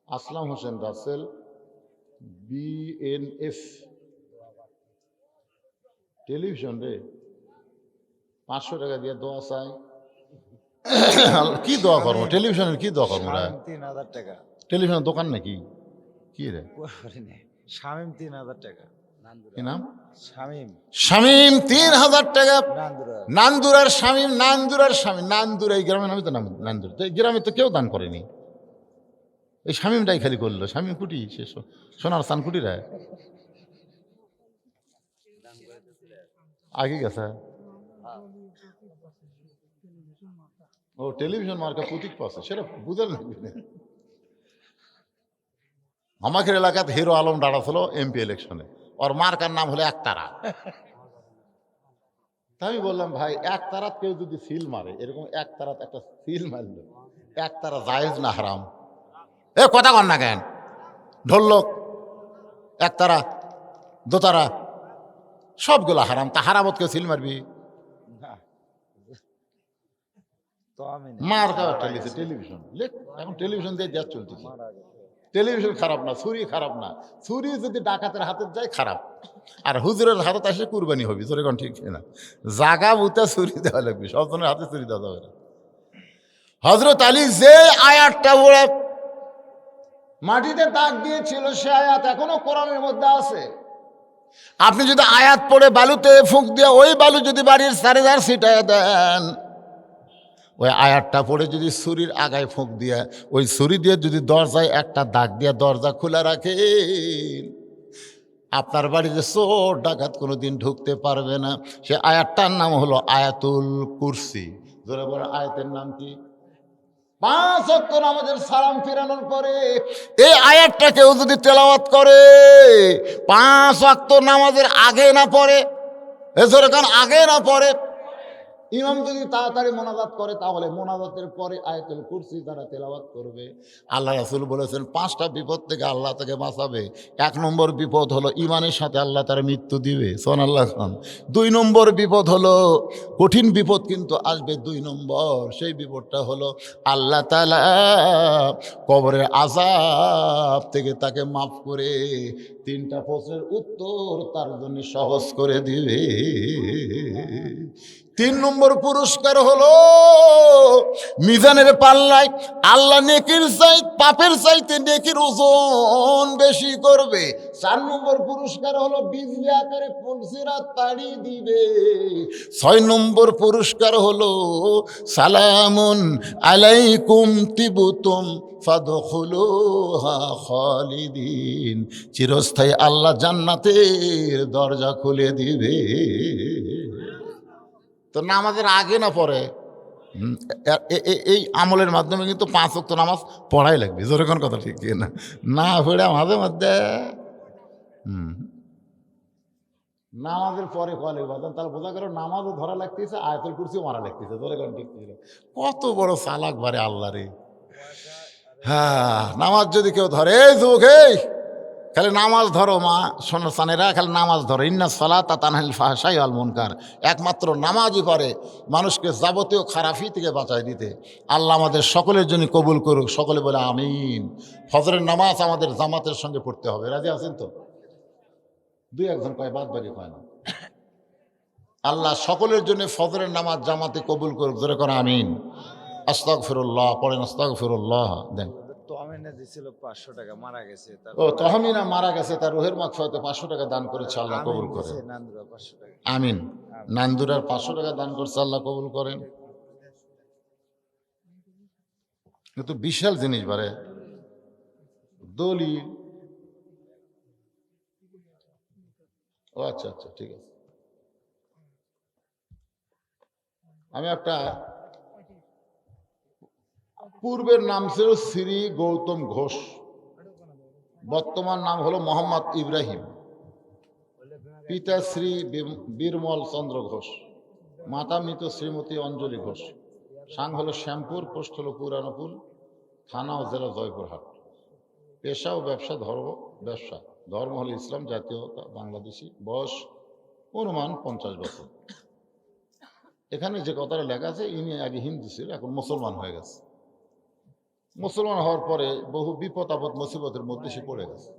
আসলাম হোসেন রাসেল, BNF টেলিভিশন রে, 500 টাকা দিয়ে দোয়া চাই। কি দোয়া করবো? টেলিভিশনের কি দোয়া করবো? শামীম 3000 টাকা। টেলিভিশনের দোকান নাকি? কি রে? শামীম 3000 টাকা। কি নাম? শামীম। শামীম 3000 টাকা। নান্দুরা। নান্দুরার শামীম, নান্দুরার শামীম। নান্দুরা এই গ্রামের নামই তো নাম নান্দুর। তো এই গ্রামে তো কেউ দান করেনি, এই শামীমটাই খালি করলো। শামীম কুটি, সে সোনার স্থান কুটি রে, আগে গেছে। ও টেলিভিশন মার্কা প্রতীক পাচ্ছে, সেটা বুঝার না। আমাদের এলাকাতে হিরো আলম দাঁড়া ছিল MP ইলেকশনে, ওর মার্কার নাম হলো একতারা। আমি বললাম, ভাই একতারাত কেউ যদি সিল মারে, এরকম একতারাত একটা সিল মারলো, একতারা জায়েজ না হারাম? এ কথা কন না কেন? ঢোলক, একতারা, দোতারা সবগুলো হারাম। তা হারামত কেউ সিল মারবি? না। তো আমি মার খাওয়া টেলিভিশন লেখ, এখন টেলিভিশন দিয়ে দেশ চলতেছে। মারা গেছে। টেলিভিশন খারাপ না, ছুরি খারাপ না। ছুরি যদি ডাকাতের হাতে যায় খারাপ, আর হুজুরের হাতে আসে কুরবানি হবি। তোর এখন ঠিক না, জাগা বুতে ছুরি দেওয়া লাগবে, সব জনের হাতে ছুরি দেওয়া যাবে না। হযরত আলী যে আয়াতটা ওরা মাটিতে দাগ দিয়েছিল, সে আয়াত এখনো কোরআনের মধ্যে আছে। আপনি যদি আয়াত পড়ে বালুতে ফুঁক দিয়ে ওই বালু যদি বাড়ির 4,000 ছিটায় দেন, ওই আয়াতটা পড়ে যদি ছুরির আগায় ফুঁক দিয়ে, ওই ছুরি দিয়ে যদি দরজায় একটা দাগ দিয়ে দরজা খোলা রাখেন, আপনার বাড়িতে চোর ডাকাত কোনোদিন ঢুকতে পারবে না। সে আয়াতটার নাম হলো আয়াতুল কুরসি। ধরে বলে আয়াতের নাম কি? 5 ওয়াক্ত নামাজের সালাম ফিরানোর পরে এই আয়াতটা কেউ যদি তেলাওয়াত করে, 5 ওয়াক্ত নামাজের আগে না পড়ে, আগে না পড়ে, ইমাম যদি তাড়াতাড়ি মোনাজাত করে, তাহলে মোনাজাতের পরে আয়াতুল কুরসি তারা তেলাওয়াত করবে। আল্লাহ রাসূল বলেছেন 5টা বিপদ থেকে আল্লাহ তাকে বাঁচাবে। 1 নম্বর বিপদ হলো ইমানের সাথে আল্লাহ তার মৃত্যু দিবে, সুবহানাল্লাহ। 2 নম্বর বিপদ হলো, কঠিন বিপদ কিন্তু আসবে 2 নম্বর, সেই বিপদটা হলো আল্লাহ তাআলা কবরের আযাব থেকে তাকে মাফ করে 3টা প্রশ্নের উত্তর তার জন্য সহজ করে দিবে। 3 নম্বর পুরস্কার হলো মিজানের পাল্লায় আল্লাহ নেকির চাই পাপের চাইতে নেকির ওজন বেশি করবে। 4 নম্বর পুরস্কার হলো বিজলি আকারে পুলসিরাত পাড়ি দিবে। 6 নম্বর পুরস্কার হলো সালামুন আলাইকুম তিবতুম ফাদখুলুহা খালিদিন, চিরস্থায়ী আল্লাহ জান্নাতের দরজা খুলে দিবে। তো নামাজের আগে না পরে এই আমলের মাধ্যমে কিন্তু 5 ওয়াক্ত নামাজ পড়াই লাগবে। যেরকম কথা ঠিক না, না পড়ে মাঝে মধ্যে নামাজের পরে কলে বাজান, তাহলে বোঝা গেল নামাজও ধরা লাগতেছে, আয়াতুল কুরসিও মারা লাগতেছে। যেরকম ঠিক ছিল, কত বড় চালাক বারে আল্লাহ রে। হ্যাঁ, নামাজ যদি কেউ ধরে, এই যুবক, এই খালি নামাজ ধরো মা সোনার সানেরা, খালি নামাজ ধরো। ইন্না সালাতা তানহাল ফাহশাই ওয়াল মুনকার, একমাত্র নামাজই পারে মানুষকে যাবতীয় খারাপি থেকে বাঁচায় দিতে। আল্লাহ আমাদের সকলের জন্য কবুল করুক। সকলে বলে আমিন। ফজরের নামাজ আমাদের জামাতের সঙ্গে পড়তে হবে, রাজি আছেন তো? 2-1 কয়, বাদ বাকি কয় না। আল্লাহ সকলের জন্য ফজরের নামাজ জামাতে কবুল করুক, জোরে করে আমিন। আস্তাগফিরুল্লাহ পড়েন, আস্তাগফিরুল্লাহ দেন। তো আমিনে দিছিল 500 টাকা, মারা গেছে। ও তহমিনা মারা গেছে, তার রুহের মাগফিরাতে 500 টাকা দান করেছে, আল্লাহ কবুল করে। নান্দুরা 500 টাকা। আমিন। আমিন। নান্দুরার 500 টাকা দান করছে, আল্লাহ কবুল করেন। কিন্তু বিশাল জিনিস বারে দলিল। ও আচ্ছা আচ্ছা, ঠিক আছে। আমি একটা, পূর্বের নাম ছিল শ্রী গৌতম ঘোষ, বর্তমান নাম হলো মোহাম্মদ ইব্রাহিম। পিতা শ্রী বীরমল চন্দ্র ঘোষ, মাতা মৃত শ্রীমতী অঞ্জলি ঘোষ। সাং হলো শ্যামপুর, পোস্ট হলো পুরানপুর, থানা ও জেলা জয়পুরহাট। পেশা ও ব্যবসা, ব্যবসা, ধর্ম হলো ইসলাম, জাতীয়তা বাংলাদেশি, বয়স অনুমান 50 বছর। এখানে যে কথাটা লেখা আছে, ইনি আগে হিন্দু ছিল, এখন মুসলমান হয়ে গেছে। মুসলমান হওয়ার পরে বহু বিপদ আপদ মুসিবতের মধ্যে সে পড়ে গেছে।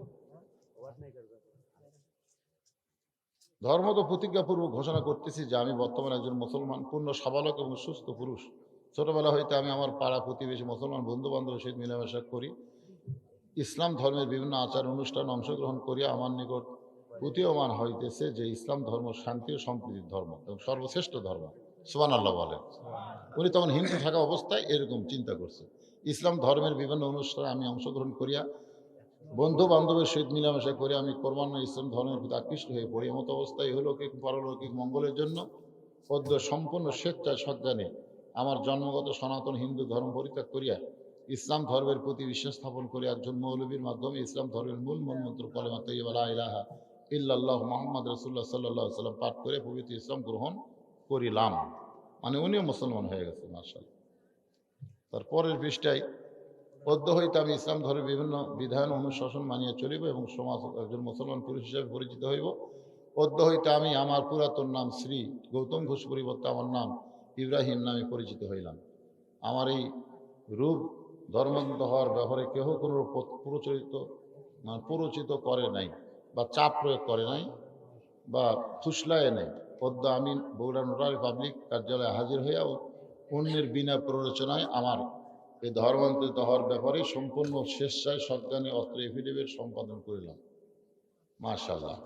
ধর্ম তো প্রতিজ্ঞাপূর্বক ঘোষণা করতেছি যে আমি বর্তমানে একজন মুসলমান, পূর্ণ সাবালক এবং সুস্থ পুরুষ। ছোটবেলা হইতে আমি আমার পাড়া প্রতিবেশী মুসলমান বন্ধু বান্ধবের সহিত মেলামেশা করি। ইসলাম ধর্মের বিভিন্ন আচার অনুষ্ঠান অংশগ্রহণ করিয়া আমার নিকট প্রতীয়মান হইতেছে যে ইসলাম ধর্ম শান্তি ও সম্প্রীতির ধর্ম এবং সর্বশ্রেষ্ঠ ধর্ম। সুবহানাল্লাহ বলেন। উনি তখন হিন্দু থাকা অবস্থায় এরকম চিন্তা করছে। ইসলাম ধর্মের বিভিন্ন অনুষ্ঠানে আমি অংশগ্রহণ করিয়া বন্ধু বান্ধবের সহিত মিলামেশা করে আমি ক্রমান্বয়ে ইসলাম ধর্মের প্রতি আকৃষ্ট হয়ে পড়ি। এমত অবস্থায় ইহলৌকিক পারলৌকিক মঙ্গলের জন্য পদ্য সম্পূর্ণ স্বেচ্ছায় সজ্ঞানে আমার জন্মগত সনাতন হিন্দু ধর্ম পরিত্যাগ করিয়া ইসলাম ধর্মের প্রতি বিশ্বাস স্থাপন করে একজন মৌলবীর মাধ্যমে ইসলাম ধর্মের মূল মন্ত্র কালেমা তাইয়্যিবা লা ইলাহা ইল্লাল্লাহু মুহাম্মাদুর রাসূলুল্লাহ সাল্লাল্লাহু আলাইহি ওয়াসাল্লাম পাঠ করে পবিত্র ইসলাম গ্রহণ করিলাম। মানে উনিও মুসলমান হয়ে গেছে, মাশাআল্লাহ। তারপরের পৃষ্ঠায়, পদ্য হইতে আমি ইসলাম ধর্মের বিভিন্ন বিধান অনুশাসন মানিয়া চলিব এবং সমাজ একজন মুসলমান পুরুষ হিসেবে পরিচিত হইব। পদ্য হইতে আমি আমার পুরাতন নাম শ্রী গৌতম ঘোষ পরিবর্তে আমার নাম ইব্রাহিম নামে পরিচিত হইলাম। আমার এই রূপ ধর্মান্তর হওয়ার ব্যাপারে কেহ কোনো প্ররোচিত করে নাই বা চাপ প্রয়োগ করে নাই বা ফুসলায় নাই। পদ্ম আমি বগুড়া নোটারি পাবলিক কার্যালয়ে হাজির হইয়া অন্যের বিনা প্ররোচনায় আমার এই ধর্মান্তরিত হওয়ার ব্যাপারে সম্পূর্ণ স্বেচ্ছায় সজ্ঞানে অত্র এফিডেভিট সম্পাদন করিলাম। মাশাআল্লাহ।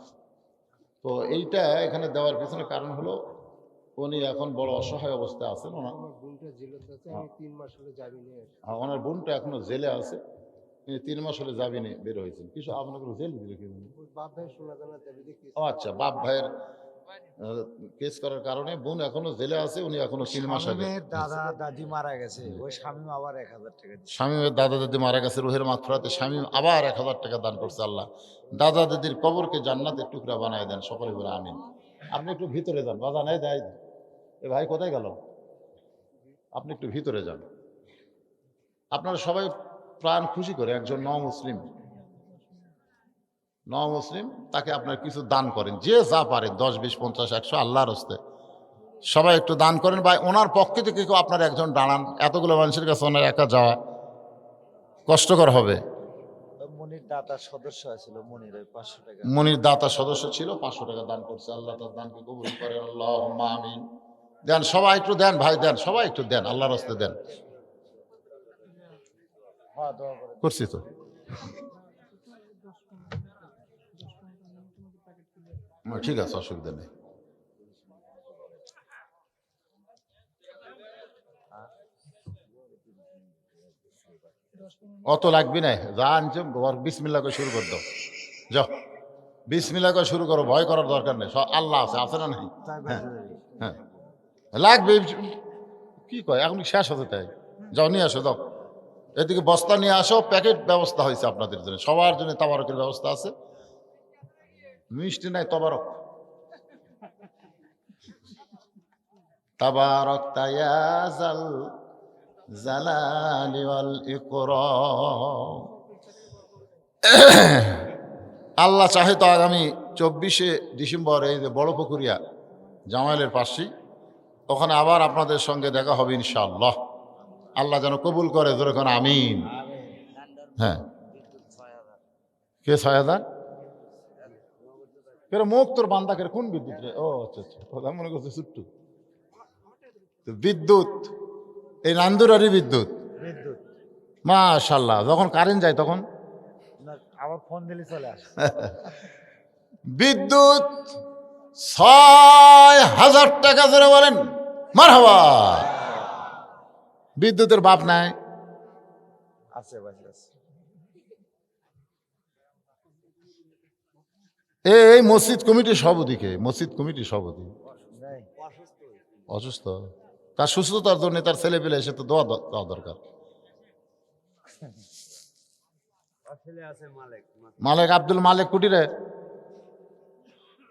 তো এইটা এখানে দেওয়ার পিছনে কারণ হলো উনি এখন বড় অসহায় অবস্থায় আছেন। ওনার বোনটা এখনো জেলে আছে, 3 মাস হলে জামিনে বের হয়েছেন। কিছু আপনাকে জেল দিল কি? ও আচ্ছা, বাপ ভাইয়ের কেস করার কারণে বোন এখনো জেলে আছে, উনি এখনো 3 মাস আগে। দাদা দাদি মারা গেছে, ওই শামীম আবার 1000 টাকা দিয়েছে। শামীমের দাদা দাদি মারা গেছে, রুহের মাগফিরাতে শামীম আবার 1000 টাকা দান করছে। আল্লাহ দাদা দাদির কবরকে জান্নাতের টুকরা বানায় দেন, সকলে বলে আমিন। আপনি একটু ভিতরে যান, বাধা নাই দেয়। এ ভাই কোথায় গেল? আপনি একটু ভিতরে যান। আপনারা সবাই প্রাণ খুশি করে একজন মুসলিম তাকে আপনার কিছু দান করেন, যে যা পারে, 10, 20, 50, 100 আল্লাহর হস্তে সবাই একটু দান করেন। বা ওনার পক্ষে থেকে কেউ আপনার একজন দাঁড়ান। এতগুলো মানুষের কাছে ওনার একা যাওয়া কষ্টকর হবে। মনির দাতা সদস্য ছিল, মনির 500 টাকা, মনির দাতা সদস্য ছিল, 500 টাকা দান করছে। আল্লাহ তার দানকে কবুল করেন, আল্লাহুম্মা আমিন। দেন সবাই একটু দেন, ভাই দেন, সবাই একটু দেন, আল্লাহর হস্তে দেন। করছি তো। ঠিক আছে, অসুবিধা নেই। অত লাগবি না, যা আনছো বিসমিল্লাহ করে শুরু করে দাও। যাও, বিসমিল্লাহ করে শুরু করো, ভয় করার দরকার নেই। আল্লাহ আছে, আছে না নাই? হ্যাঁ হ্যাঁ, লাগবে। কি কয় এখন শেষ হতে তাই? যাও নিয়ে আসো, দাও। এদিকে বস্তা নিয়ে আসো, প্যাকেট ব্যবস্থা হয়েছে আপনাদের জন্য, সবার জন্য তাবারকের ব্যবস্থা আছে। মিষ্টি নাই, তবারক। তাবারক তায়াজাল জালালি ওয়াল ইকরাম। আল্লাহ চাহে তো আগামী 24শে ডিসেম্বর এই যে বড় পুকুরিয়া জামাইলের পাশেই, ওখানে আবার আপনাদের সঙ্গে দেখা হবে ইনশাআল্লাহ। আল্লাহ যেন কবুল করে, যেরকম আমিন। হ্যাঁ, কে 6000? মুখ তোর বান্দাকের কোন বিদ্যুৎ রে? ও আচ্ছা আচ্ছা, কথা মনে করছে ছুট্টু বিদ্যুৎ, এই নান্দুরারি বিদ্যুৎ। মাশাল্লাহ, যখন কারেন্ট যায় তখন না আবার ফোন দিলে চলে আসে। বিদ্যুৎ ৬,০০০ টাকা ধরে বলেন মারহাবা। বিদ্যুতের বাপ নাই। আছে বাসে আছে। এই মসজিদ কমিটির সভাপতিকে, মসজিদ কমিটির সভাপতি নাই অসুস্থ, তার সুস্থতার জন্য তার ছেলে পেলে এসে তো দোয়া দেওয়া দরকার। মালেক, আব্দুল মালেক কুটিরে,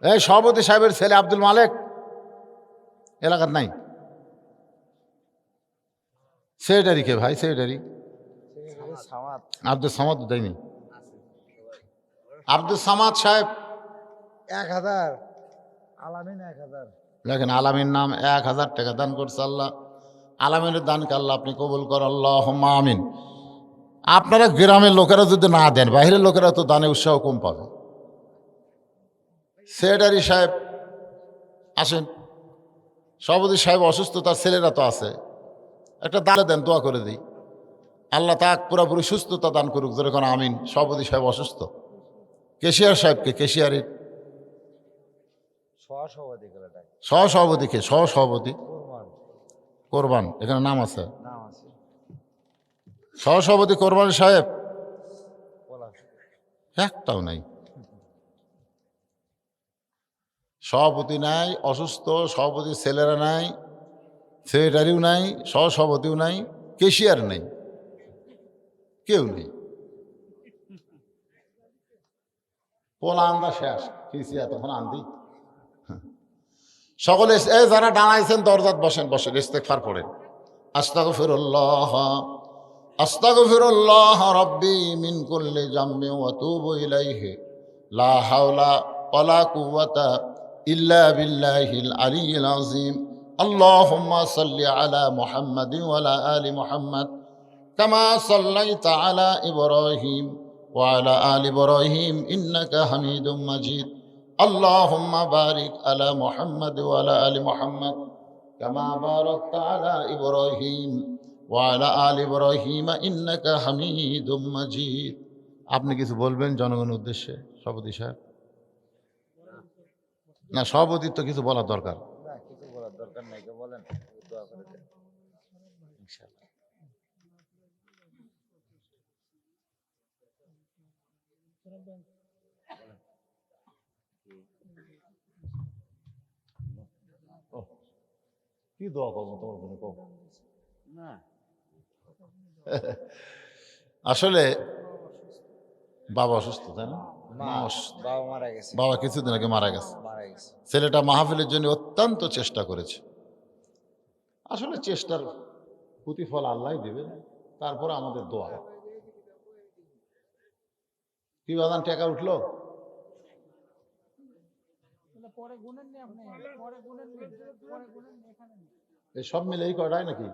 এই সভাপতি সাহেবের ছেলে আব্দুল মালেক এলাকার নাই। সেক্রেটারি কে ভাই? সেক্রেটারি সামাদ আব্দুল সামাদ দেয়নি। আব্দুল সামাদ সাহেব ১,০০০, আলামিন ১,০০০। দেখেন, আলামিন নাম ১,০০০ টাকা দান করছে আল্লাহ। আলামিনের দানকে আল্লাহ আপনি কবুল কর, আল্লাহুম্মা আমিন। আপনারা গ্রামের লোকেরা যদি না দেন, বাইরের লোকেরা তো দানে উৎসাহ কম পাবে। সেক্রেটারি সাহেব আসেন, সভাপতি সাহেব অসুস্থ, তার ছেলেরা তো আছে, একটা দাঁড়ে দেন, দোয়া করে দিই আল্লাহ তাক পুরোপুরি সুস্থতা দান করুক, যেরকম আমিন। সভাপতি সাহেব অসুস্থ। কেশিয়ার সাহেবকে, কেশিয়ারের সহসভাপতি করে ডাকে। সহসভাপতিকে, সহসভাপতি কোরবান কোরবান, এখানে নাম আছে। নাম আছে। সহসভাপতি কোরবান সাহেব পলাশ একটাও নাই। সভাপতি নাই, অসুস্থ। সভাপতির ছেলেরা নাই, সেক্রেটারিও নাই, সহসভাপতিও নাই, কেশিয়ার নেই, কেউ নেই। পোলা আন্দা শেষ, কেশিয়ার তখন আন্দি। সকলে এই যারা দাঁড়াইছেন দরজাত বসেন, বসেন, ইস্তেগফার পড়েন। আস্তাগফিরুল্লাহ, আস্তাগফিরুল্লাহ রাব্বি মিন কুল্লি জামবি ওয়া আতুবু ইলাইহি, লা হাওলা ওয়ালা কুওয়াতা ইল্লা বিল্লাহিল আলিয়্যিল আযীম। আল্লাহুম্মা সাল্লি আলা মুহাম্মাদিন ওয়া আলা আলি মুহাম্মাদ কামা সাল্লাইতা আলা ইব্রাহিম ওয়া আলা আলি ইব্রাহিম ইন্নাকা হামিদুম মাজিদ। আল্লাহুম্মা বারিক আলা মুহাম্মাদ ওয়া আলা আলি মুহাম্মাদ কামা বারাকতা আলা ইব্রাহিম ওয়া আলা আলি ইব্রাহিম ইন্নাকা হামিদুম মাজিদ। আপনি কিছু বলবেন জনগণের উদ্দেশ্যে সভাপতি সাহেব? না, সভাপতির তো কিছু বলার দরকার। না, কিছু বলার দরকার নাই, কে বলেন, দোয়া করে দেন ইনশাআল্লাহ। কি দোয়া করবো তোমার জন্য কব? না আসলে বাবা অসুস্থ, তাই না? মা, মা অসুস্থ। বাবা মারা গেছে। বাবা কিছুদিন আগে মারা গেছে। মারা গেছে। ছেলেটা মাহফিলের জন্য অত্যন্ত চেষ্টা করেছে। আসলে চেষ্টার প্রতিফল আল্লাহ দেবে, তারপরে আমাদের দোয়া। কি বাদান টাকা উঠলো? এই সব মিলে এই কয়টাই নাকি?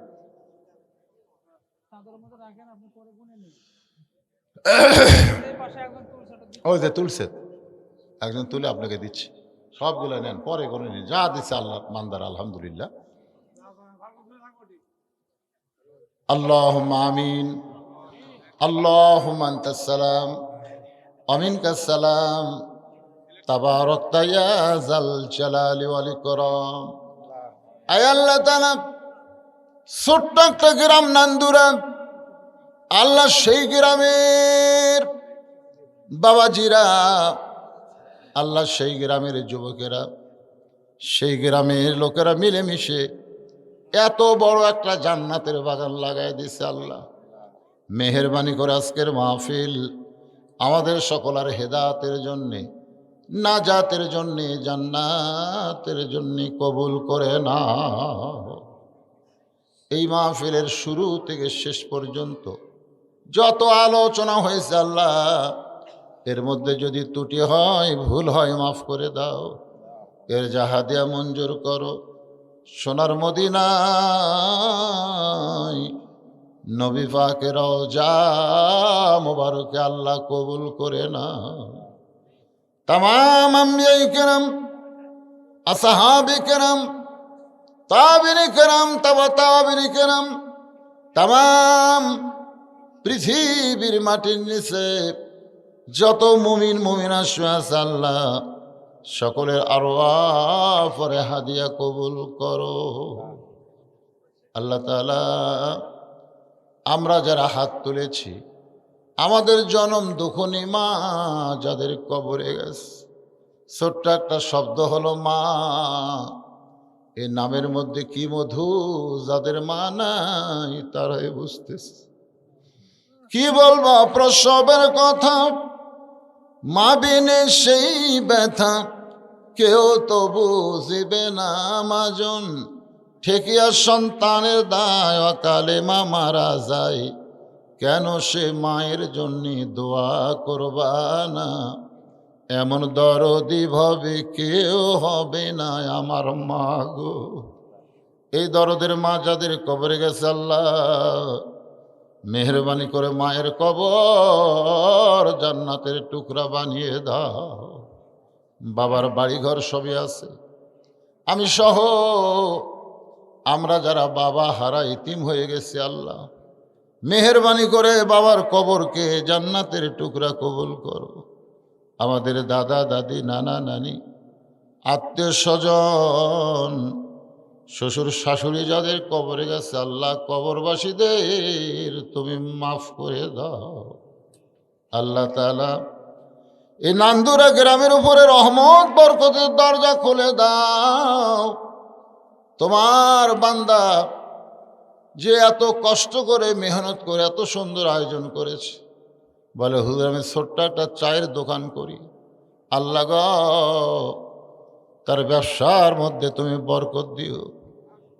ওই যে তুলছে, একজন তুলে আপনাকে দিচ্ছি, সবগুলো নেন, পরে গুনে নিন, যা দিচ্ছে আল্লাহ মান্দার আলহামদুলিল্লাহ। আল্লাহুম্মা আমিন। আল্লাহুম্মা আনতাস সালাম ওয়া মিনকাস সালাম, তাবারাকতা ইয়া যাল জালালি ওয়াল ইকরাম। আয় আল্লাহ তাআলা, ছোট্ট একটা গ্রাম নান্দুরা, আল্লাহ সেই গ্রামের বাবাজিরা, আল্লাহ সেই গ্রামের যুবকেরা, সেই গ্রামের লোকেরা মিলেমিশে এত বড় একটা জান্নাতের বাগান লাগাই দিছে আল্লাহ। মেহেরবানি করে আজকের মাহফিল আমাদের সকলের হেদায়েতের জন্যে, নাজাতের জন্যে, জান্নাতের জন্যে কবুল করে না। এই মাহফিলের শুরু থেকে শেষ পর্যন্ত যত আলোচনা হয়েছে আল্লাহ, এর মধ্যে যদি ত্রুটি হয়, ভুল হয়, মাফ করে দাও। এর জাহাদিয়া মঞ্জুর করো। সোনার মদিনায় নবী পাকের রওজা মোবারকে আল্লাহ কবুল করে না। তামাম আম্বিয়ায়ে কেরাম, আসহাবে কেরাম, তাবিঈনে কেরাম, তাবা তাবিঈনে কেরাম, তামাম পৃথিবীর মাটির নিচে যত মুমিন মুমিনা শুয়ে আছে আল্লাহ সকলের আরওয়াহ পরে হাদিয়া কবুল করো। আল্লাহ তাআলা আমরা যারা হাত তুলেছি আমাদের জনম দুঃখনী মা যাদের কবরে গেছে, ছোট্ট একটা শব্দ হলো মা, এই নামের মধ্যে কি মধু, যাদের মা নাই তারাই বুঝতেছে। কি বলবো প্রসবের কথা, মা বিনে সেই ব্যথা কেউ তো বুঝিবে না মাজন, ঠেকিয়া সন্তানের দায় অকালে মা মারা যায়, কেন সে মায়ের জন্য দোয়া করবা না, এমন দরদি ভাবে কেউ হবে না আমার মা গো। এই দরদের মা যাদের কবরে গেছে আল্লাহ মেহরবানি করে মায়ের কবর জান্নাতের টুকরা বানিয়ে দাও। বাবার বাড়িঘর সবই আছে, আমি সহ আমরা যারা বাবা হারা ইতিম হয়ে গেছি আল্লাহ মেহরবানি করে বাবার কবরকে জান্নাতের টুকরা কবুল করো। আমাদের দাদা দাদি নানা নানি আত্মীয় স্বজন শ্বশুর শাশুড়ি যাদের কবরে গেছে আল্লাহ কবরবাসীদের তুমি মাফ করে দাও। আল্লাহ তাআলা এই নান্দুরা গ্রামের উপরে রহমত বরকতের দরজা খুলে দাও। তোমার বান্দা যে এত কষ্ট করে মেহনত করে এত সুন্দর আয়োজন করেছে, বলে হুজুর আমি ছোট্ট একটা চায়ের দোকান করি, আল্লাহ গো তার ব্যবসার মধ্যে তুমি বরকত দিও।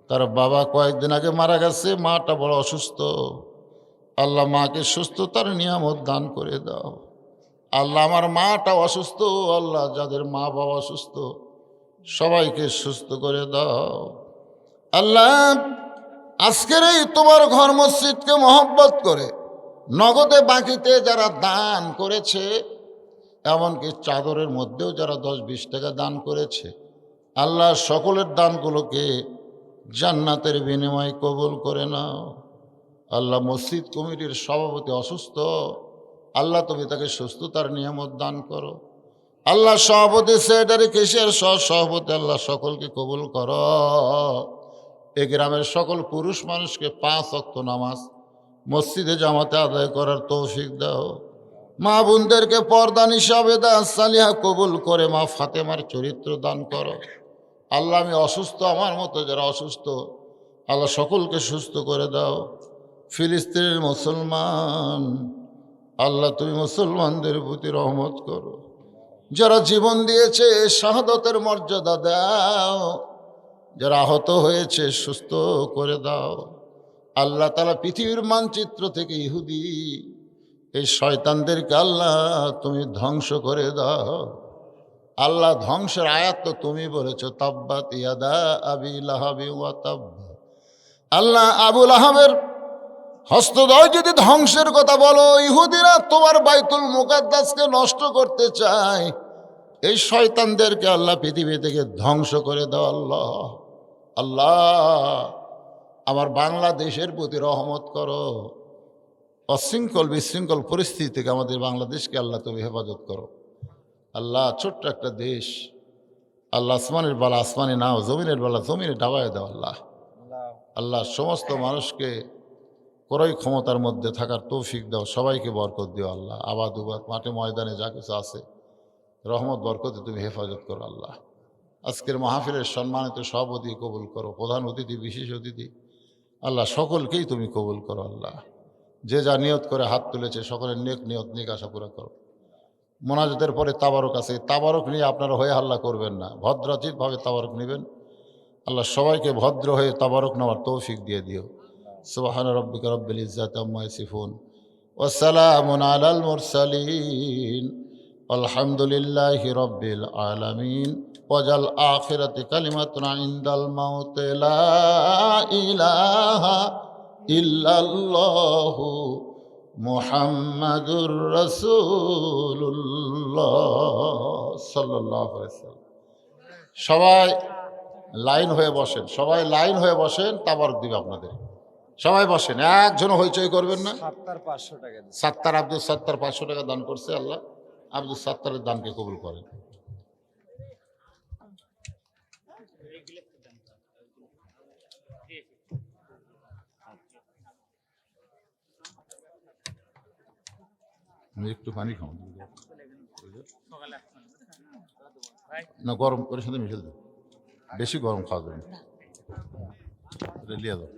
তার বাবা কয়েকদিন আগে মারা গেছে, মাটা বড় অসুস্থ, আল্লাহ মাকে সুস্থতার নিয়ামত দান করে দাও। আল্লাহ আমার মাটা অসুস্থ, আল্লাহ যাদের মা বাবা অসুস্থ সবাইকে সুস্থ করে দাও। আল্লাহ আজকের এই তোমার ঘর মসজিদকে মহব্বত করে নগদে বাকিতে যারা দান করেছে, এমনকি চাদরের মধ্যেও যারা 10-20 টাকা দান করেছে, আল্লাহ সকলের দানগুলোকে জান্নাতের বিনিময়ে কবুল করে নাও। আল্লাহ মসজিদ কমিটির সভাপতি অসুস্থ, আল্লাহ তুমি তাকে সুস্থতার নিয়ামত দান করো। আল্লাহ সভাপতি সেক্রেটারি কেশিয়ার সহ সভাপতি আল্লাহ সকলকে কবুল করো। এ গ্রামের সকল পুরুষ মানুষকে 5 ওয়াক্ত নামাজ মসজিদে জামাতে আদায় করার তৌফিক দাও। মা বোনদেরকে পর্দা নিশাবেদা সালিহা কবুল করে মা ফাতেমার চরিত্র দান করো। আল্লাহ আমি অসুস্থ, আমার মতো যারা অসুস্থ আল্লাহ সকলকে সুস্থ করে দাও। ফিলিস্তিনের মুসলমান আল্লাহ তুমি মুসলমানদের প্রতি রহমত করো। যারা জীবন দিয়েছে শাহাদতের মর্যাদা দাও, যারা আহত হয়েছে সুস্থ করে দাও। আল্লাহ তাআলা পৃথিবীর মানচিত্র থেকে ইহুদি এই শয়তানদেরকে আল্লাহ তুমি ধ্বংস করে দাও। আল্লাহ ধ্বংসের আয়াত তো তুমি বলেছো, তাব্বাত ইয়াদা আবি লাহাবি ওয়া তাব। আল্লাহ আবুল আহাবের হস্তদয় যদি ধ্বংসের কথা বলো, ইহুদিরা তোমার বাইতুল মুকাদ্দাসকে নষ্ট করতে চায়, এই শয়তানদেরকে আল্লাহ পৃথিবী থেকে ধ্বংস করে দাও। আল্লাহ আল্লাহ আমার বাংলাদেশের প্রতি রহমত করো। অশৃঙ্খল বিশৃঙ্খল পরিস্থিতি থেকে আমাদের বাংলাদেশকে আল্লাহ তুমি হেফাজত করো। আল্লাহ ছোট্ট একটা দেশ, আল্লাহ আসমানের বালা আসমানে নাও, জমিনের বালা জমিনে ডাবায় দাও। আল্লাহ আল্লাহ সমস্ত মানুষকে ক্রয় ক্ষমতার মধ্যে থাকার তৌফিক দাও, সবাইকে বরকত দিও। আল্লাহ আবাদ উবাদ মাঠে ময়দানে যা কিছু আছে রহমত বরকতে তুমি হেফাজত করো। আল্লাহ আজকের মাহফিলের সম্মানিত সভাপতি কবুল করো, প্রধান অতিথি বিশেষ অতিথি আল্লাহ সকলকেই তুমি কবুল করো। আল্লাহ যে যা নিয়ত করে হাত তুলেছে সকলের নেক নিয়ত নেক আশা পুরা করো। মোনাজাতের পরে তাবারক আছে, তাবারক নিয়ে আপনারা হয়ে হাল্লা করবেন না, ভদ্রাচিতভাবে তাবারক নেবেন। আল্লাহ সবাইকে ভদ্র হয়ে তাবারক নেওয়ার তৌফিক দিয়ে দিও। সুবহান রাব্বিকা রাব্বিল ইজ্জাতি আম্মা ইয়াসিফুন ওয়া সালামুন আলাল মুরসালিন আলহামদুলিল্লাহি রাব্বিল আলামিন। ওয়াজাল আখিরাতি কালিমাতুনা ইনদাল মাউত লা ইলাহা ইল্লাল্লাহু মুহাম্মাদুর রাসূলুল্লাহ সাল্লাল্লাহু আলাইহি ওয়াসাল্লাম। সবাই লাইন হয়ে বসেন, সবাই লাইন হয়ে বসেন, তাবারক দিবে আপনাদের। সবাই বসেন, একজন হইচই করবেন না। ৭,৫০০ টাকা দিচ্ছি। সাত্তার আব্দুল সাত্তার 500 টাকা দান করছে আল্লাহ। আব্দুল সাত্তারের দানকে কবুল করেন। আমি একটু পানি খাও না, গরম করে সাথে মিশে দেব, বেশি গরম খাওয়া যাবে না। এটা লিয়ে দাও।